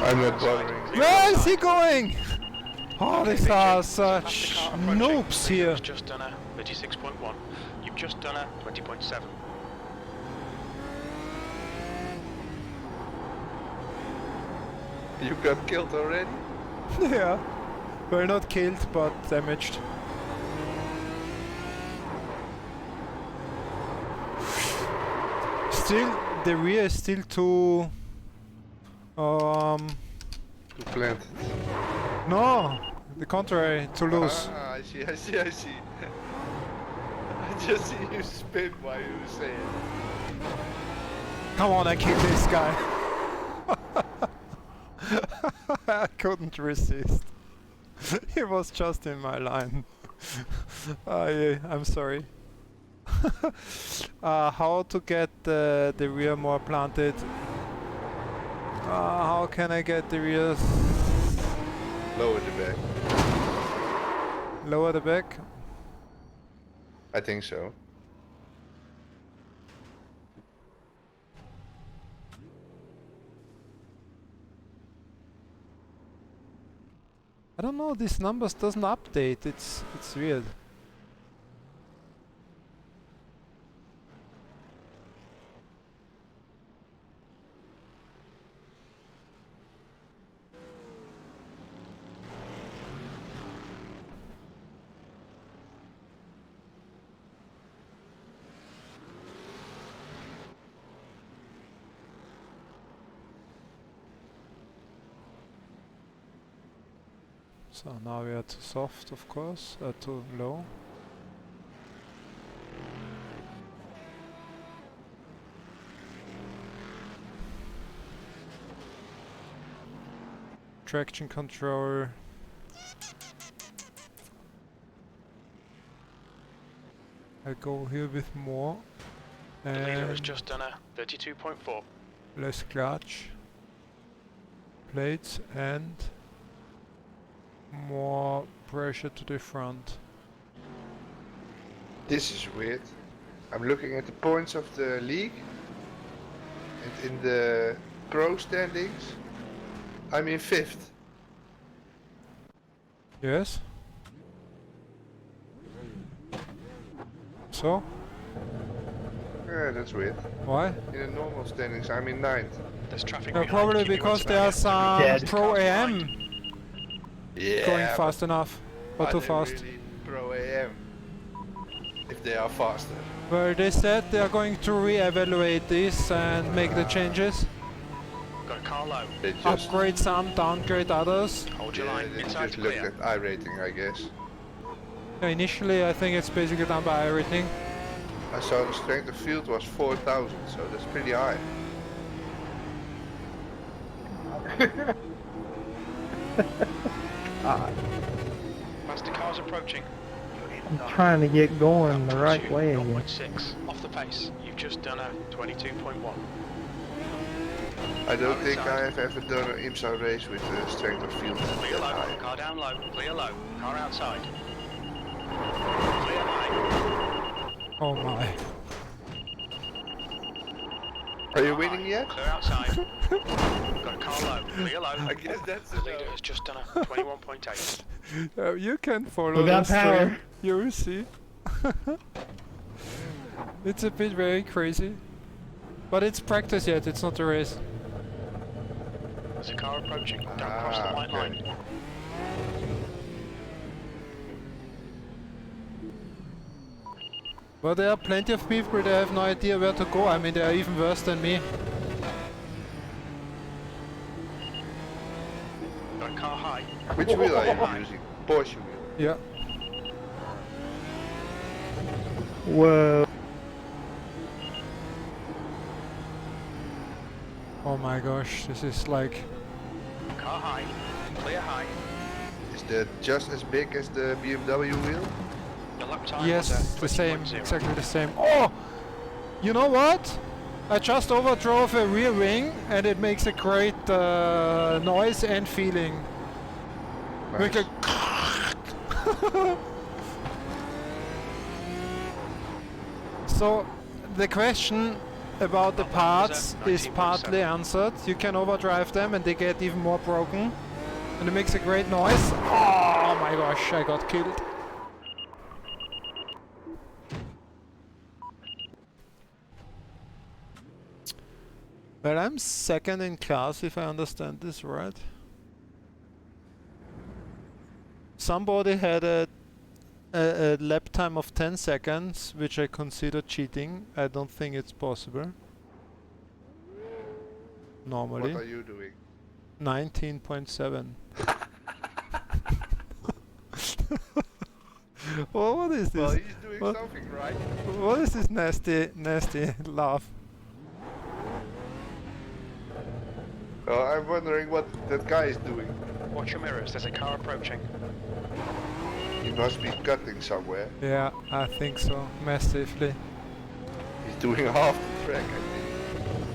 I'm not bothering. Where is he going? Oh, these are Past the such car approaching. noobs here. You've just done a 36.1. You've just done a 20.7. You got killed already? Yeah. Well, not killed, but damaged. Still, the rear is still too... To plant. No! The contrary, too loose. Ah, I see. I just see you spin while you were saying. Come on, I kill this guy. I couldn't resist. He was just in my line. I'm sorry. How to get the rear more planted? How can I get the rear Lower the back. lower the back? I think so. I don't know. These numbers doesn't update. It's weird. So now we are too soft, of course, too low. Traction control. I go here with more. The leader has And just done a 32.4. less clutch. Plates and more pressure to the front. This is weird. I'm looking at the points of the league, and in the pro standings, I'm in 5th. Yes? So? Yeah, that's weird. Why? In the normal standings, I'm in 9th. There's traffic No, behind. probably Keep your because wits there are about some you. Dead. Pro Cars AM behind. Yeah, going fast enough, or too fast. Really pro AM. If they are faster. Well, they said they are going to re-evaluate this and make the changes. Got a car low. They just, Upgrade some, downgrade others. Hold your yeah, line. they Inside just looked clear. at iRating, I guess. Initially, I think it's basically done by everything. I saw the strength of field was 4,000, so that's pretty high. Master car's approaching. I'm trying to get going the right way again. 0.6. Off the pace. You've just done a 22.1. I don't think I have ever done an IMSA race with the strength of field Clear that low. high. Car down low. Clear low. Car outside. Clear high. Oh my. Are you winning yet? Clear outside. Got a car low. Clear low. I guess that's The leader has just done a 21.8. You can follow We got the stream. power. You will see. It's a bit very crazy. But it's practice yet, it's not a race. There's a car approaching. Don't cross the white line. But there are plenty of people that have no idea where to go. I mean, they are even worse than me. Got a car high. Which wheel are you using? Porsche wheel. Yeah. Whoa. Oh my gosh, this is like... Car high. Clear high. Is that just as big as the BMW wheel? The lap time Yes, was the same, 20.0. exactly the same. Oh! You know what? I just overdrove a rear wing and it makes a great noise and feeling. Nice. Make a So, the question about the parts is partly answered. You can overdrive them and they get even more broken. And it makes a great noise. Oh my gosh, I got killed. Well, I'm second in class if I understand this right. Somebody had a lap time of 10 seconds, which I consider cheating. I don't think it's possible. Normally. What are you doing? 19.7. Well, what is this? Well, he's doing What? something right. What is this nasty laugh? Well, I'm wondering what that guy is doing. Watch your mirrors, there's a car approaching. He must be cutting somewhere. Yeah, I think so. Massively. He's doing half the track, I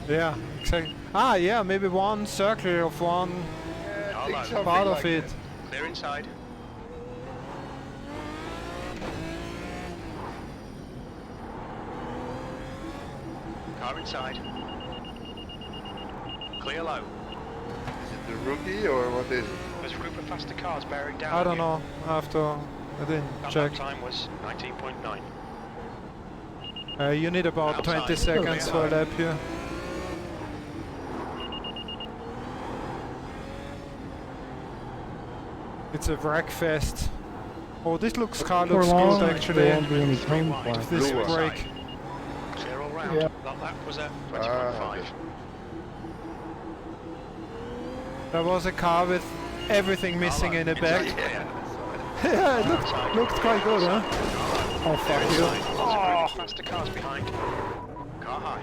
think. Yeah, exactly. Ah, yeah, maybe one circle of one Yeah, I Car think low. something part of like it. that. Clear inside. Car inside. Clear low. Is it the rookie or what is it? There's a group of faster cars bearing down. I on don't you. know. After I didn't That check. lap time was 19.9. You need about Outside. 20 seconds for a lap here. It's a wreck fest. Oh, this car looks long, good there actually. won't be any time Wide. for it. This Blue one. brake. Clear all round. Yeah. That lap was at Ah, 20.5. There was a car with everything missing in the back. Inside. Yeah, it looked quite good, huh? Oh, fuck you. Inside. There's a group of faster cars behind. Car high.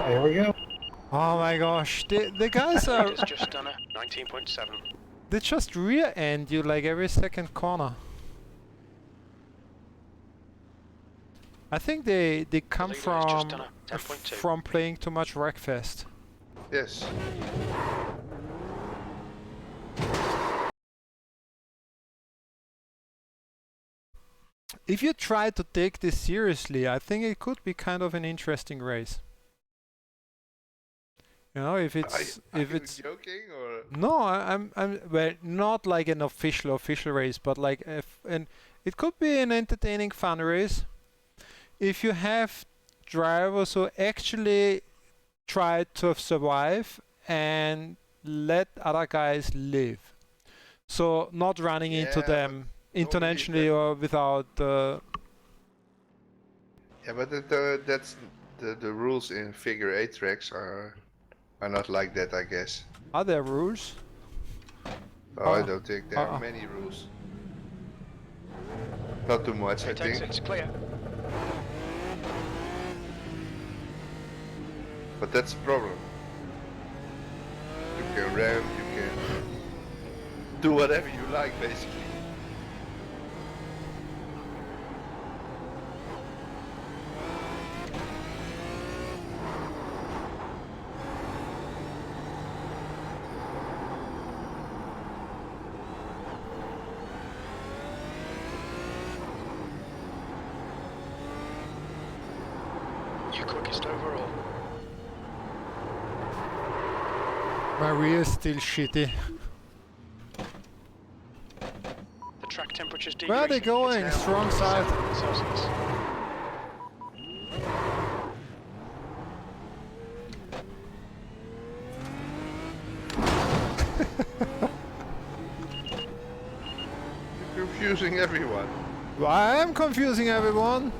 There we go. Oh my gosh, the guys are... It's just done a 19.7. They just rear end you like every second corner. I think they come leader has just from done a 10.2. from playing too much Wreckfest. Yes. If you try to take this seriously, I think it could be kind of an interesting race. You know, if it's Are if you it's joking or? no, I'm well, not like an official race, but like and it could be an entertaining, fun race. If you have drivers who actually try to survive and let other guys live, so not running into Yeah, them but intentionally or without. Yeah, but that's the rules in figure 8 tracks are not like that, I guess. Are there rules? Oh, I don't think there are Uh-uh. many rules. Not too much, I It takes think. it's clear. But that's the problem. You can ram, you can do whatever you like, basically. You're quickest overall. My rear is still shitty. The track temperature's decreasing. Where are they going? It's It's now wrong side. 7 Celsius. You're confusing everyone. I am confusing everyone.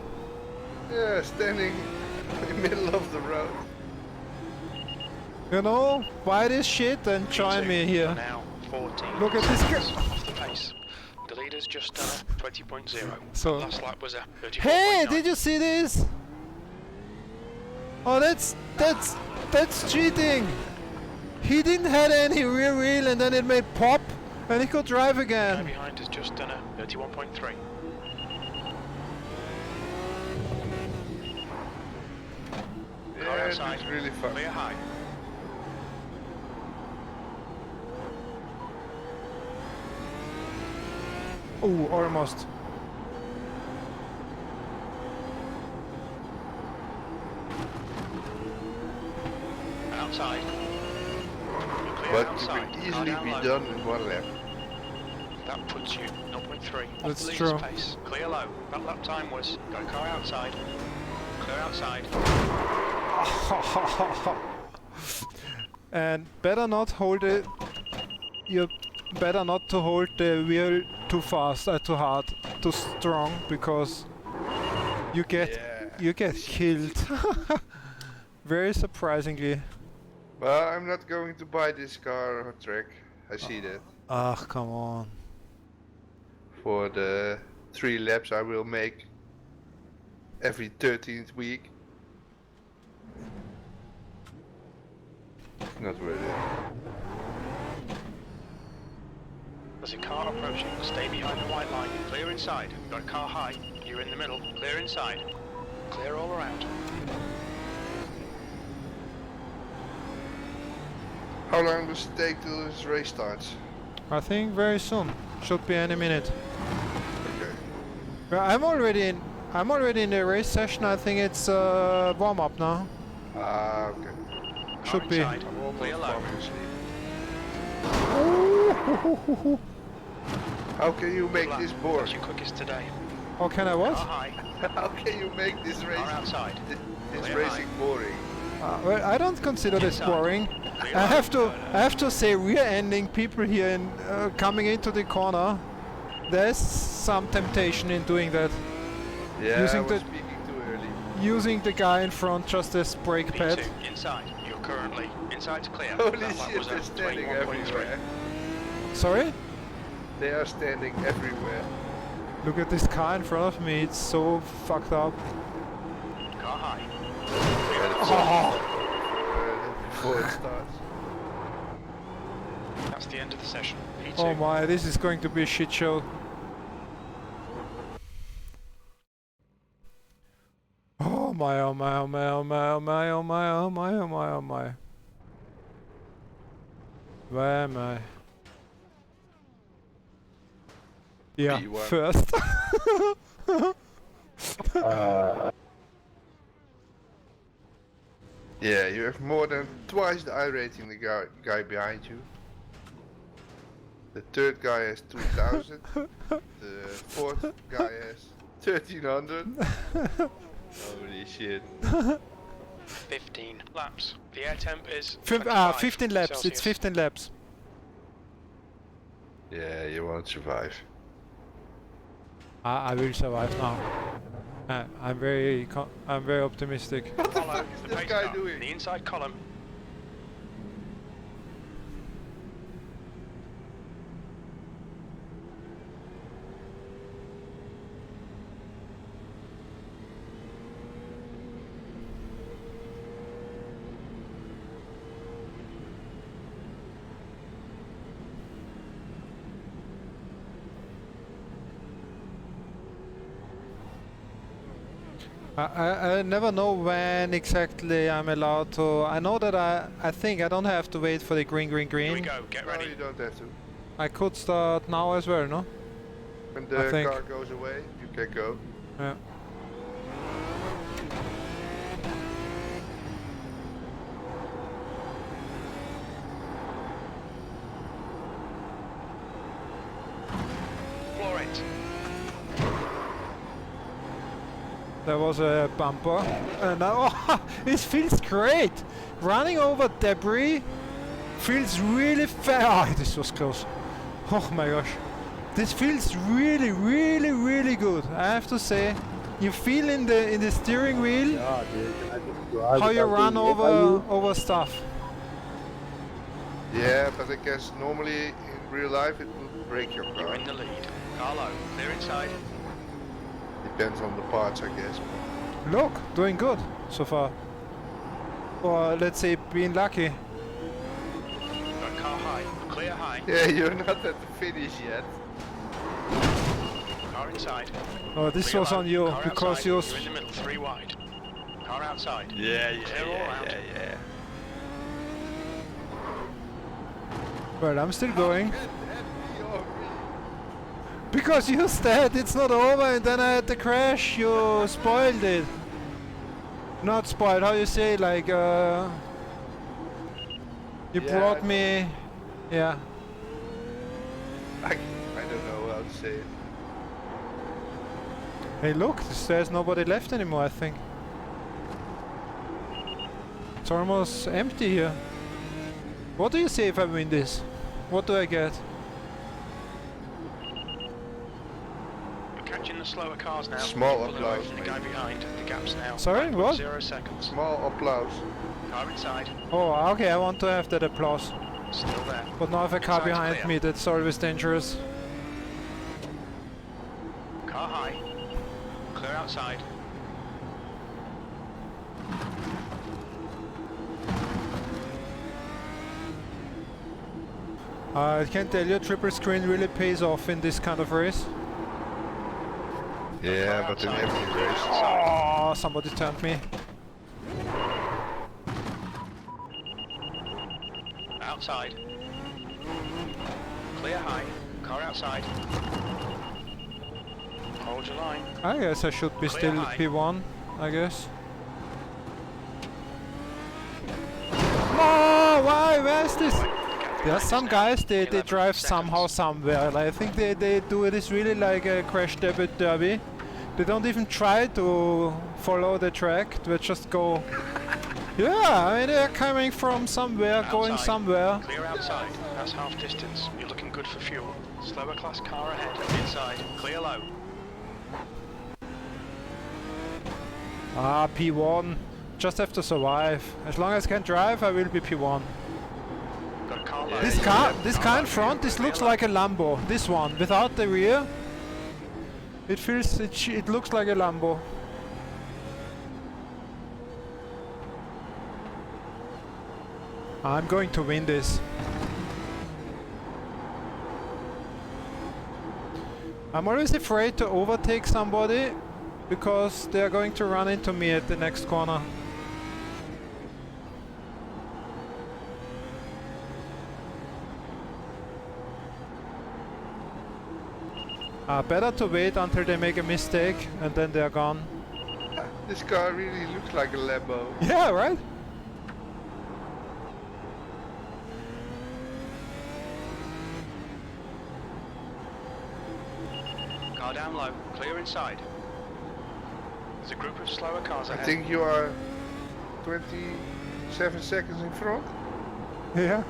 Yeah, standing in the middle of the road. You know, buy this shit and join P2 me are here. Now 14 Look at this seconds girl. off the pace. The leader's just done a 20.0. So- Last lap was a 34.9. Hey, did you see this? Oh, that's cheating. He didn't have any rear wheel and then it made pop and he could drive The guy again. behind has just done a 31.3. Car Yeah, outside. it's really fun. Clear high. Oh, almost. Outside. Clear But it outside. could Car easily down be low. done in 1 lap. That puts you 0.3 off That's the leader's true. pace. Clear low. That lap time was got a car outside. Clear outside. And better not hold it. You better not to hold the wheel too fast, too hard, too strong, because you get killed. Very surprisingly. But I'm not going to buy this car or track. I see that. Ah, come on. For the 3 laps I will make every 13th week. Not worth it. There's a car approaching. Stay behind the white line. Clear inside. Got a car high. You're in the middle. Clear inside. Clear all around. How long does it take till this race starts? I think very soon. Should be any minute. Okay. Well, I'm already in the race session. I think it's warm up now. Ah, okay. Should Car be. inside. Clear low. Falling asleep. How can you make Good this lap. boring? That's your quickest today. Oh, can I Car what? high. How can you make this race, Car outside. this Clear racing boring? Well, I don't consider this Inside. boring. Clear I low. have to say, rear-ending people here and coming into the corner. There's some temptation in doing that. Yeah, Using I was the- speaking too early. Using the guy in front just as brake pad. P2 inside. You're currently inside to clear. Holy That lap shit, was a they're standing 21.3. everywhere. Sorry? They are standing everywhere. Look at this car in front of me. It's so fucked up. Car high. Before it starts. That's the end of the session. P2. Oh my, this is going to be a shit show. Oh my, oh my, oh my, oh my, oh my, oh my, oh my, oh my, oh my. Where am I? Yeah, P1. first. Yeah, you have more than twice the iRating the guy behind you. The third guy has 2000. The fourth guy has 1300. Holy shit. 15 laps. The air temp is 15 laps. Celsius. It's 15 laps. Yeah, you won't survive. I will survive now. I'm very optimistic. What the Follow fuck is the this pace guy car. doing? The inside column. I never know when exactly I'm allowed to. I know that I think I don't have to wait for the green. Here we go. Get No, ready. you don't have to. I could start now as well, no? When I the think- car goes away, you can go. Yeah. There was a bumper. And oh, it feels great! Running over debris feels really fast. Oh, this was close. Oh my gosh. This feels really, really, really good. I have to say. You feel in the steering wheel Ja, how you run over stuff. Yeah, but I guess normally in real life it will break your You're car. in the lead. Car low. Clear inside. Depends on the parts, I guess. Look, doing good so far. Or let's say being lucky. Got car high. Clear high. Yeah, you're not at the finish yet. Car inside. Oh, this Clear was low. on you Car because outside. you. You're in the middle. 3 wide. Car outside. Yeah, Clear all round. yeah. Well, I'm still going. Because you said it's not over and then I had the crash, you spoiled it. Not spoiled, how you say, like, you Yeah, brought I me, yeah. I don't know how to say it. Hey look, there's nobody left anymore, I think. It's almost empty here. What do you say if I win this? What do I get? Catching the slower cars now. Small Pull away applause, from the guy behind. The gap's now. Sorry, what? 0 seconds. Small applause. Car inside. Oh, okay, I want to have that applause. Still there. But now I have a car Inside's behind clear. me, that's always dangerous. Car high. Clear outside. I can tell you, triple screen really pays off in this kind of race. Yeah, but in every race. Oh, somebody turned me. Outside. Clear high. Car outside. Hold your line. I guess I should be Clear still high. P1, I guess. No, why? Where is this? There are some guys, they drive somehow somewhere. Like, I think they do this really like a crash debit derby. They don't even try to follow the track, they just go. Yeah, I mean they're coming from somewhere, going Outside. somewhere. Clear outside. That's half distance. You're looking good for fuel. Slower class car ahead. Inside. Clear low. Ah, P1. Just have to survive. As long as I can drive, I will be P1. Got a car low. This car in front, this looks like a Lambo. This one, without the rear, it looks like a Lambo. I'm going to win this. I'm always afraid to overtake somebody because they are going to run into me at the next corner. Better to wait until they make a mistake and then they're gone. This car really looks like a Lambo. Yeah, right? Car down low. Clear inside. There's a group of slower cars I ahead. think you are 27 seconds in front. Yeah.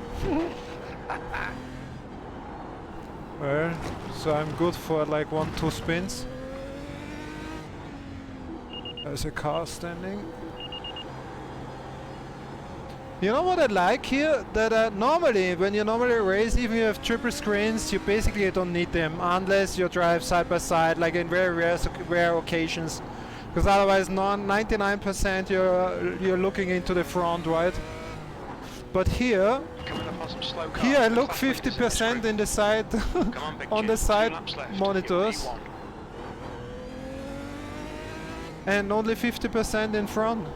Well, so I'm good for like 1-2 spins. There's a car standing. You know what I like here? That normally, when you normally race, even if you have triple screens, you basically don't need them unless you drive side by side, like in very rare occasions. Because otherwise, 99% you're looking into the front, right? But here, Coming up on some slow cars. here I The look class leaders in 50% this in the side, group. Come on, big on kid. the 2 side laps left. monitors, You're P1. and only 50% in front.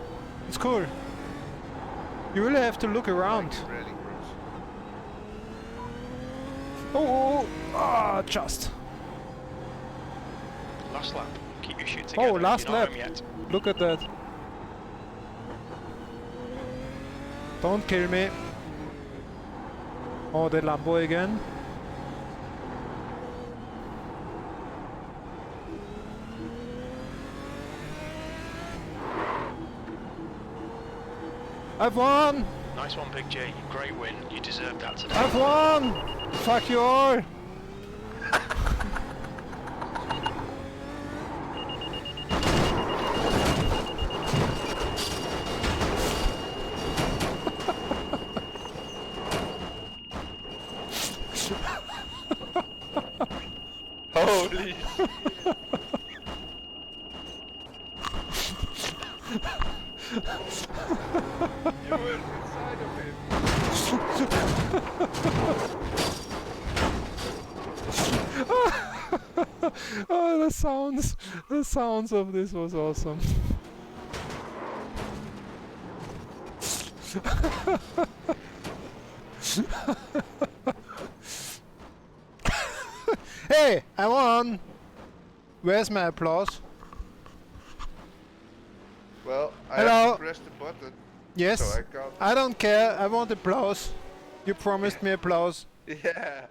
It's cool. You really have to look around. Ready, Bruce. Oh, just. Last lap. Keep your shit together. Oh, last You're not lap. home yet. Look at that. Don't kill me. Oh, the Lambo again. I've won! Nice one, Big J. Great win. You deserved that today. I've won! Fuck you all! Holy You were inside of him. Oh, the sounds of this was awesome. Hey, I won! Where's my applause? Well, I Hello. have to press the button. Yes. So I can't. I don't care. I want applause. You promised me applause. Yeah,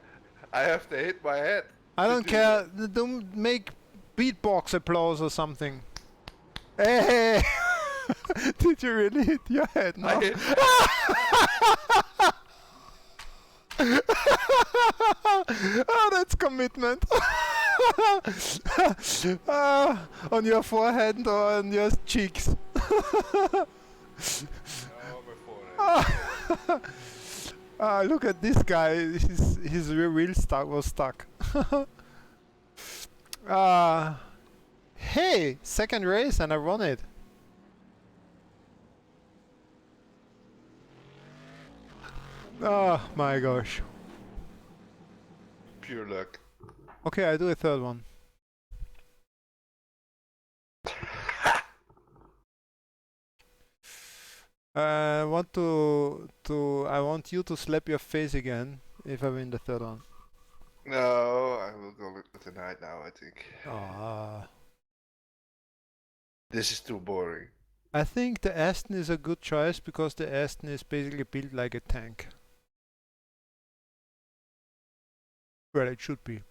I have to hit my head. I to don't do care. that. Don't make beatbox applause or something. Hey! Did you really hit your head now? I hit Oh, that's commitment. On your forehead or on your cheeks. oh, my forehead. Look at this guy. His rear wheel was stuck. Hey, second race and I won it. Oh my gosh. Pure luck. Okay, I do a third one. I want you to slap your face again if I win the third one. No, I will go tonight now, I think. This is too boring. I think the Aston is a good choice because the Aston is basically built like a tank. Well, it should be.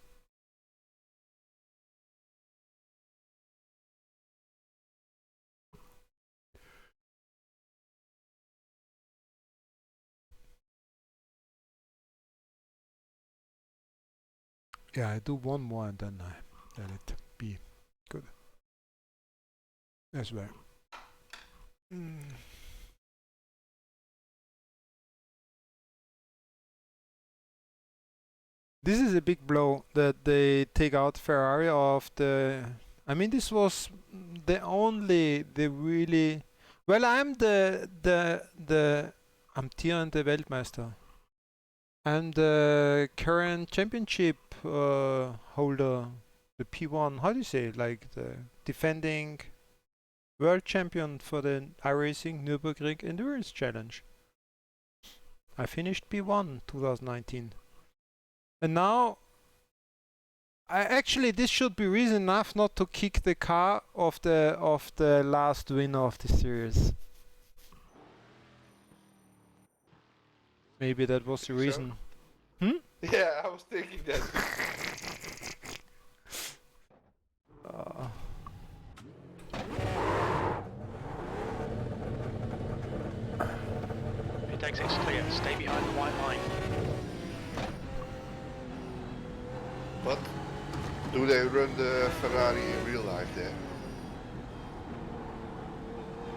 Yeah, I do one more and then I let it be good as well. This is a big blow that they take out Ferrari off the. I mean, this was the really. Well, I'm amtierende Weltmeister. I'm the current championship holder, the P1. How do you say it? Like the defending world champion for the iRacing Nürburgring Endurance Challenge. I finished P1 2019. And now, this should be reason enough not to kick the car of the last winner of the series. Maybe that was the reason. So? Yeah, I was thinking that. Pit exit's clear. Stay behind the white line. But do they run the Ferrari in real life there?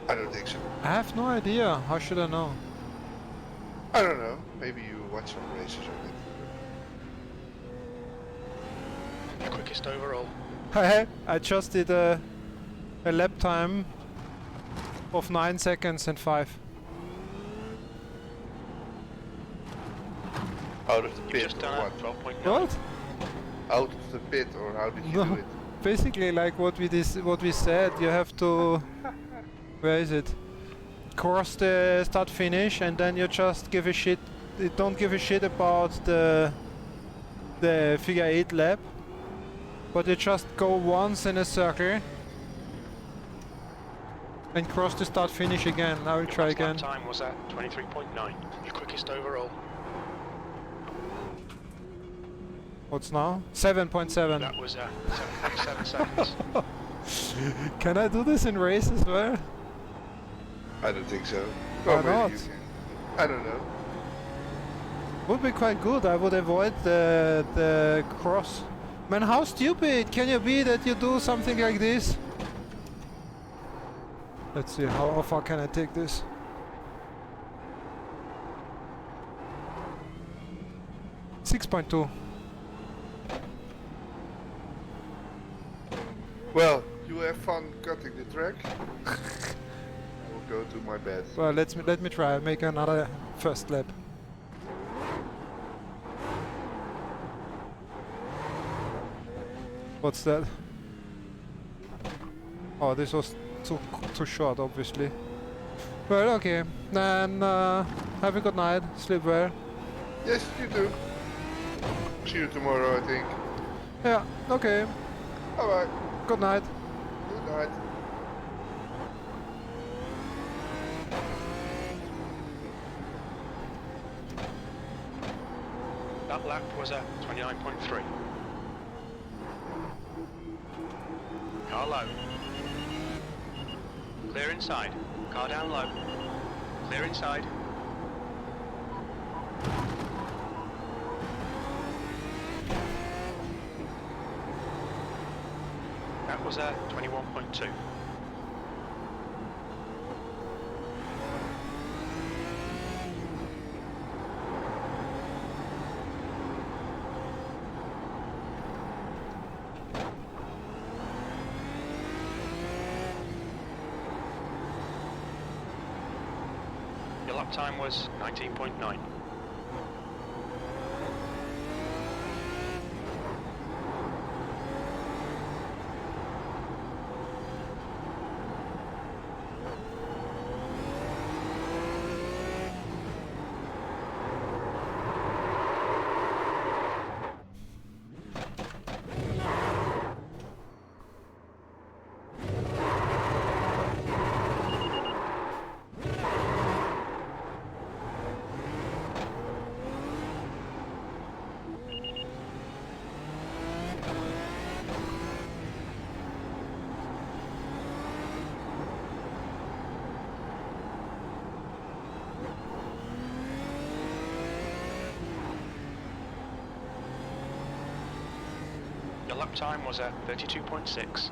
I don't think so. I have no idea. How should I know? I don't know. Maybe you watch some races of it. Quickest overall. I just did a lap time of 9 seconds and 5. Out of the You've pit just or done what? a 12.9. What? Out of the pit or how did you No. do it? Basically, like what we said, you have to. Where is it? Cross the start finish, and then you just give a shit. Don't give a shit about the figure 8 lap, but you just go once in a circle and cross the start finish again. I will try again. Lap time was at 23.9. Your quickest overall. What's now? 7.7. That was 7.7 seconds. Can I do this in race as well? I don't think so. Why Or maybe not? you can. I don't know. Would be quite good. I would avoid the cross. Man, how stupid can you be that you do something like this? Let's see, how far can I take this? .2. Well, you have fun cutting the track. I will go to my bed. Well, let me try. Make another first lap. What's that? Oh, this was too short, obviously. Well, okay. Then have a good night. Sleep well. Yes, you do. See you tomorrow, I think. Yeah. Okay. Bye bye. Good night. Good night. That lap was a 29.3. Car low. Clear inside. Car down low. Clear inside. That was a 21.2. Your lap time was 19.9. Your lap time was at 32.6.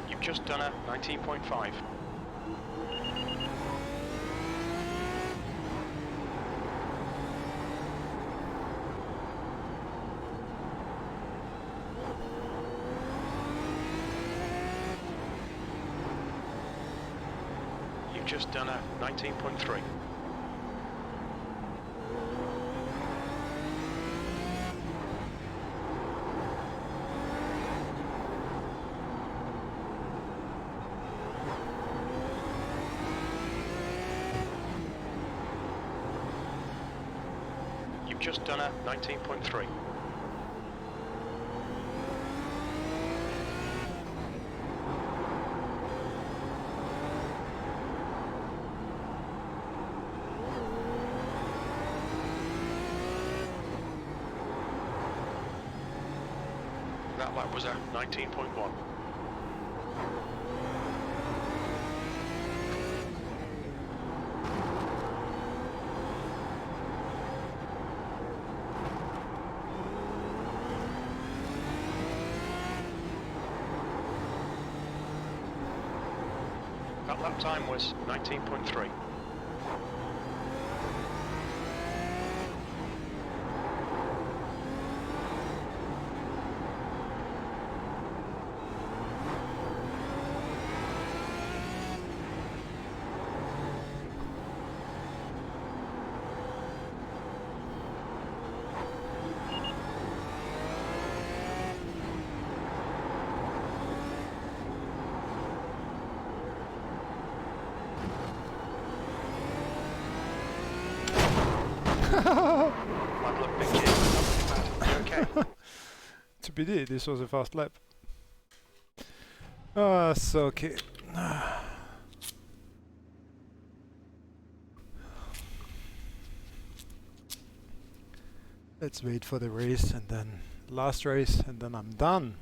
You've just done a 19.5. Just done a 19.3. You've just done a 19.3. That lap was a 19.1. That lap time was 19.3. Might look big, Jim. Not too bad. You okay? To be this was a fast lap. Ah, so okay. Let's wait for the race and then last race and then I'm done.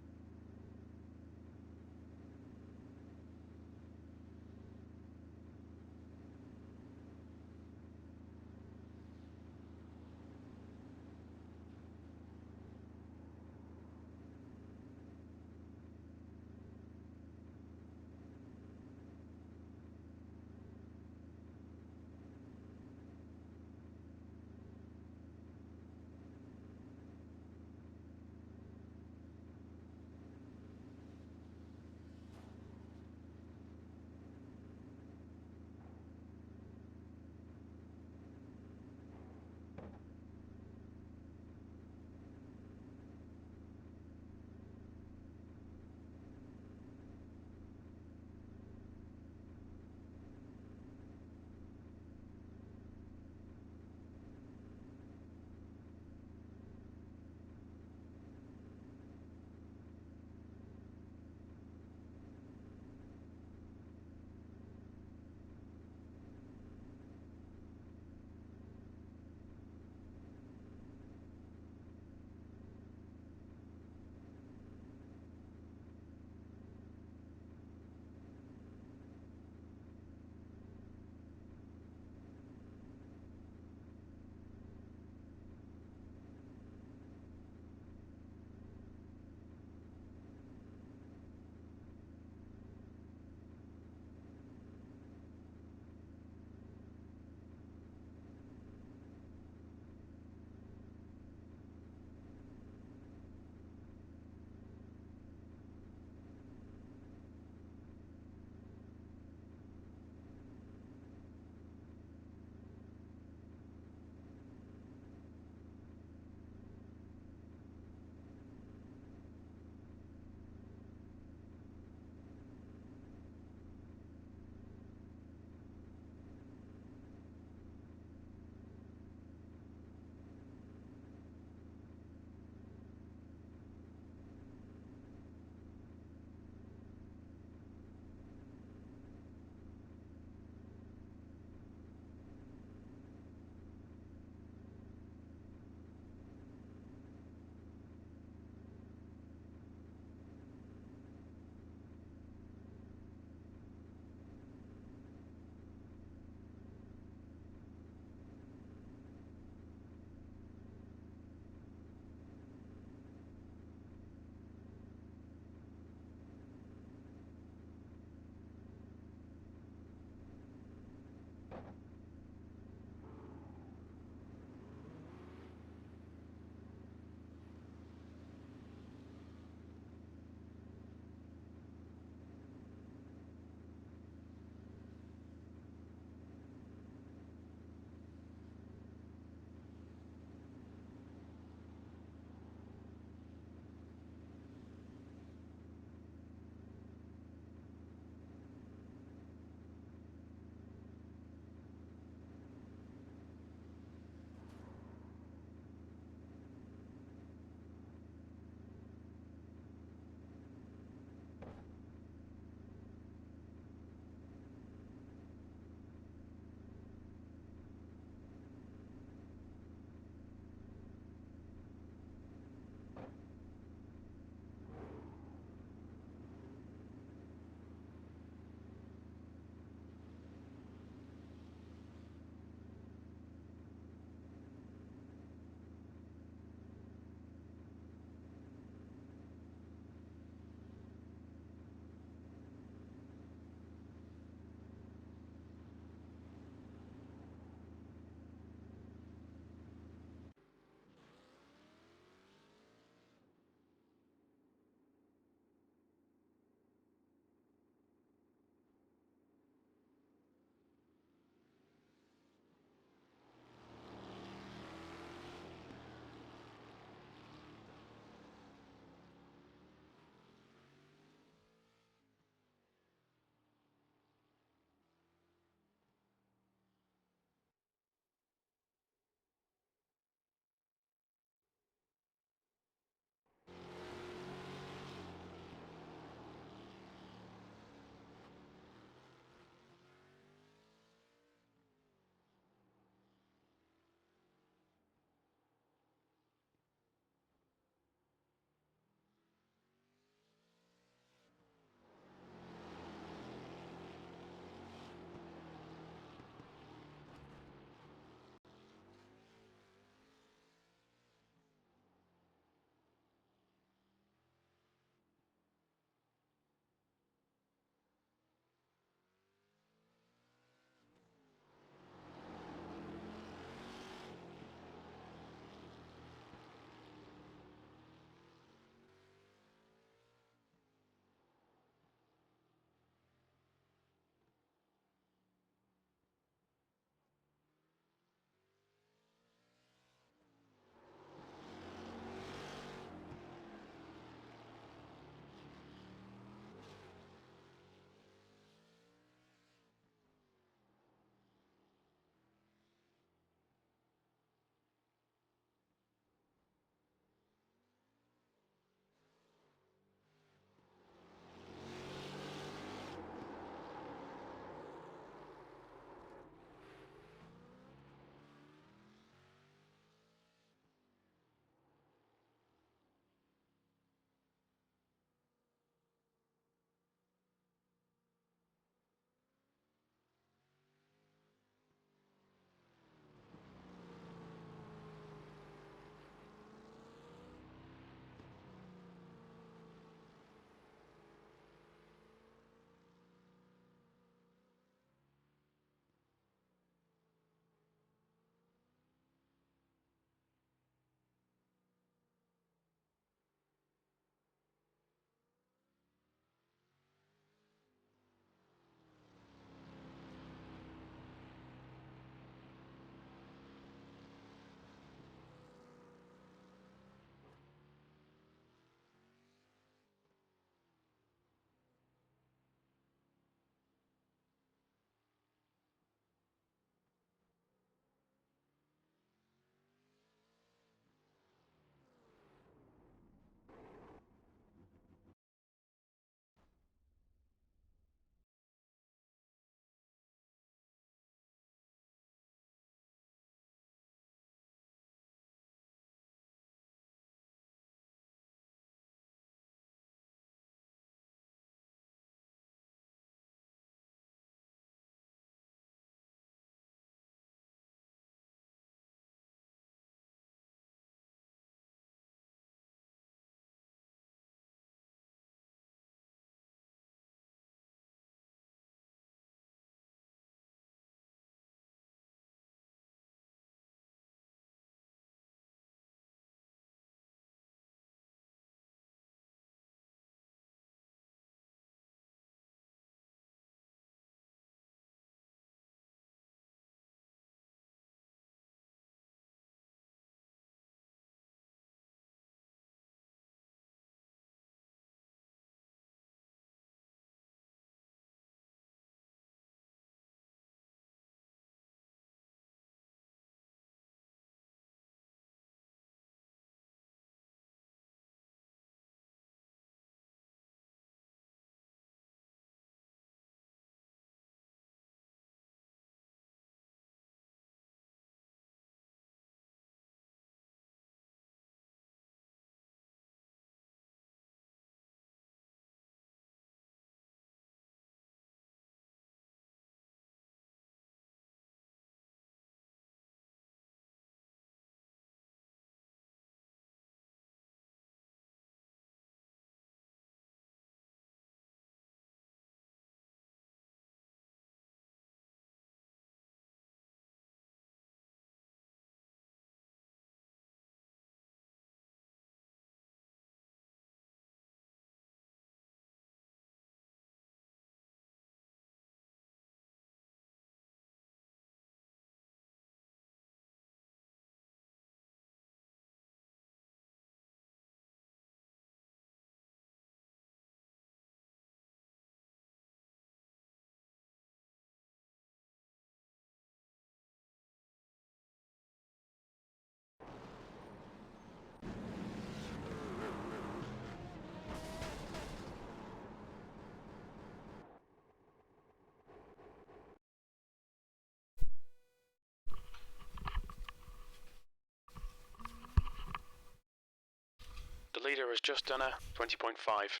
has just done a 20.5.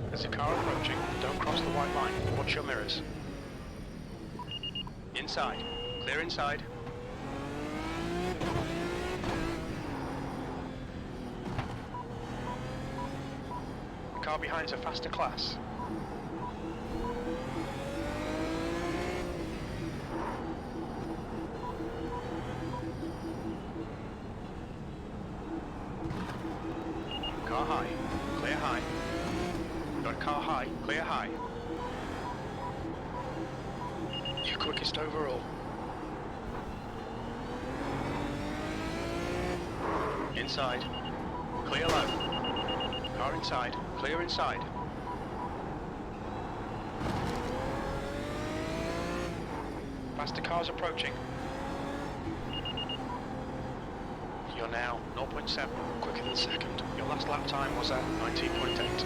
There's a car approaching. Don't cross the white line. Watch your mirrors. Inside. Clear inside. The car behind's a faster class. Car high. Clear high. Got car high, clear high. You're quickest overall. Inside. Clear low. Car inside, clear inside. Faster cars approaching. You're now 0.7, quicker than second. Your last lap time was at 19.8.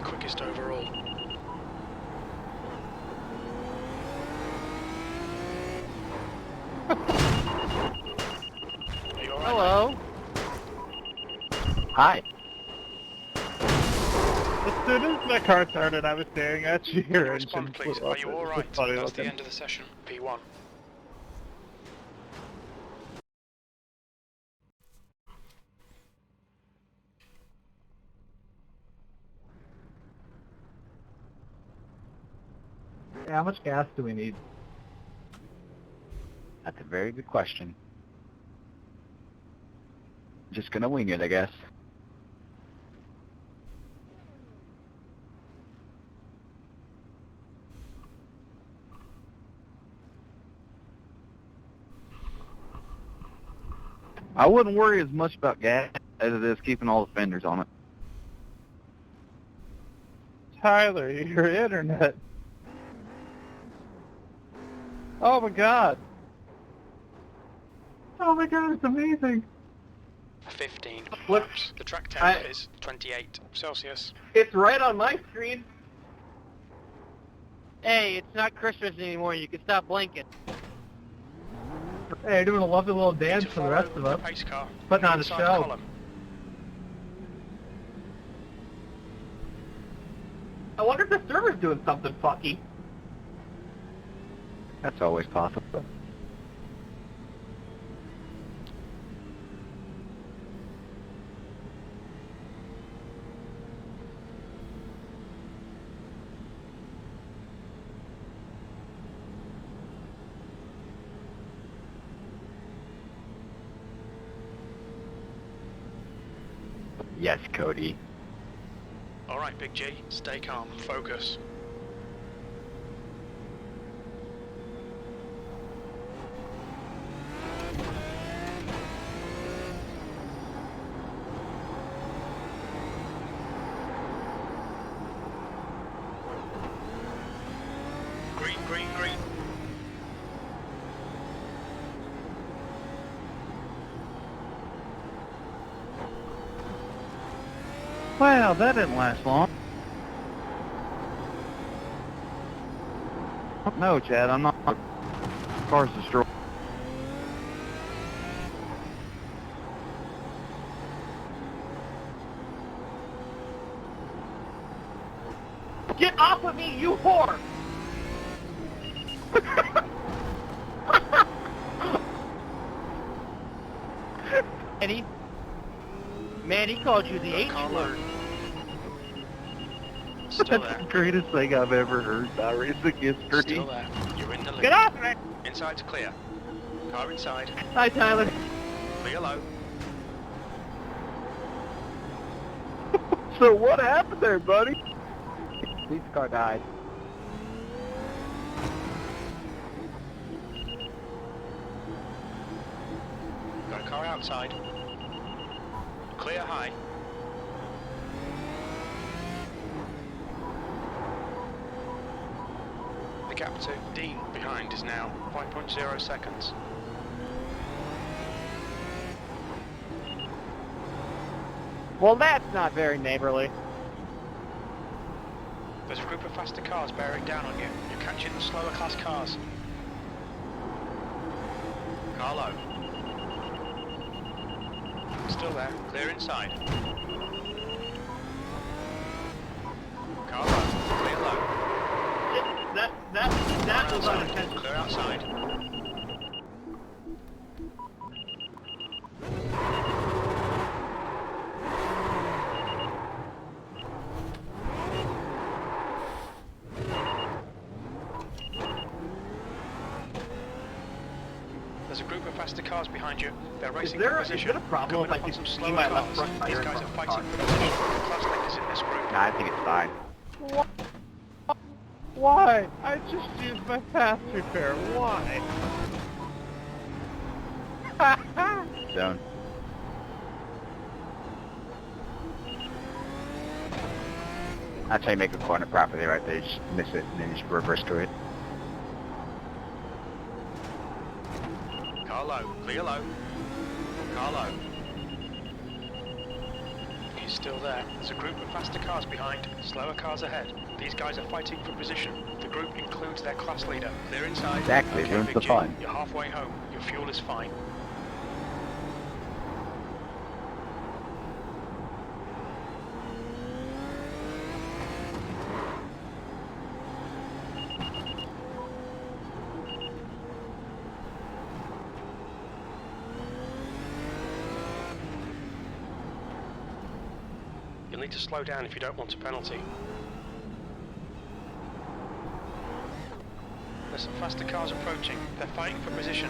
Quickest overall. Are you all right, Hello. Hi. As soon as my car started, I was staring at you. Your Respond, engine please. flew Are up. you It was alright? just funny That's the looking. end of the session. P1. How much gas do we need? That's a very good question. Just gonna wing it, I guess. I wouldn't worry as much about gas as it is keeping all the fenders on it. Tyler, your internet. Oh my god. Oh my god, it's amazing. 15 What? laps. The track temp is 28 Celsius. It's right on my screen. Hey, it's not Christmas anymore. You can stop blinking. Hey, you're doing a lovely little Need dance to for the follow rest of us. the pace car. Putting on a Inside show. column. I wonder if the server's doing something fucky. That's always possible. Yes, Cody. Alright, Big G. Stay calm. Focus. Green, green, green. Well, that didn't last long. No, Chad, I'm not. Car's destroyed. Get off of me, you whore! Eddie? Man, he called you the H Car low. word. Still That's there. the greatest thing I've ever heard about racing history. Still there. You're in the lead. Get off me! Inside's clear. Car inside. Hi, Tyler. Clear low. So what happened there, buddy? Police car died. Got a car outside. Clear high. The gap to Dean behind is now 5.0 seconds. Well, that's not very neighborly. There's a group of faster cars bearing down on you. You're catching the slower class cars. Car low. Still there. Clear inside. Car low. Clear low. That was Outside. unintentional. Clear outside. There's a group of faster cars behind you. They're racing for position. Is there a problem Coming if I up on some just slower see my cars. left front These tire guys in are front of fighting the for position. The class leaders in this group. Nah, I think it's fine. Why? I just used my fast repair. Why? Zone. That's how you make a corner properly right there. You just miss it and then you just reverse to it. Car low. Clear low. Car low. He's still there. There's a group of faster cars behind. Slower cars ahead. These guys are fighting for position. The group includes their class leader. Clear inside. Exactly, Okay, ruins Big the G, fun. You're halfway home. Your fuel is fine. You'll need to slow down if you don't want a penalty. There's some faster cars approaching. They're fighting for position.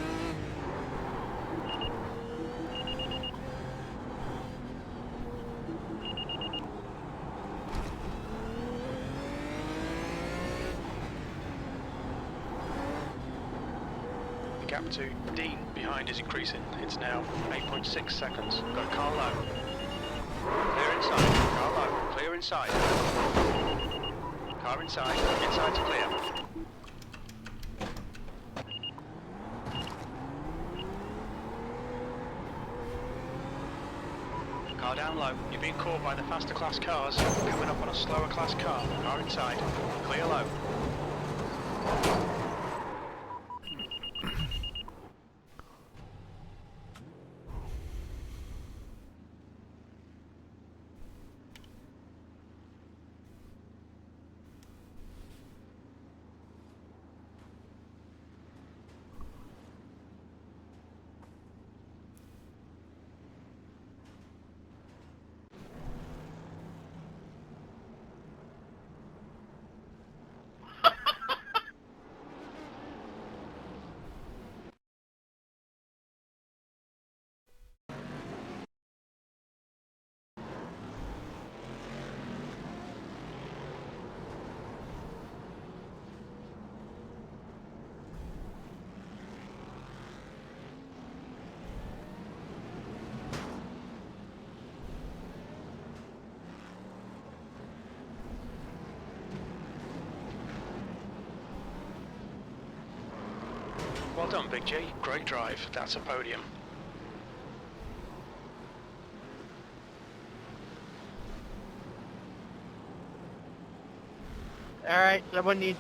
The gap to Dean behind is increasing. It's now 8.6 seconds. Got a car low. Clear inside. Car low. Clear inside. Car inside. Inside's clear. Car down low. You're being caught by the faster class cars. Coming up on a slower class car. Car inside. Clear low. Well done, Big G. Great drive. That's a podium. All right, someone needs.